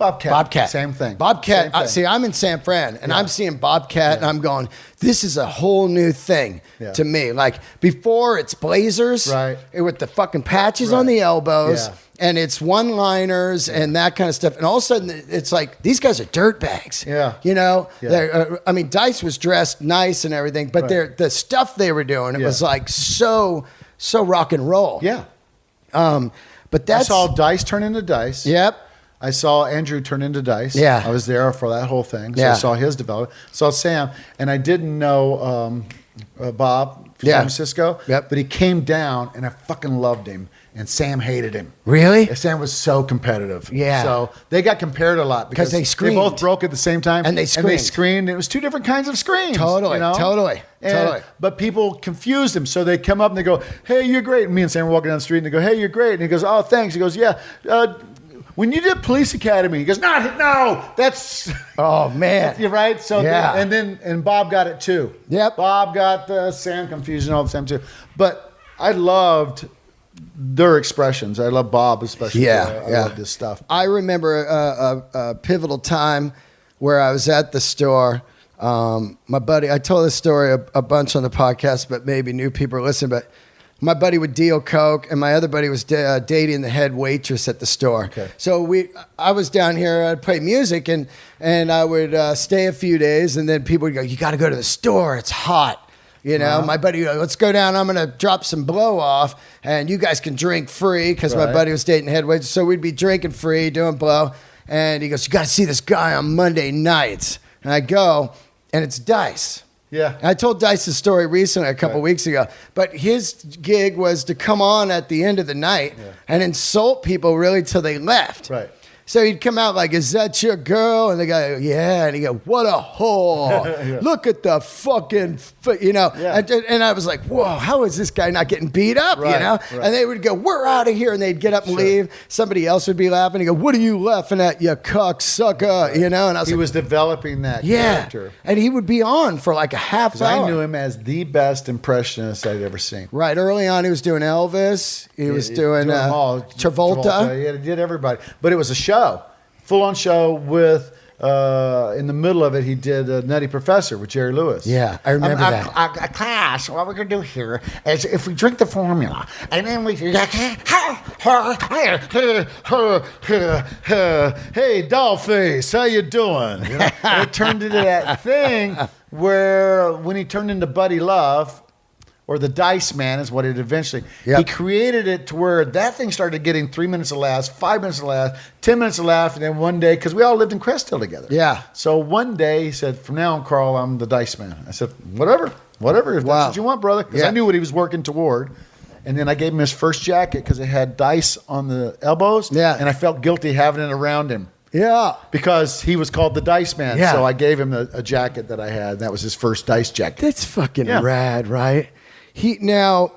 Same thing. Bobcat. Same thing. See, I'm in San Fran, and I'm seeing Bobcat, and I'm going, this is a whole new thing to me. Like, before, it's blazers with the fucking patches on the elbows. Yeah. And it's one-liners and that kind of stuff. And all of a sudden, it's like, these guys are dirtbags. Yeah. You know? Yeah. I mean, Dice was dressed nice and everything, but the stuff they were doing, it was like so rock and roll. Yeah. But that's... I saw Dice turn into Dice. Yep. I saw Andrew turn into Dice. Yeah. I was there for that whole thing. So I saw his development. Saw Sam. And I didn't know Bob from San Francisco. Yep. But he came down, and I fucking loved him. And Sam hated him. Really? Sam was so competitive. Yeah. So they got compared a lot because they screamed. They both broke at the same time. And they screamed. It was two different kinds of screams. Totally. You know? Totally. But people confused him. So they come up and they go, "Hey, you're great." And me and Sam were walking down the street and they go, "Hey, you're great." And he goes, "Oh, thanks." He goes, "Yeah. When you did Police Academy," he goes, "No, that's..." Oh, man. You're right. So and Bob got it too. Yep. Bob got the Sam confusion all the time too. But I loved their expressions. I love Bob especially. I love this stuff. I remember a pivotal time where I was at the store. My buddy, I told this story a bunch on the podcast, but maybe new people are listening. But my buddy would deal coke, and my other buddy was dating the head waitress at the store. Okay. So I was down here, I'd play music, and I would stay a few days, and then people would go, "You got to go to the store. It's hot." You know, my buddy would go, "Let's go down. I'm going to drop some blow off, and you guys can drink free," because my buddy was dating the head waitress. So we'd be drinking free, doing blow. And he goes, "You got to see this guy on Monday nights." And I go, and it's Dice. Yeah. I told Dice the story recently, a couple weeks ago. But his gig was to come on at the end of the night and insult people really till they left. Right. So he'd come out like, "Is that your girl?" And the guy, "Yeah." And he'd go, "What a whore. Look at the fucking, you know." Yeah. And I was like, whoa, how is this guy not getting beat up, you know? Right. And they would go, "We're out of here." And they'd get up and leave. Somebody else would be laughing. He'd go, "What are you laughing at, you cocksucker?" You know? And I was he like, was developing that character. And he would be on for like a half hour. I knew him as the best impressionist I'd ever seen. Right. Early on, he was doing Elvis. He was doing Travolta. He did everybody. But it was a show. Full-on show with, in the middle of it, he did Nutty Professor with Jerry Lewis. Yeah, I remember that. Class, what we're going to do here is if we drink the formula, and then we... Hey, Dollface, how you doing? You know? And it turned into that thing where when he turned into Buddy Love, or the Dice Man is what it eventually... He created it to where that thing started getting 3 minutes of laughs, 5 minutes of laughs, 10 minutes of laugh, and then one day, because we all lived in Crest Hill together. Yeah. So one day he said, "From now on, Carl, I'm the Dice Man." I said, whatever, if that's what you want, brother. Because I knew what he was working toward. And then I gave him his first jacket because it had dice on the elbows. Yeah. And I felt guilty having it around him. Yeah. Because he was called the Dice Man. Yeah. So I gave him a jacket that I had. That was his first dice jacket. That's fucking rad, right? Now,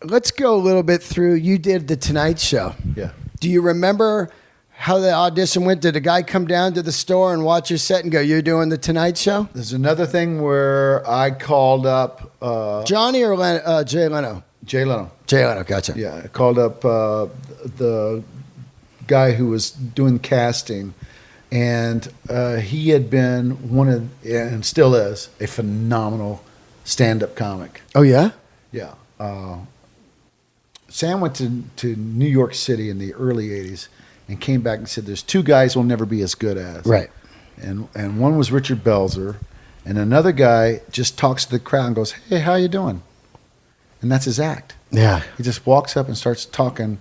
let's go a little bit through. You did the Tonight Show. Yeah. Do you remember how the audition went? Did a guy come down to the store and watch your set and go, "You're doing the Tonight Show"? There's another thing where I called up... Johnny or Jay Leno? Jay Leno. Jay Leno, gotcha. Yeah, I called up the guy who was doing casting, and he had been and still is, a phenomenal stand-up comic. Oh, yeah? Yeah. Sam went to New York City in the early 80s and came back and said, "There's two guys we'll never be as good as." Right. And one was Richard Belzer, and another guy just talks to the crowd and goes, "Hey, how you doing?" And that's his act. Yeah. He just walks up and starts talking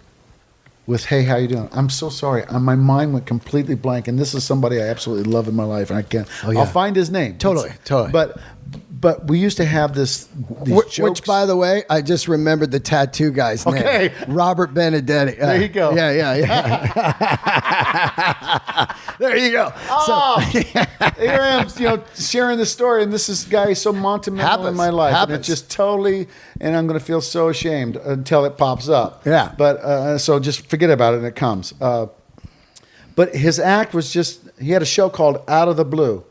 with, "Hey, how you doing?" "I'm so sorry. My mind went completely blank, and this is somebody I absolutely love in my life, and I can't. I'll find his name." Totally. But we used to have these jokes. Which, by the way, I just remembered the tattoo guy's name. Robert Benedetti. There you go. Yeah. There you go. Oh, here I am, sharing the story, and this guy is so monumental in my life. And it just totally, and I'm going to feel so ashamed until it pops up. Yeah. But so just forget about it, and it comes. But his act was just, he had a show called Out of the Blue.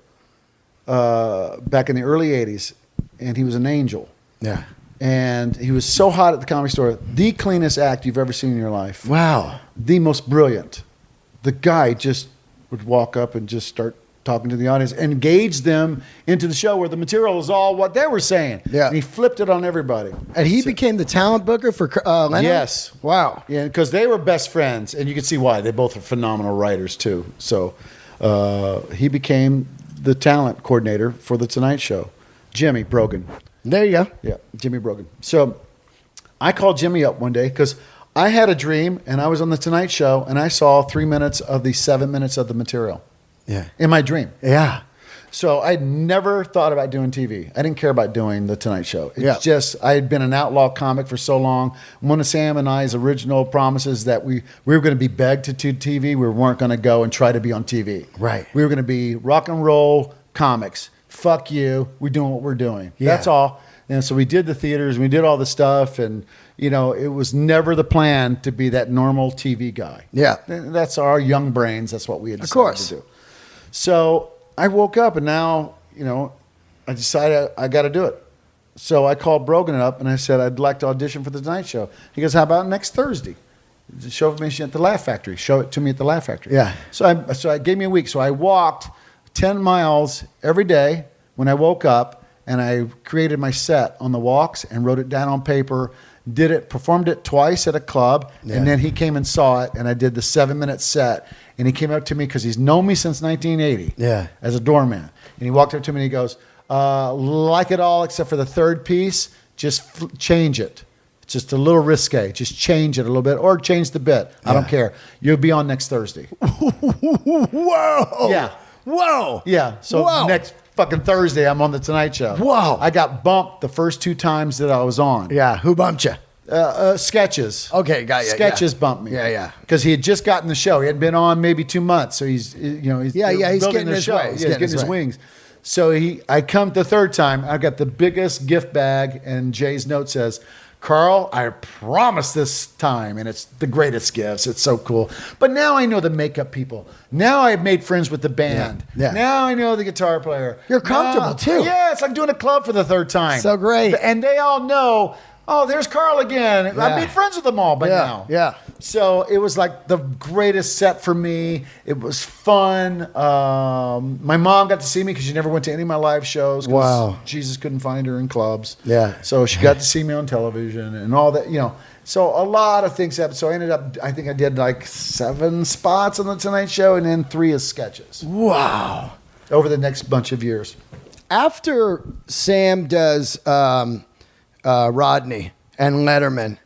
Back in the early 80s, and he was an angel. Yeah. And he was so hot at the Comedy Store, the cleanest act you've ever seen in your life. Wow. The most brilliant. The guy just would walk up and just start talking to the audience, engage them into the show where the material is all what they were saying. Yeah. And he flipped it on everybody. And he became the talent booker for Leno? Yes. Wow. Yeah, because they were best friends, and you can see why. They both are phenomenal writers, too. So he became the talent coordinator for The Tonight Show, Jimmy Brogan. There you go. Yeah, Jimmy Brogan. So I called Jimmy up one day because I had a dream, and I was on The Tonight Show, and I saw 3 minutes of the 7 minutes of the material. Yeah. In my dream. Yeah. So I'd never thought about doing TV. I didn't care about doing The Tonight Show. It's just, I had been an outlaw comic for so long. One of Sam and I's original promises that we were going to be begged to do TV. We weren't going to go and try to be on TV. Right. We were going to be rock and roll comics. Fuck you. We're doing what we're doing. Yeah. That's all. And so we did the theaters. We did all the stuff. And, it was never the plan to be that normal TV guy. Yeah. That's our young brains. That's what we had decided to do. So I woke up and now, I decided I got to do it. So I called Brogan up and I said, "I'd like to audition for The Tonight Show." He goes, "How about next Thursday? Show me at the Laugh Factory. Show it to me at the Laugh Factory." Yeah. So I gave me a week. So I walked 10 miles every day when I woke up and I created my set on the walks and wrote it down on paper, performed it twice at a club, and then he came and saw it, and I did the 7-minute set, and he came up to me because he's known me since 1980 as a doorman, and he walked up to me and he goes, like it all except for the third piece, just change it. It's just a little risque. Just change it a little bit or change the bit. I don't care. You'll be on next Thursday. Whoa. Yeah. Whoa. Yeah. So next fucking Thursday, I'm on the Tonight Show. Whoa. I got bumped the first 2 times that I was on. Yeah. Who bumped you? Sketches. Okay, got you. Sketches bumped me. Yeah. Because he had just gotten the show. He had been on maybe 2 months, so he's he's building getting the his show. way. He's getting his wings. So I come the third time. I got the biggest gift bag, and Jay's note says, Carl, I promise this time, and it's the greatest gifts. It's so cool. But now I know the makeup people. Now I've made friends with the band. Yeah. Now I know the guitar player. You're comfortable, too. Yeah, it's like doing a club for the third time. So great. And they all know, oh, there's Carl again. Yeah. I made friends with them all by now. Yeah. So it was like the greatest set for me. It was fun. My mom got to see me because she never went to any of my live shows. Wow. Jesus couldn't find her in clubs. Yeah. So she got to see me on television and all that, So a lot of things happened. So I ended up, I think I did like 7 spots on the Tonight Show and then 3 as sketches. Wow. Over the next bunch of years. After Sam does Rodney and Letterman,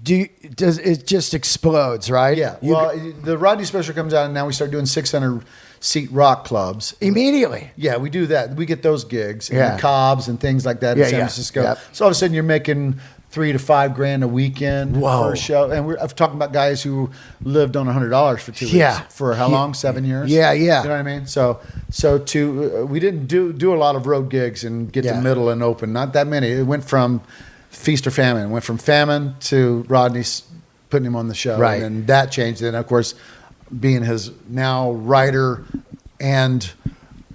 it just explodes, right? Yeah. The Rodney special comes out, and now we start doing 600-seat rock clubs. Immediately. Yeah, we do that. We get those gigs and Yeah. the Cobbs and things like that in San Francisco. Yep. So all of a sudden you're making $3,000 to $5,000 a weekend for a show. And I'm talking about guys who lived on $100 for 2 weeks. Yeah. For how long? 7 years? Yeah. You know what I mean? So we didn't do a lot of road gigs and get to middle and open. Not that many. It went from feast or famine. It went from famine to Rodney's putting him on the show. Right. And then that changed. And of course, being his now writer and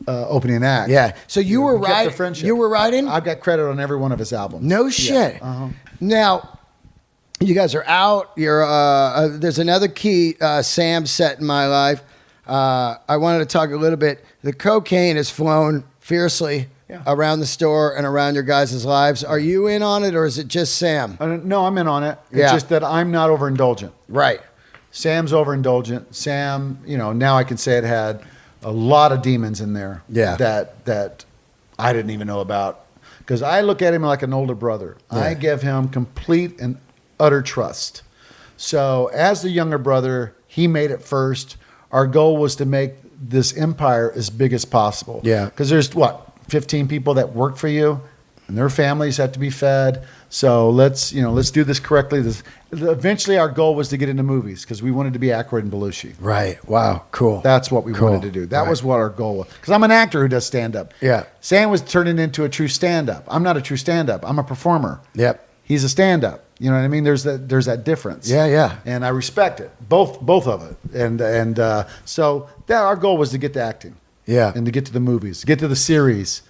opening act. Yeah. So you were kept the writing. friendship. You were writing. I've got credit on every one of his albums. No shit. Uh-huh. Now, you guys are out. There's another key Sam set in my life. I wanted to talk a little bit. The cocaine has flown fiercely around the store and around your guys' lives. Are you in on it, or is it just Sam? No, I'm in on it. It's Yeah. just that I'm not overindulgent. Right. Sam's overindulgent. Sam, now I can say it had a lot of demons in there. Yeah. That I didn't even know about. Because I look at him like an older brother. Yeah. I give him complete and utter trust. So as the younger brother, he made it first. Our goal was to make this empire as big as possible. Yeah. Because there's 15 people that work for you, and their families have to be fed. So let's do this correctly. Eventually, our goal was to get into movies because we wanted to be Aykroyd and Belushi. Right. Wow. Cool. That's what we wanted to do. That was what our goal was. Because I'm an actor who does stand-up. Yeah. Sam was turning into a true stand-up. I'm not a true stand-up. I'm a performer. Yep. He's a stand-up. You know what I mean? There's that difference. Yeah. And I respect it. Both of it. And so that our goal was to get to acting. Yeah. And to get to the movies, get to the series,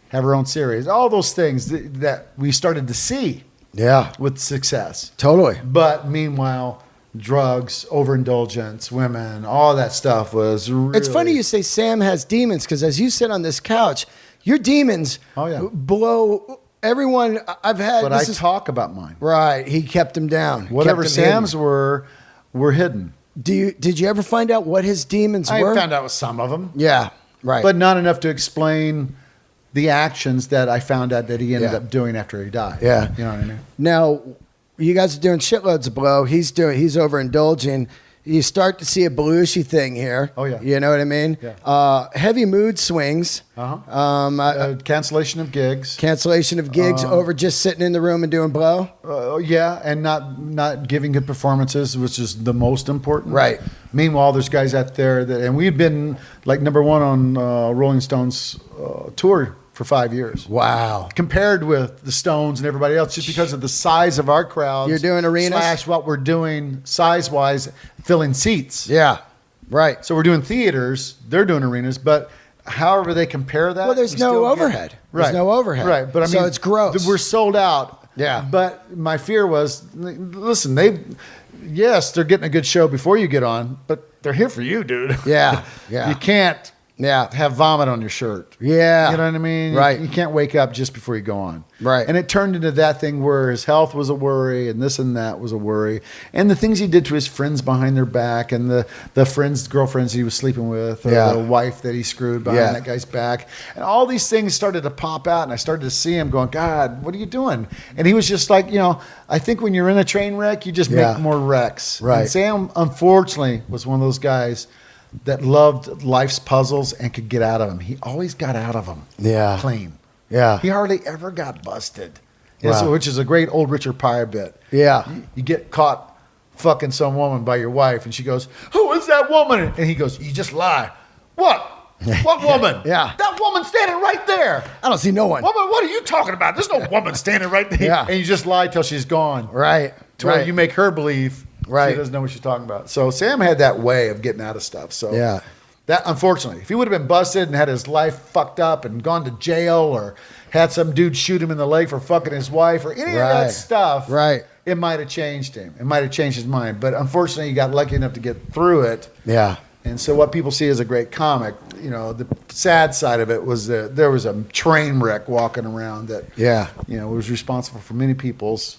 have our own series, all those things that we started to see Yeah. with success. Totally. But meanwhile, drugs, overindulgence, women, all that stuff was really... It's funny you say Sam has demons because as you sit on this couch, your demons blow everyone I've had. But talk about mine. Right. He kept them down. Whatever Kept them Sam's hidden. were hidden. Did you ever find out what his demons I were? found out some of them. Yeah. Right. But not enough to explain the actions that I found out that he ended up doing after he died. Yeah. You know what I mean? Now, you guys are doing shitloads of blow. He's overindulging. You start to see a Belushi thing here. Oh, yeah. You know what I mean? Yeah. Heavy mood swings. Cancellation of gigs. Cancellation of gigs over just sitting in the room and doing blow. And not giving good performances, which is the most important. Right. Meanwhile, there's guys out there and we've been like number one on Rolling Stones tour for 5 years. Wow. Compared with the Stones and everybody else, just because of the size of our crowds. You're doing arenas? / what we're doing size-wise, filling seats. Yeah. Right. So we're doing theaters, they're doing arenas, but however they compare that. Well, there's we no still get- overhead. There's no overhead. Right, but I mean, so it's gross. We're sold out. Yeah. But my fear was, listen, they're getting a good show before you get on, but they're here for you, dude. Yeah. Yeah. You can't Yeah. have vomit on your shirt. Yeah. You know what I mean? Right. You can't wake up just before you go on. Right. And it turned into that thing where his health was a worry and this and that was a worry. And the things he did to his friends behind their back and the friends, girlfriends he was sleeping with, or the wife that he screwed behind that guy's back. And all these things started to pop out, and I started to see him going, God, what are you doing? And he was just like, I think when you're in a train wreck, you just make more wrecks. Right. And Sam, unfortunately, was one of those guys that loved life's puzzles and could get out of them. He always got out of them. Yeah. Clean. Yeah. He hardly ever got busted. Wow. Which is a great old Richard Pryor bit. Yeah. You get caught fucking some woman by your wife, and she goes, "Who is that woman?" And he goes, "You just lie." What? What woman? Yeah. That woman standing right there. I don't see no one. Woman, what are you talking about? There's no woman standing right there. Yeah. And you just lie till she's gone. Right. To where you make her believe she doesn't know what she's talking about. So Sam had that way of getting out of stuff. So that, unfortunately, if he would have been busted and had his life fucked up and gone to jail or had some dude shoot him in the leg for fucking his wife or any of that stuff, it might have changed him. It might have changed his mind. But unfortunately, he got lucky enough to get through it. Yeah. And so what people see as a great comic, the sad side of it was that there was a train wreck walking around that, was responsible for many people's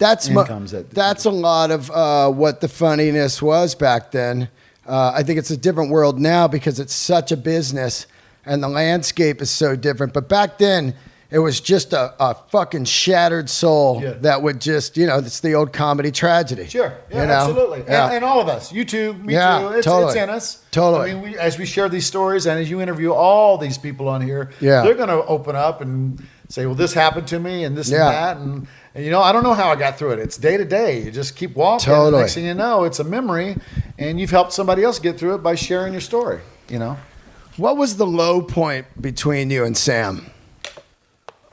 incomes. That's a lot of what the funniness was back then. I think it's a different world now because it's such a business and the landscape is so different. But back then, it was just a fucking shattered soul that would just, it's the old comedy tragedy. Sure. Yeah, absolutely. Yeah. And all of us, you too, me too. It's in us. Totally. I mean, as we share these stories and as you interview all these people on here, they're going to open up and say, well, this happened to me and this and that. And I don't know how I got through it. It's day to day. You just keep walking. Totally. And next thing you know, it's a memory and you've helped somebody else get through it by sharing your story, What was the low point between you and Sam?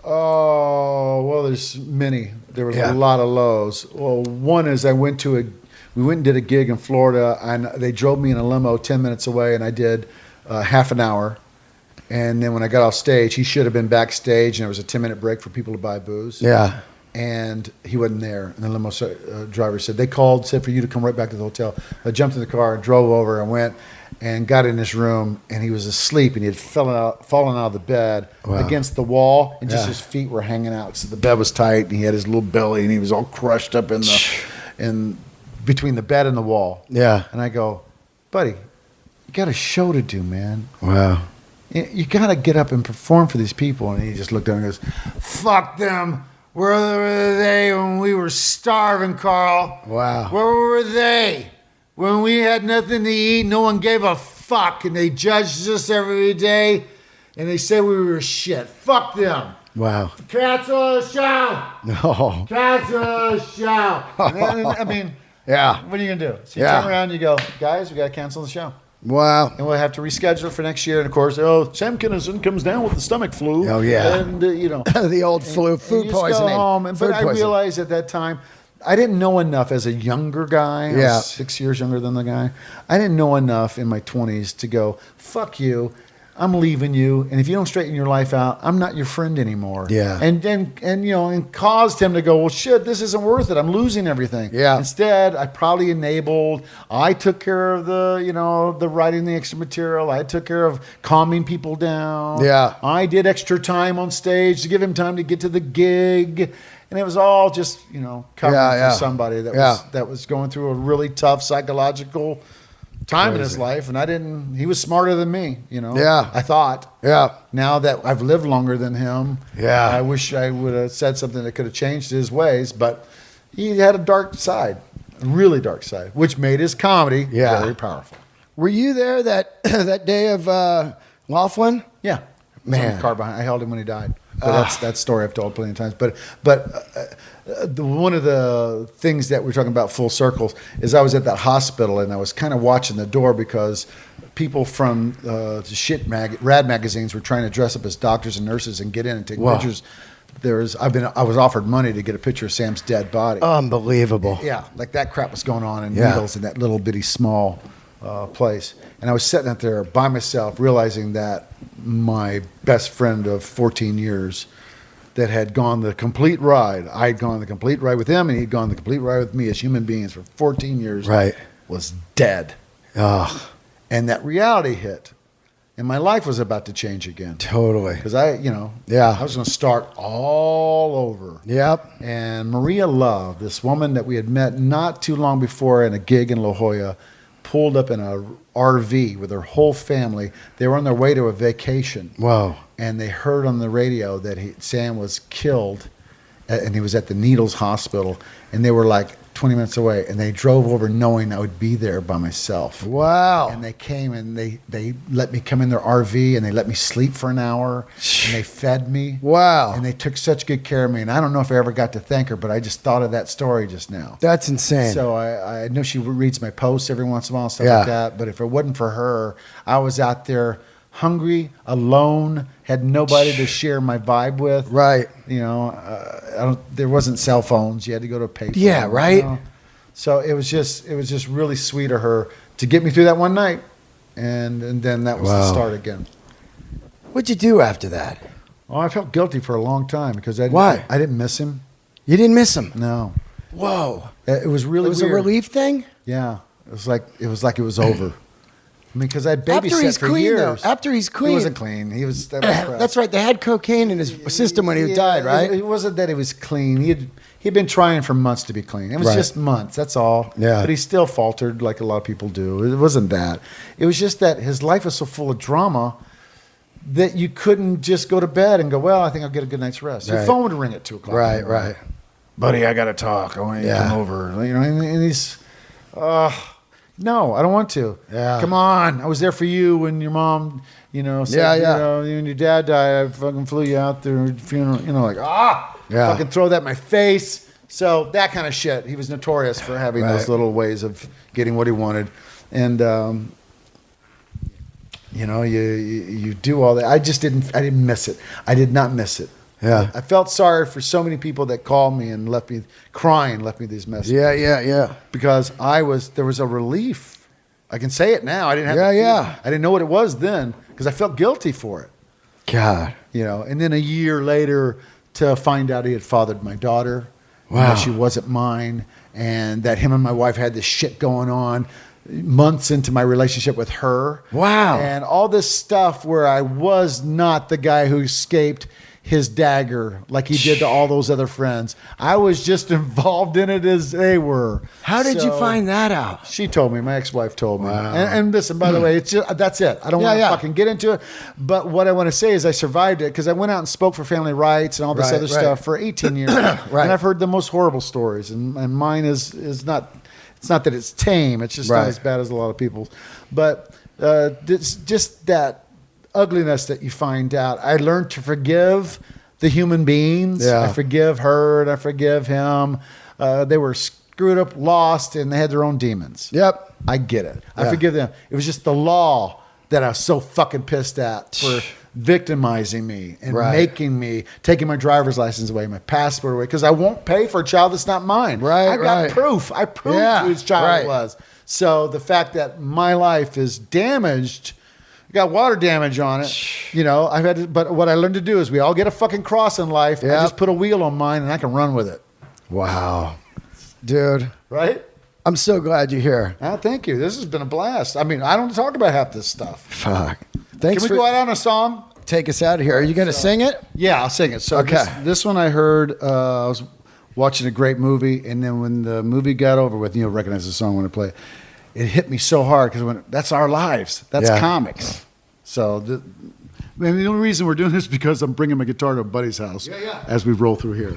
Oh, well, there's many. There was a lot of lows. Well, one is we went and did a gig in Florida, and they drove me in a limo 10 minutes away, and I did half an hour. And then when I got off stage, he should have been backstage, and there was a 10-minute break for people to buy booze. Yeah. And he wasn't there. And the limo driver said, they called, said for you to come right back to the hotel. I jumped in the car and drove over and went and got in his room, and he was asleep, and he had fallen out of the bed against the wall, and just his feet were hanging out. So the bed was tight, and he had his little belly, and he was all crushed up in between the bed and the wall. Yeah. And I go, buddy, you got a show to do, man. Wow. You got to get up and perform for these people. And he just looked at me and goes, fuck them. Where were they when we were starving, Carl? Wow. Where were they? When we had nothing to eat, no one gave a fuck, and they judged us every day, and they said we were shit. Fuck them. Wow. Cancel the show. No. Cancel the show. I mean, what are you going to do? So you turn around and you go, guys, we got to cancel the show. Wow. And we'll have to reschedule it for next year. And, of course, Sam Kinison comes down with the stomach flu. Oh, yeah. And, the old flu, food poisoning. But I realized at that time, I didn't know enough as a younger guy. I was 6 years younger than the guy. I didn't know enough in my 20s to go, fuck you. I'm leaving you. And if you don't straighten your life out, I'm not your friend anymore. Yeah. And caused him to go, well, shit, this isn't worth it. I'm losing everything. Yeah. Instead, I probably enabled. I took care of the writing the extra material. I took care of calming people down. Yeah. I did extra time on stage to give him time to get to the gig. And it was all just, covering for somebody that was going through a really tough psychological time in his life. And he was smarter than me, I thought. Yeah. Now that I've lived longer than him, I wish I would have said something that could have changed his ways. But he had a dark side, a really dark side, which made his comedy very powerful. Were you there that day of Laughlin? Yeah. Man. In the car behind. I held him when he died. But that story I've told plenty of times. But one of the things that we're talking about full circles is I was at that hospital and I was kind of watching the door because people from rad magazines were trying to dress up as doctors and nurses and get in and take pictures. I was offered money to get a picture of Sam's dead body. Unbelievable. Yeah, like that crap was going on in Needles in that little bitty small place. And I was sitting out there by myself realizing that my best friend of 14 years that had gone the complete ride, I had gone the complete ride with him and he'd gone the complete ride with me as human beings for 14 years, was dead. Oh. And that reality hit. and my life was about to change again. Totally. Because I was going to start all over. Yep. And Maria Love, this woman that we had met not too long before in a gig in La Jolla, pulled up in a RV with her whole family. They were on their way to a vacation. Whoa. And they heard on the radio that Sam was killed, and he was at the Needles Hospital, and they were like 20 minutes away, and they drove over knowing I would be there by myself. Wow. And they came, and they let me come in their RV, and they let me sleep for an hour, and they fed me. Wow. And they took such good care of me, and I don't know if I ever got to thank her, but I just thought of that story just now. That's insane. So I know she reads my posts every once in a while, stuff Yeah. like that, but if it wasn't for her, I was out there hungry, alone, had nobody to share my vibe with. Right. You know, there wasn't cell phones. You had to go to a payphone. Yeah, right. You know? So it was just really sweet of her to get me through that one night, and then that was the start again. What'd you do after that? Oh, I felt guilty for a long time because Why? I didn't miss him. You didn't miss him. No. Whoa. It was really It was weird. a relief thing? Yeah. It was like it was over. I mean, because I babysat After he's for clean, years. though. After he's clean. He wasn't clean. He was. That's right. They had cocaine in his system when he died, right? It wasn't that he was clean. He'd been trying for months to be clean. It was Right. just months. That's all. Yeah. But he still faltered like a lot of people do. It wasn't that. It was just that his life was so full of drama that you couldn't just go to bed and go, well, I think I'll get a good night's rest. Your Right. phone would ring at 2 o'clock. Right, right. Buddy, I got to talk. I want you to Yeah. come over. You know, and he's, no, I don't want to. Yeah. Come on. I was there for you when your mom, said, Yeah, yeah. you know, when your dad died, I fucking flew you out there at the funeral. Yeah. Fucking throw that in my face. So that kind of shit. He was notorious for having Right. those little ways of getting what he wanted. And, you do all that. I didn't miss it. I did not miss it. Yeah. I felt sorry for so many people that called me and left me these messages. Yeah. Because there was a relief. I can say it now. I didn't have Yeah. I didn't know what it was then because I felt guilty for it. God. And then a year later to find out he had fathered my daughter. Wow. And that she wasn't mine, and that him and my wife had this shit going on months into my relationship with her. Wow. And all this stuff where I was not the guy who escaped his dagger like he did to all those other friends. I was just involved in it as they were. How did you So, find that out? She told me. My ex-wife told me. Wow. And listen, by the way, it's just, that's it. I don't want to fucking get into it. But what I want to say is I survived it because I went out and spoke for family rights and all this Right, other right. stuff for 18 years. Right. And I've heard the most horrible stories. And mine is not, it's not that it's tame. It's just Right. not as bad as a lot of people's. But it's just that ugliness that you find out. I learned to forgive the human beings. Yeah. I forgive her and I forgive him. They were screwed up, lost, and they had their own demons. Yep. I get it. I Yeah. forgive them. It was just the law that I was so fucking pissed at for victimizing me and Right. making me, taking my driver's license away, my passport away, because I won't pay for a child that's not mine. Right, I've got right. proof. I proved Yeah, whose child right. it was. So the fact that my life is damaged, got water damage on it, I've had to, but what I learned to do is we all get a fucking cross in life. I Yep. just put a wheel on mine and I can run with it. Wow. Dude, Right? I'm so glad you're here. Thank you. This has been a blast. I mean, I don't talk about half this stuff. Fuck. Thanks Can we for go out on a song? take us out of here. Are you going to sing it? Yeah, I'll sing it. So Okay. this one I heard, I was watching a great movie, and then when the movie got over with, you'll recognize the song when I play it. It hit me so hard because that's our lives. That's Yeah. comics. So the only reason we're doing this is because I'm bringing my guitar to a buddy's house as we roll through here.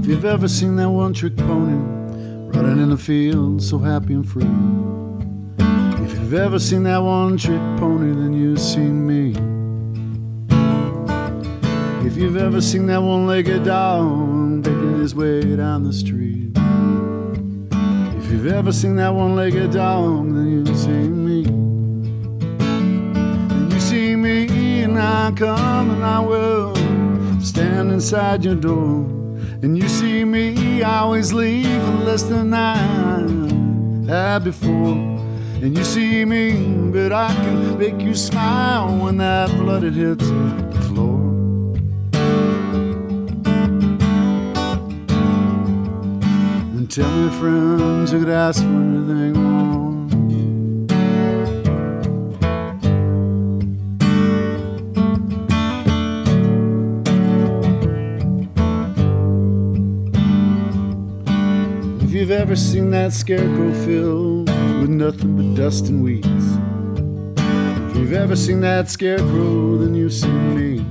If you've ever seen that one-trick pony running in the field so happy and free, if you've ever seen that one-trick pony, then you've seen me. If you've ever seen that one-legged dog making his way down the street, if you've ever seen that one-legged dog, then you've seen me. Then you see me, and I come and I will stand inside your door. And you see me, I always leave in less than I had before. And you see me, but I can make you smile when that blood it hits the floor. Tell me friends who could ask for anything more. If you've ever seen that scarecrow filled with nothing but dust and weeds, if you've ever seen that scarecrow, then you've seen me.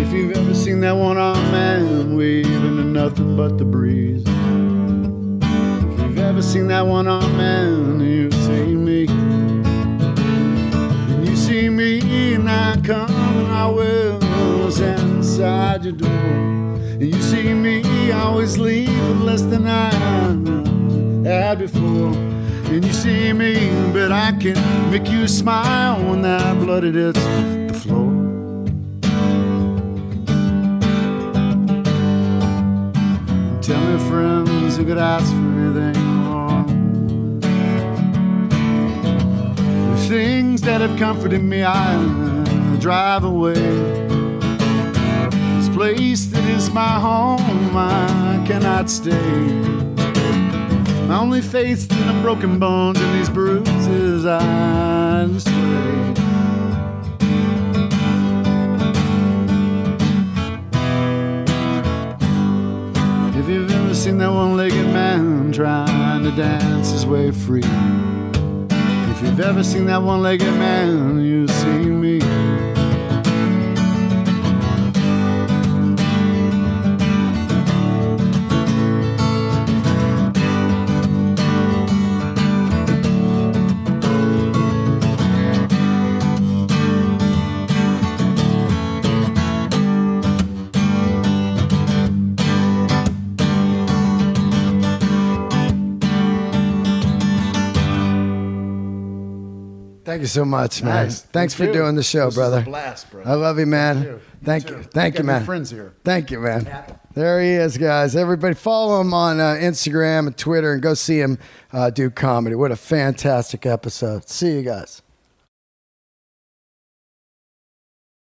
If you've ever seen that one-armed man waving to nothing but the breeze, if you've ever seen that one-armed man, then you've seen me. And you see me, and I come and I will stand inside your door. And you see me, I always leave with less than I had before. And you see me, but I can make you smile when that blood hits the floor. Tell me friends who could ask for anything more. The things that have comforted me, I drive away. This place that is my home, I cannot stay. My only faith's in the broken bones and these bruises I display. If you've ever seen that one-legged man trying to dance his way free, if you've ever seen that one-legged man, you've seen me. Thank you so much, man. Nice. Thanks for doing the show, This brother. is a blast, bro. I love you, man. You Thank too. you. Thank you, Got new man. friends here. Thank you, man. There he is, guys. Everybody follow him on Instagram and Twitter and go see him do comedy. What a fantastic episode. See you guys.